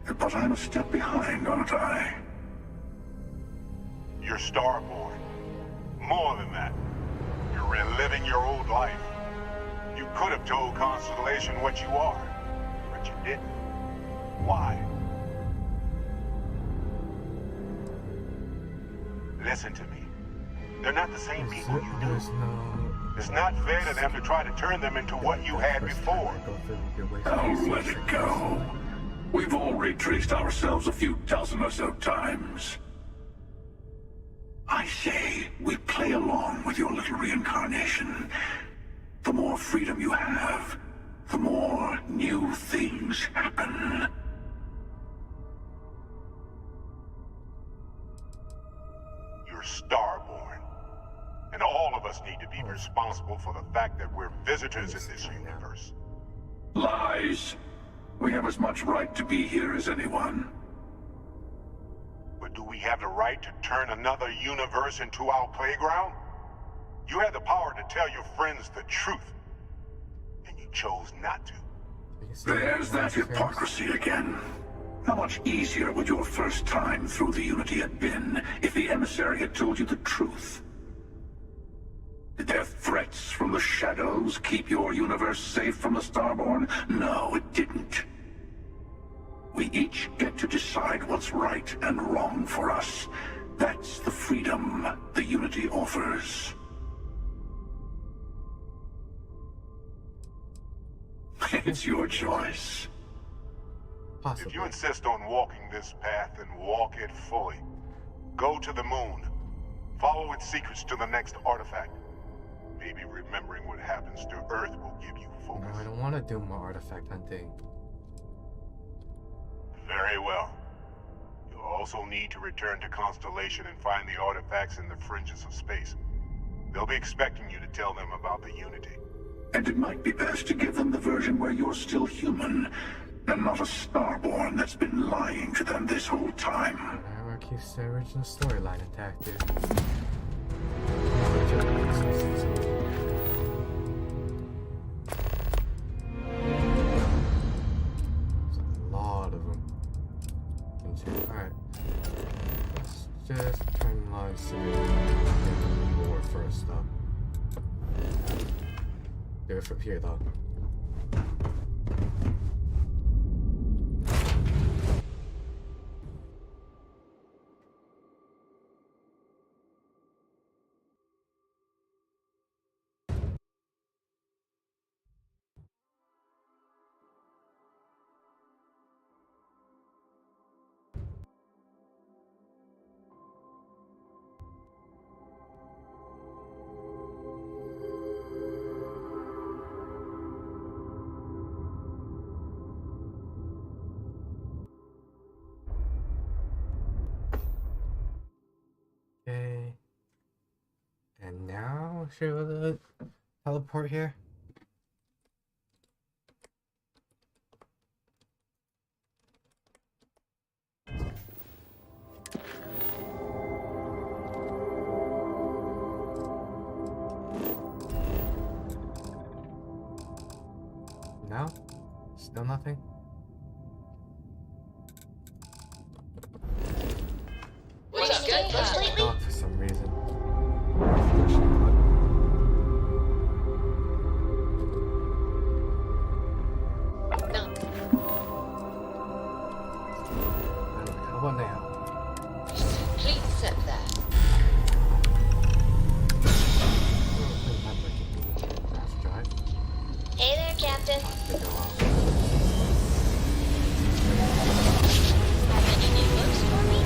But I'm a step behind, aren't I? You're starborn. More than that. You're reliving your old life. You could have told Constellation what you are, but you didn't. Why? Listen to me. They're not the same people you knew. It's not fair to them to try to turn them into what you had before. Oh, let it go. We've all retraced ourselves a few dozen or so times. I say, we play along with your little reincarnation. The more freedom you have, the more new things happen. You're starborn. And all of us need to be responsible for the fact that we're visitors in this universe. Lies. We have as much right to be here as anyone. But do we have the right to turn another universe into our playground? You had the power to tell your friends the truth, and you chose not to. There's that hypocrisy again. How much easier would your first time through the Unity have been if the emissary had told you the truth? Did their threats from the shadows keep your universe safe from the Starborn? No, it didn't. We each get to decide what's right and wrong for us. That's the freedom the Unity offers. It's your choice. Possibly. If you insist on walking this path, then walk it fully. Go to the moon. Follow its secrets to the next artifact. Maybe remembering what happens to Earth will give you focus. No, I don't want to do more artifact hunting. Very well. You'll also need to return to Constellation and find the artifacts in the fringes of space. They'll be expecting you to tell them about the Unity. And it might be best to give them the version where you're still human, and not a Starborn that's been lying to them this whole time. Whatever keeps the original storyline intact, dude. There's a lot of them. Alright. Let's just turn live so we can get more first up. Do it from here though. Okay. And now, should we teleport here? No? Still nothing? What's up, good? Much lately? Oh, for some reason. No. How about now? Please sit there. Hey there, Captain. Have any new books for me?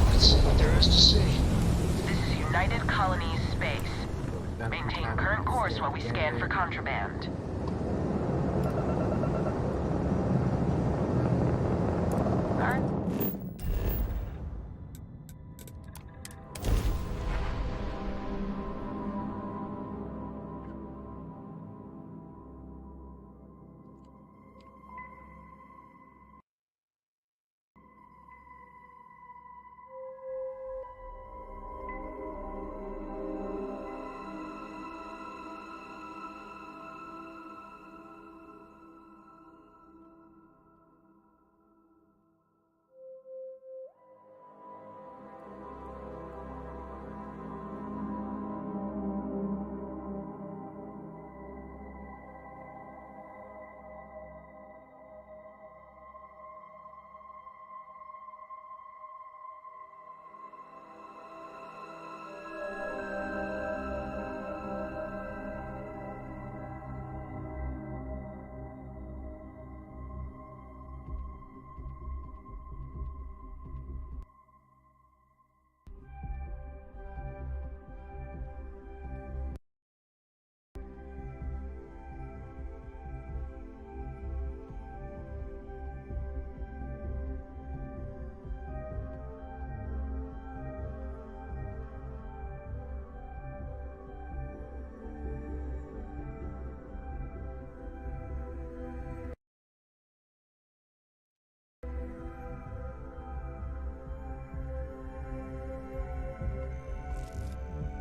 Let's see what there is to see. This is United Colonies space. Maintain current course while we scan for contraband. Alright.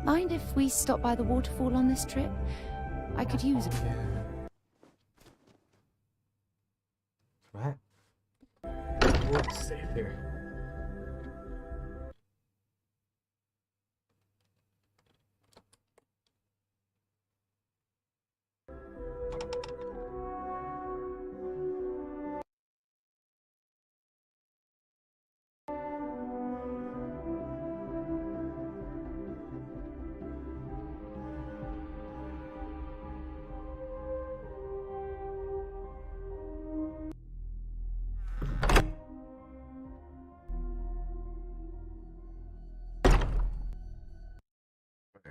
Mind if we stop by the waterfall on this trip? I could use it. Right. Let's save here.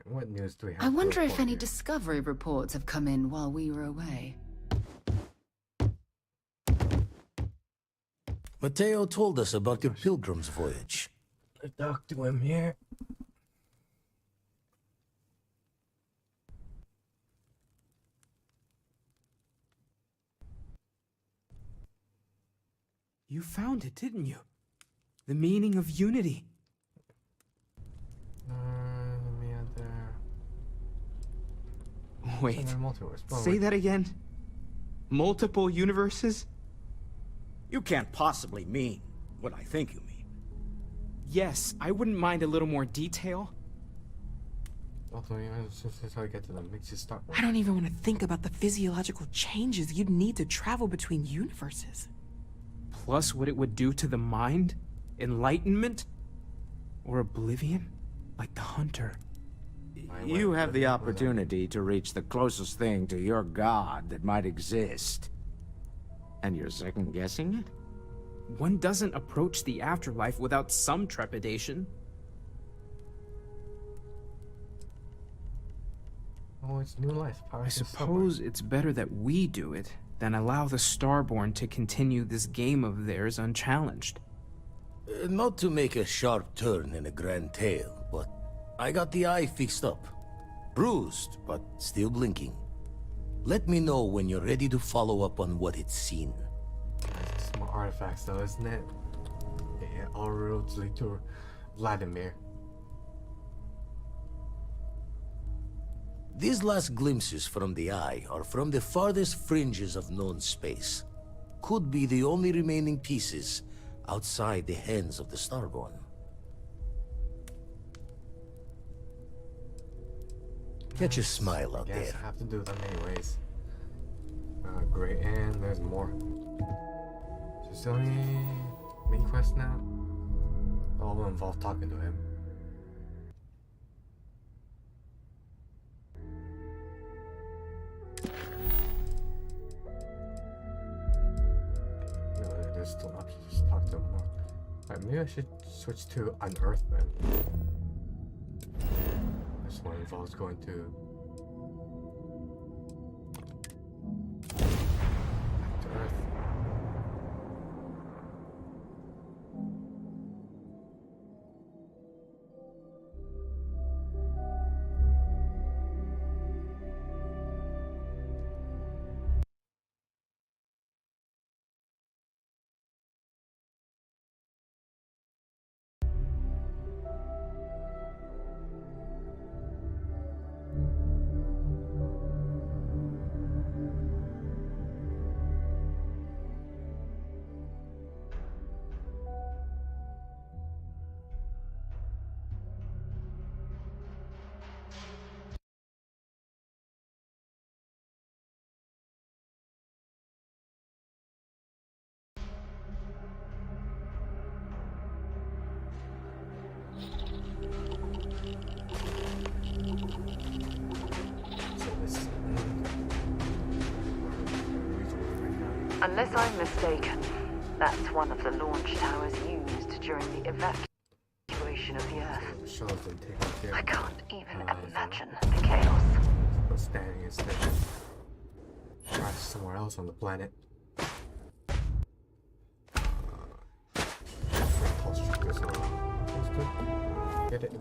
What news do we have? I wonder if report any here? discovery reports have come in while we were away. Mateo told us about your pilgrim's voyage. Talk to him here. You found it, didn't you? The meaning of unity. Wait, say that again? Multiple universes? You can't possibly mean what I think you mean. Yes, I wouldn't mind a little more detail. That's how I get to them. Makes you start. I don't even want to think about the physiological changes you'd need to travel between universes. Plus what it would do to the mind? Enlightenment? Or oblivion? Like the hunter. You have the opportunity to reach the closest thing to your god that might exist. And you're second-guessing it? One doesn't approach the afterlife without some trepidation. Oh, it's new life. I suppose it's better that we do it than allow the Starborn to continue this game of theirs unchallenged. Not to make a sharp turn in a grand tale, but I got the eye fixed up. Bruised, but still blinking. Let me know when you're ready to follow up on what it's seen. Some more artifacts though, isn't it? Yeah, all roads lead to Vladimir. These last glimpses from the eye are from the farthest fringes of known space. Could be the only remaining pieces outside the hands of the Starborn. Catch a smile out Yes, there. I have to do them anyways. Great, and there's more. Just the only main quest now. All will involve talking to him. No, there's still an option to just talk to him more. Alright, maybe I should switch to Unearth then. This one involves going to Earth. Unless I'm mistaken, that's one of the launch towers used during the evacuation of the Earth. I can't even imagine the chaos. Standing instead. Crash somewhere else on the planet.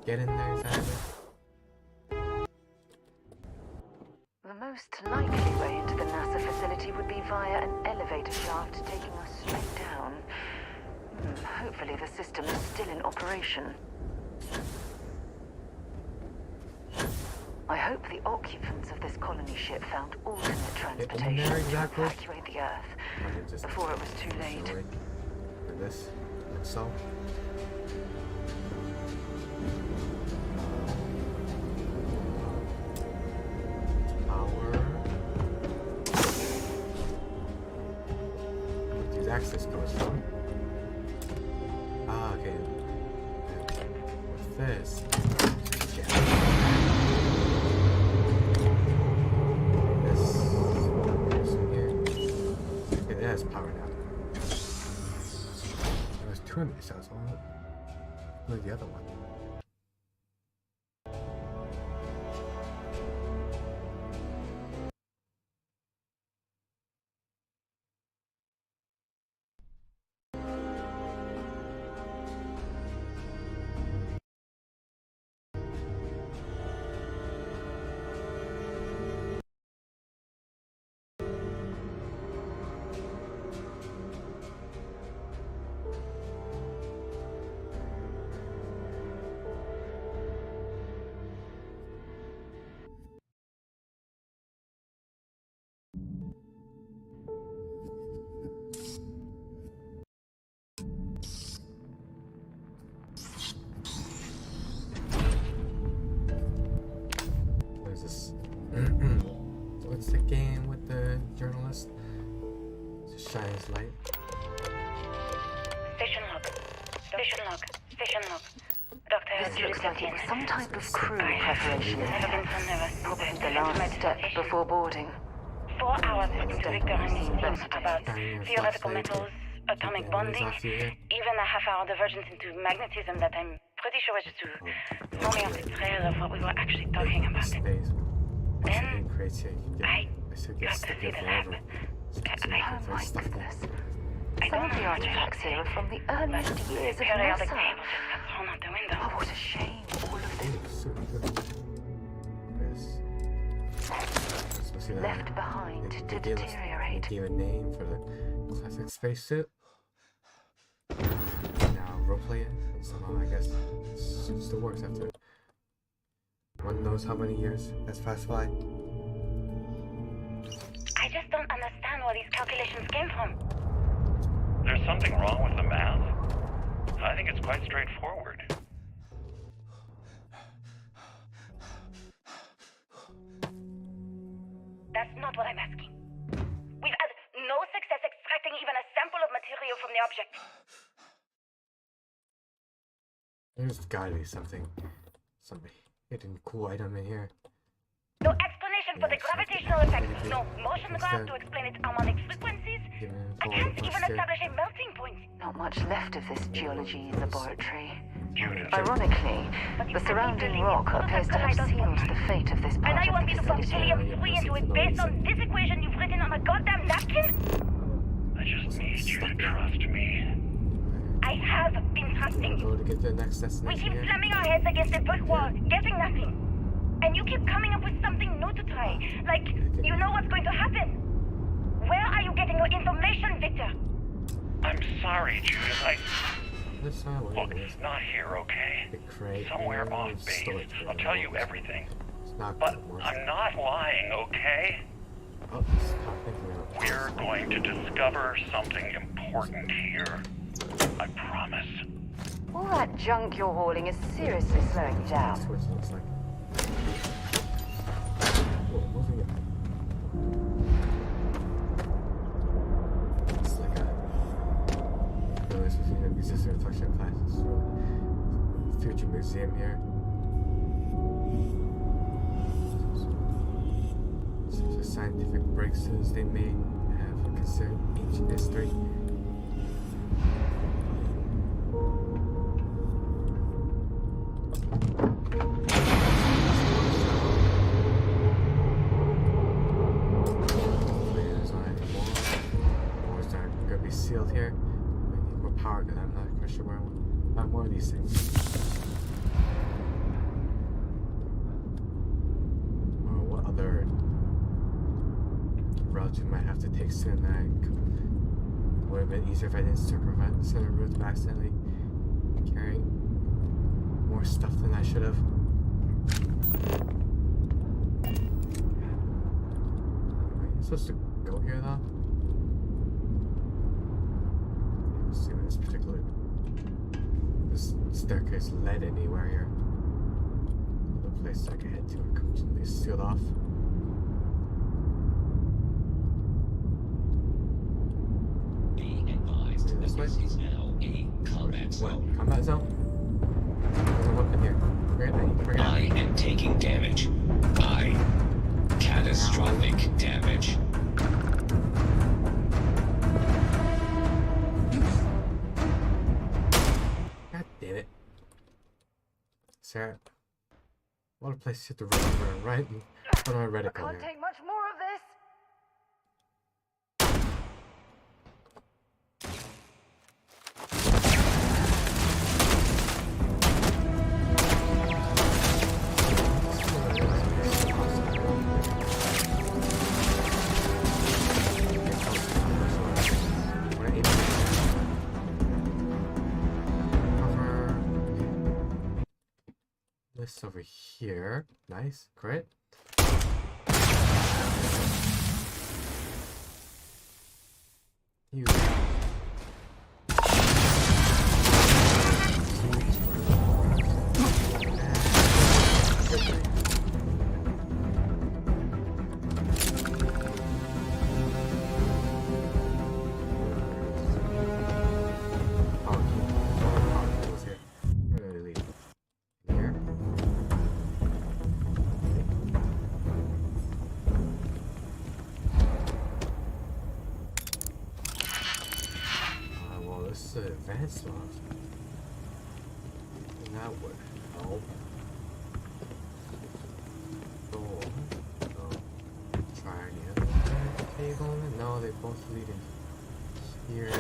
Get in there, exactly. The most likely way into the NASA facility would be via an elevator shaft taking us straight down. Hopefully the system is still in operation. I hope the occupants of this colony ship found alternate transportation there to exactly? evacuate the Earth before it was too late. For this, like so. Power. Use access codes from. Ah, okay. What's this? It has power now. There was two in these cells. Where's the other one? What's the game with the journalist? Just shines light. Station log. Station log. Station log. This looks like it was some type of crew preparation. Probably the last step before boarding. 4 hours into Victor and his team about theoretical metals, atomic bonding, even a half-hour divergence into magnetism that I'm pretty sure was just to throw me off the trail of what we were actually talking about. Then I got to see the lab. Oh my goodness. Some of the artifacts here are from the earliest years of periodic NASA. table just got thrown out the window. Oh, what a shame. All of this left behind to deteriorate. They gave a name for the classic spacesuit. Now roleplay it. Somehow I guess it still works after one knows how many years that's fast fly. I just don't understand where these calculations came from. There's something wrong with the math? I think it's quite straightforward. That's not what I'm asking. We've had no success extracting even a sample of material from the object. There's gotta be some hidden cool item in here. No explanation for the gravitational effect. No motion graph to explain its harmonic frequencies. I can't even establish a melting point. Not much left of this geology laboratory. Ironically, the surrounding rock appears to have sealed the fate of this And part now you of want me the to pump facility. helium-3 into it based on this equation you've written on a goddamn napkin? I just need you to trust me. I have been trusting you. To get to the next We keep slamming our heads against a brick wall, getting nothing. And you keep coming up with something new to try. Like, you know what's going to happen. Where are you getting your information, Victor? I'm sorry, Judith. Look, not here, okay? Somewhere off base. I'll tell you everything. But I'm not lying, okay? We're going to discover something important here. I promise. All that junk you're hauling is seriously slowing you down. It's like this was in a music instruction classes. Future museum here. Such a scientific breakthroughs they may have considered ancient history. Sealed here. I need more power because I'm not quite sure where I want more of these things. Or what other routes we might have to take soon that would have been easier if I didn't circumvent the center routes by accidentally carrying more stuff than I should have. supposed to go here though? Let's see what this particular staircase led anywhere here. The place I can head to are completely sealed off. Be advised, this is now a combat zone. Combat zone? There's a weapon here. I am taking damage. Catastrophic damage. God damn it. Sarah. What a place to hit the run right in front of my reticle Can't here. take much more of this. This over here. Nice. Great. You. Advanced ones. That would help. Door. No. Try any other table. No, they both lead in here.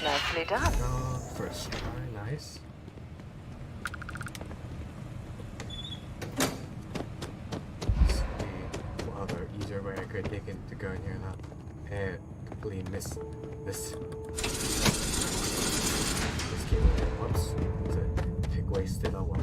Nicely done. First try, nice. Let's see what other easier way I could take it to go in here now. And completely miss this. This game. Whoops. It's a pick wasted. Oh well.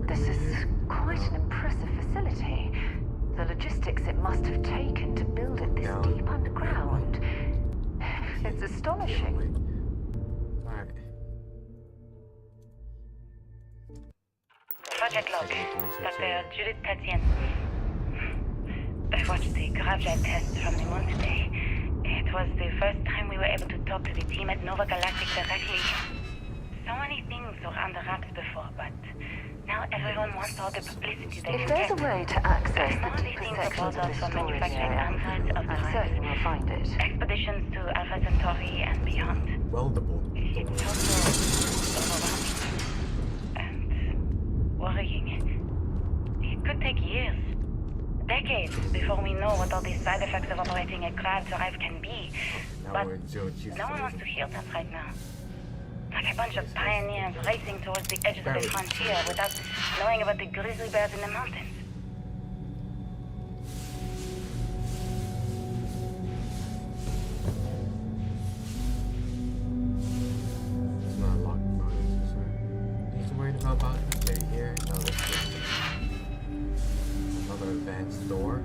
This is quite an impressive facility. The logistics it must have taken to build it this deep underground. It's astonishing. Alright. Project log. Dr. Judith Tatian. I watched the gravjet test from the moon today. It was the first time we were able to talk to the team at Nova Galactic directly. So many things were under wraps before, but now everyone wants all the publicity they can If there's get. a way to access the Only deeper things sections of about the for storage manufacturing area, androids of I'm drive. certain we'll find it. Expeditions to Alpha Centauri and beyond. Weldable. It's also overwhelming and worrying. It could take years. decades before we know what all these side effects of operating a grav drive can be. But no one wants to hear that right now. Like a bunch of pioneers racing towards the edge of the frontier without knowing about the grizzly bears in the mountains. It's not locked. He's worried about this lady here. No, this is another advanced door.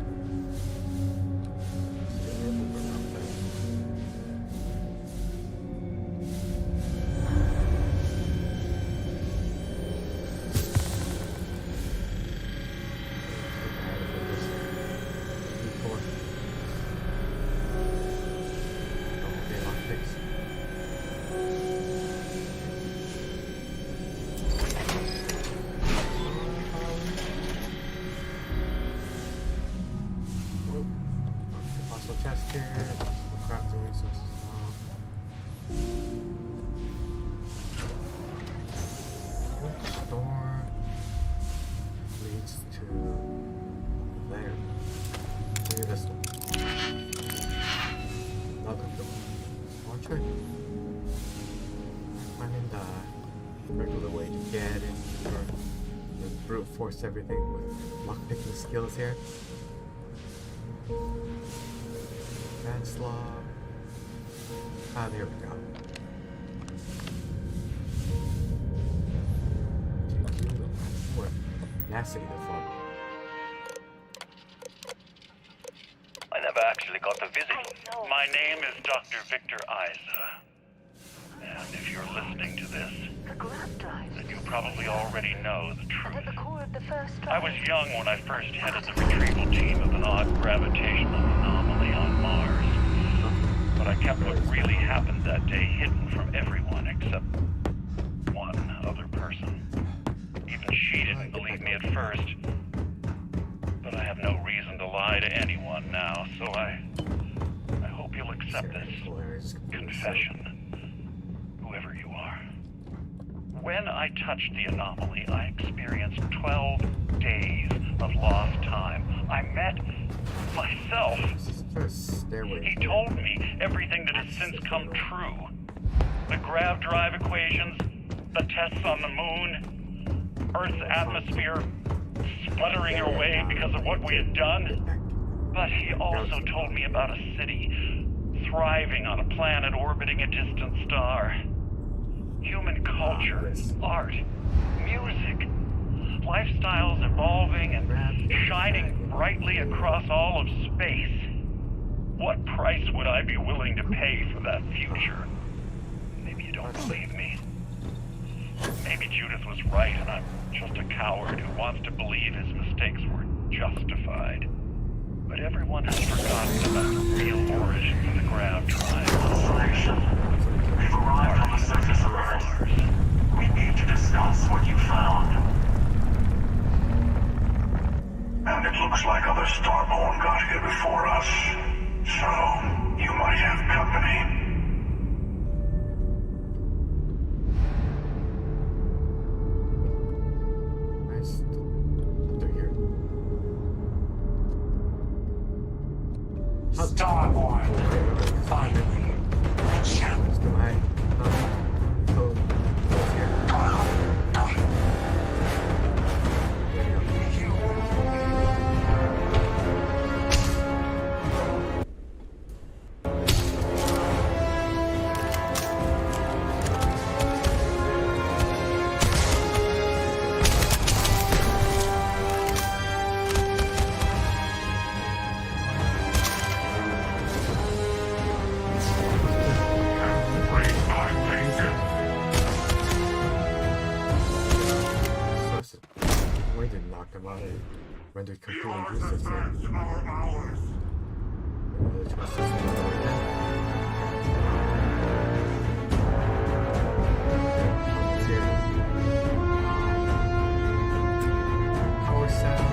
Chest here, we'll craft the resources Which door leads to there? Maybe this one. Another door. Orchard. Finding the regular way to get in, or brute force everything with lockpicking skills here. Advanced log. Ah, there we go. What? Nasty the fun. I never actually got to visit. My name is Dr. Victor Isa. And if you're listening to this, then you probably already know the truth. At the core of the first I was young when I first headed the retrieval team of an odd gravitational anomaly on Mars. But I kept what really happened that day hidden from everyone except one other person. Even she didn't believe me at first. But I have no reason to lie to anyone now, so I hope you'll accept this confession, whoever you are. When I touched the anomaly, I experienced 12 days of lost time. I met myself. He told me everything that has since come true. The grav drive equations, the tests on the moon, Earth's atmosphere sputtering away because of what we had done. But he also told me about a city thriving on a planet orbiting a distant star. Human culture, art, music, lifestyles evolving and shining brightly across all of space. What price would I be willing to pay for that future? Maybe you don't believe me. Maybe Judith was right and I'm just a coward who wants to believe his mistakes were justified. But everyone has forgotten about the real origin for the grav drive. We've arrived on the surface of Earth. We need to discuss what you found. And it looks like other Starborn got here before us. So, you might have company. Starborn, finally. Rendered completely useless here. Power cell.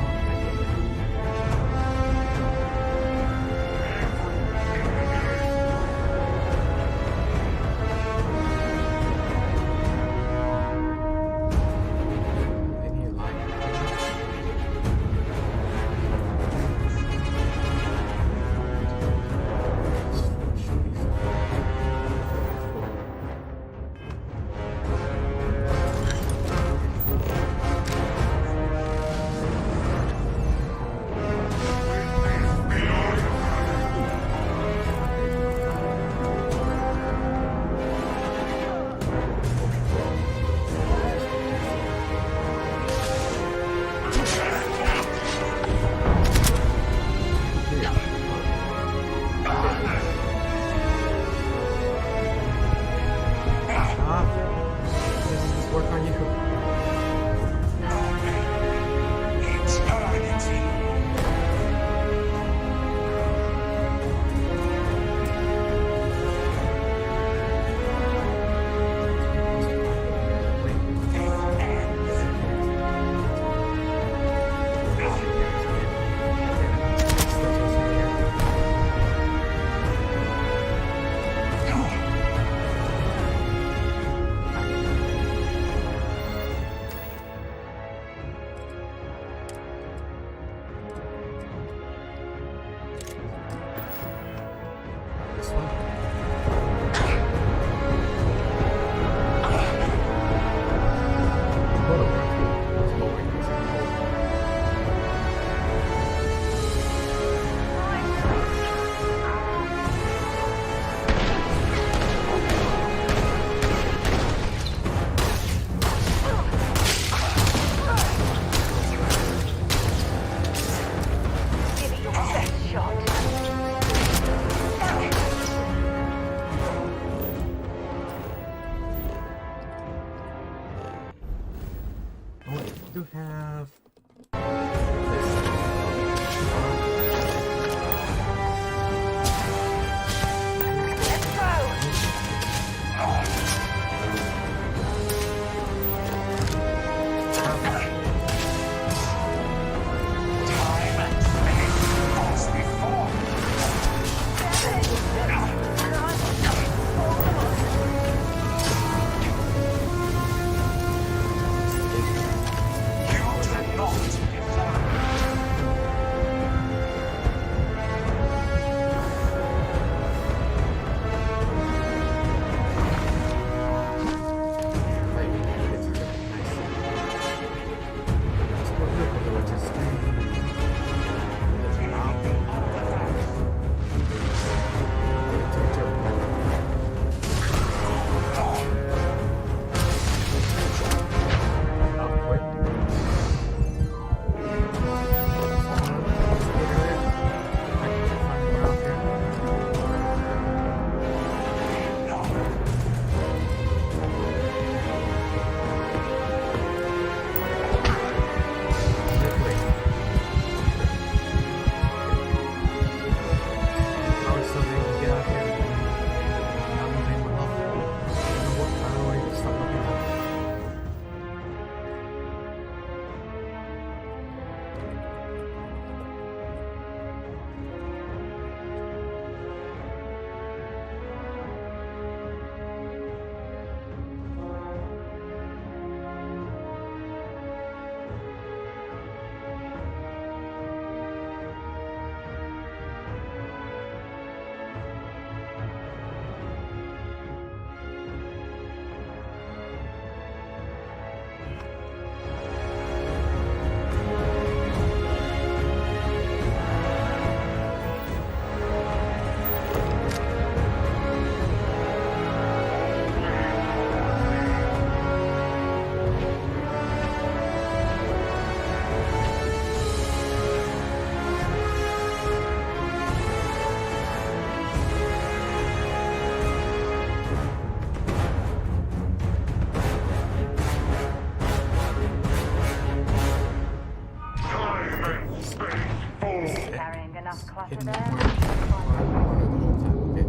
Carrying enough clutter hidden there. corner the whole time. Okay,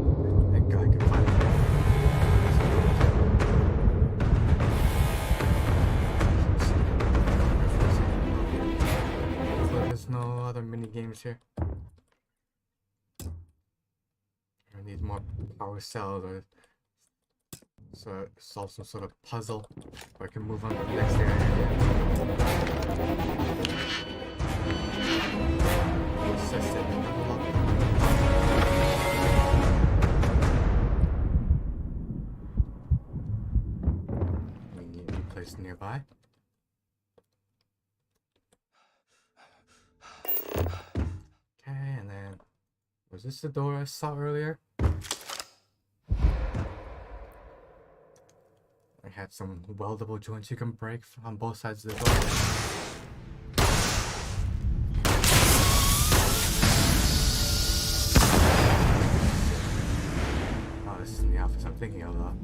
thank God I can find it. So there's no other mini games here. I need more power cells or so solve some sort of puzzle or I can move on to the next area. Assess it. We need to be placed nearby. Okay, and then was this the door I saw earlier? I had some weldable joints you can break on both sides of the door. Oh, this isn't the office I'm thinking of though.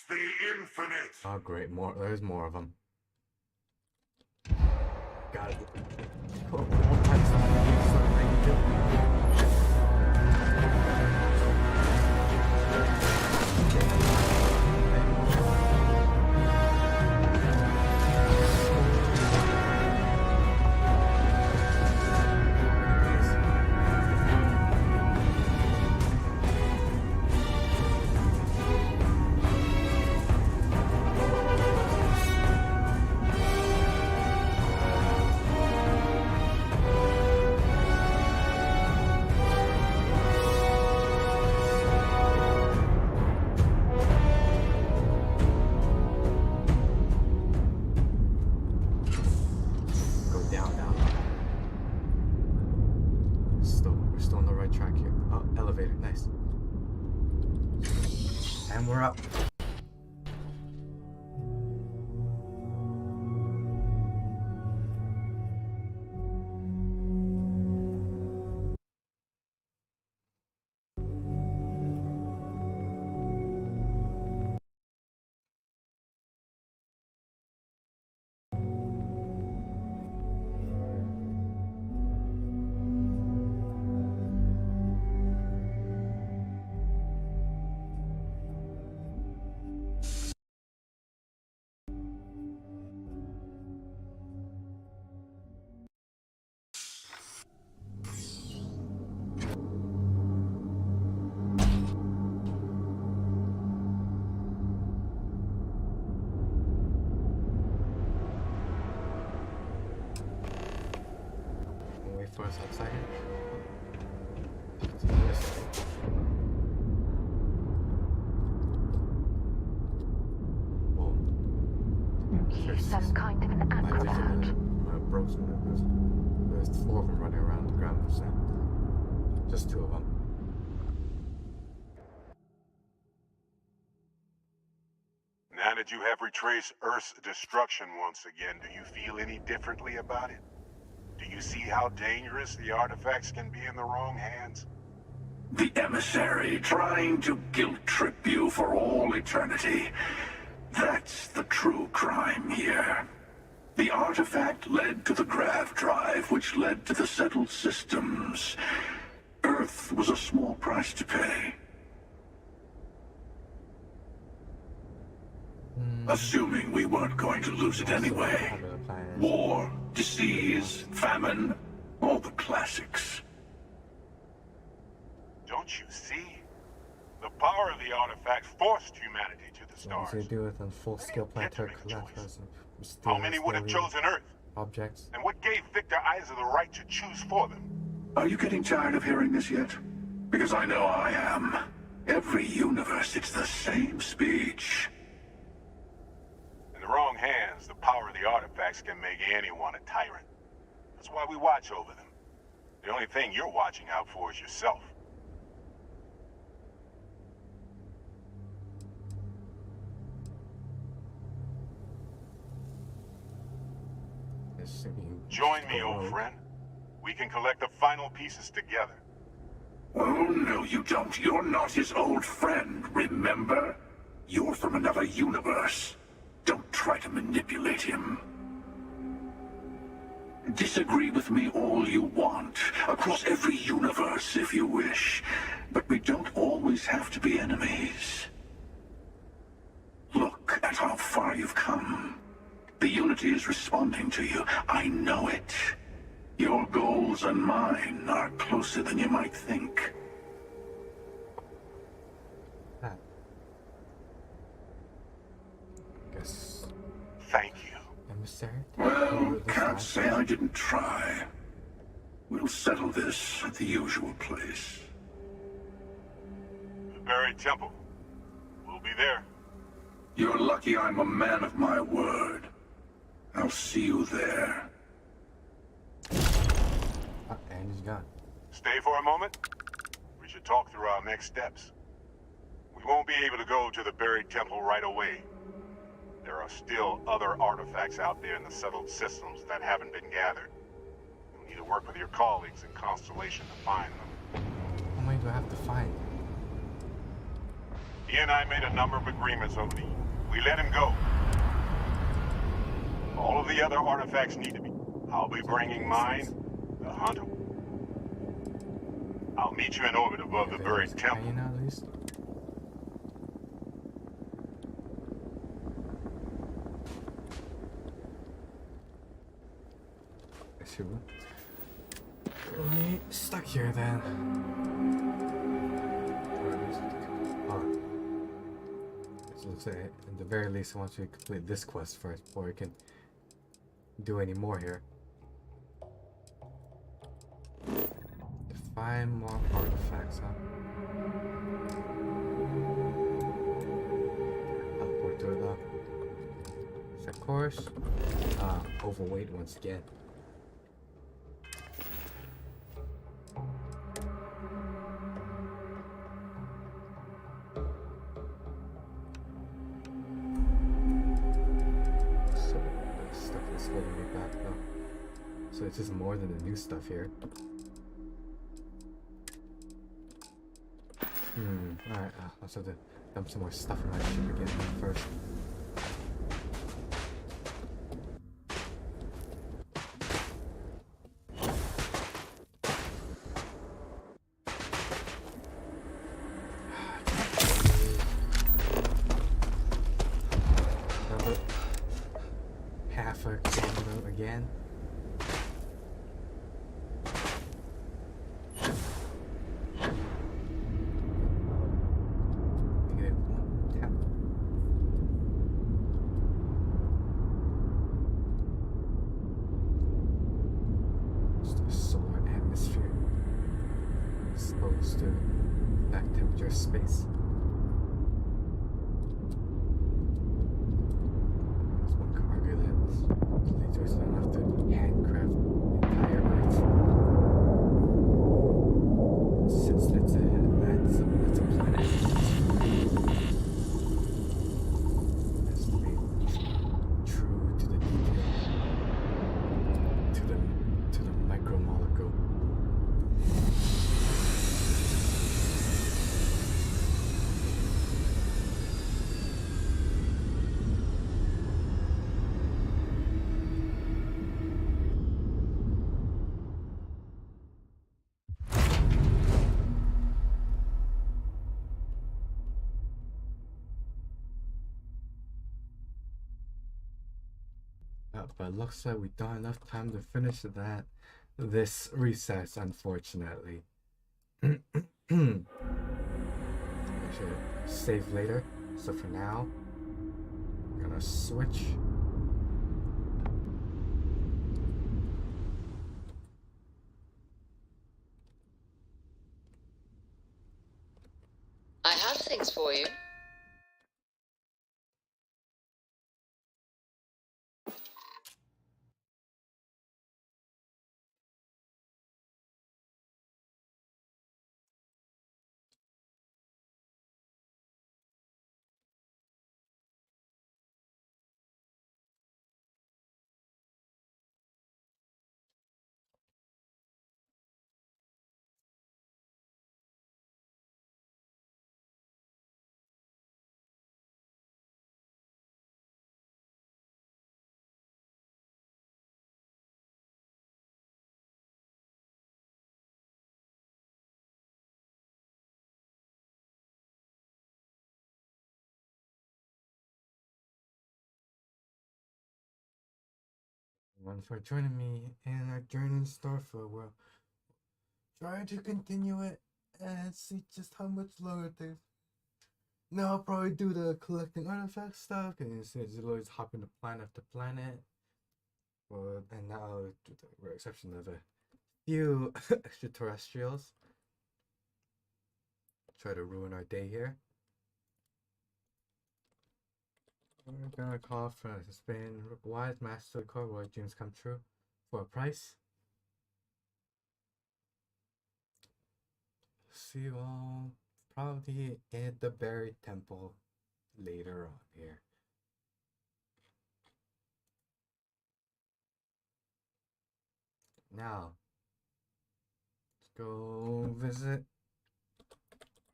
The infinite. Oh great, more. There's more of them. Got it. Oh, all types of things that I can do. And we're up. Wait for us outside here. Some kind of an acrobat. There's 4 of them running around the ground. So just 2 of them. Now that you have retraced Earth's destruction once again, do you feel any differently about it? Do you see how dangerous the artifacts can be in the wrong hands? The emissary trying to guilt-trip you for all eternity. That's the true crime here. The artifact led to the grav drive, which led to the settled systems. Earth was a small price to pay. Assuming we weren't going to lose it anyway. War, disease, famine, all the classics. Don't you see? The power of the artifact forced humanity to the stars. What does it do with a full-scale planetary collapse? How many would have chosen Earth? Objects. And what gave Victor Isa the right to choose for them? Are you getting tired of hearing this yet? Because I know I am. Every universe, it's the same speech. In the wrong hands, the power of the artifacts can make anyone a tyrant. That's why we watch over them. The only thing you're watching out for is yourself. This Join me, old friend. We can collect the final pieces together. Oh, no, you don't. You're not his old friend, remember? You're from another universe. Don't try to manipulate him. Disagree with me all you want, across every universe if you wish, but we don't always have to be enemies. Look at how far you've come. The Unity is responding to you. I know it. Your goals and mine are closer than you might think. Guess. Thank you. Emissary? Well, can't say I didn't try. We'll settle this at the usual place. The buried temple. We'll be there. You're lucky I'm a man of my word. I'll see you there. And he's gone. Stay for a moment. We should talk through our next steps. We won't be able to go to the buried temple right away. There are still other artifacts out there in the settled systems that haven't been gathered. You'll need to work with your colleagues in Constellation to find them. How many do I have to find? He and I made a number of agreements over the years. We let him go. All of the other artifacts need to be. I'll be bringing mine, the hunter. I'll meet you in orbit above the buried temple. At least. We're stuck here then. So at the very least, I want you to complete this quest first before we can do any more here. To find more artifacts, huh? Teleport to it though. Set course. Overweight once again. So it's just more than the new stuff here. Alright, let's have to dump some more stuff in my ship again first. Another half a commu again. Space. There's one cargo that leads us enough to handcraft the entire Earth. Since that's a planet. Has to be true to the detail, to the micromolecule. But it looks like we don't have enough time to finish this recess, unfortunately. I should save later. So for now, I'm gonna switch. I have things for you. everyone for joining me in our journey in Starfield. We're trying to continue it and see just how much longer things. Now I'll probably do the collecting artifact stuff, and it's always hopping to planet after planet. Well, and now I'll do the rare exception of a few extraterrestrials. Try to ruin our day here. We're gonna call for Spain. Wise Master Core Roy dreams come true for a price. See you all probably at the Buried Temple later on here. Now, let's go visit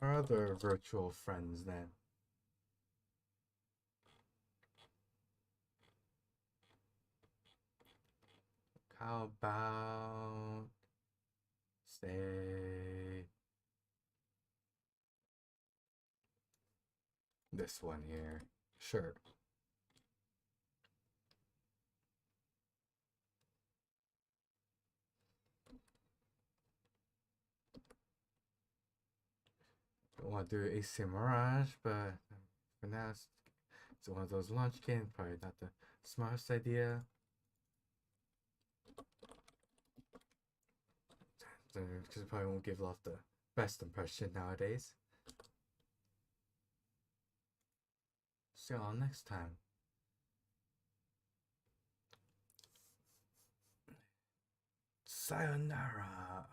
our other virtual friends then. How about, say, this one here? Sure. Don't want to do AC Mirage, but for now it's one of those launch games. Probably not the smartest idea. Because it probably won't give off the best impression nowadays. See y'all next time. Sayonara.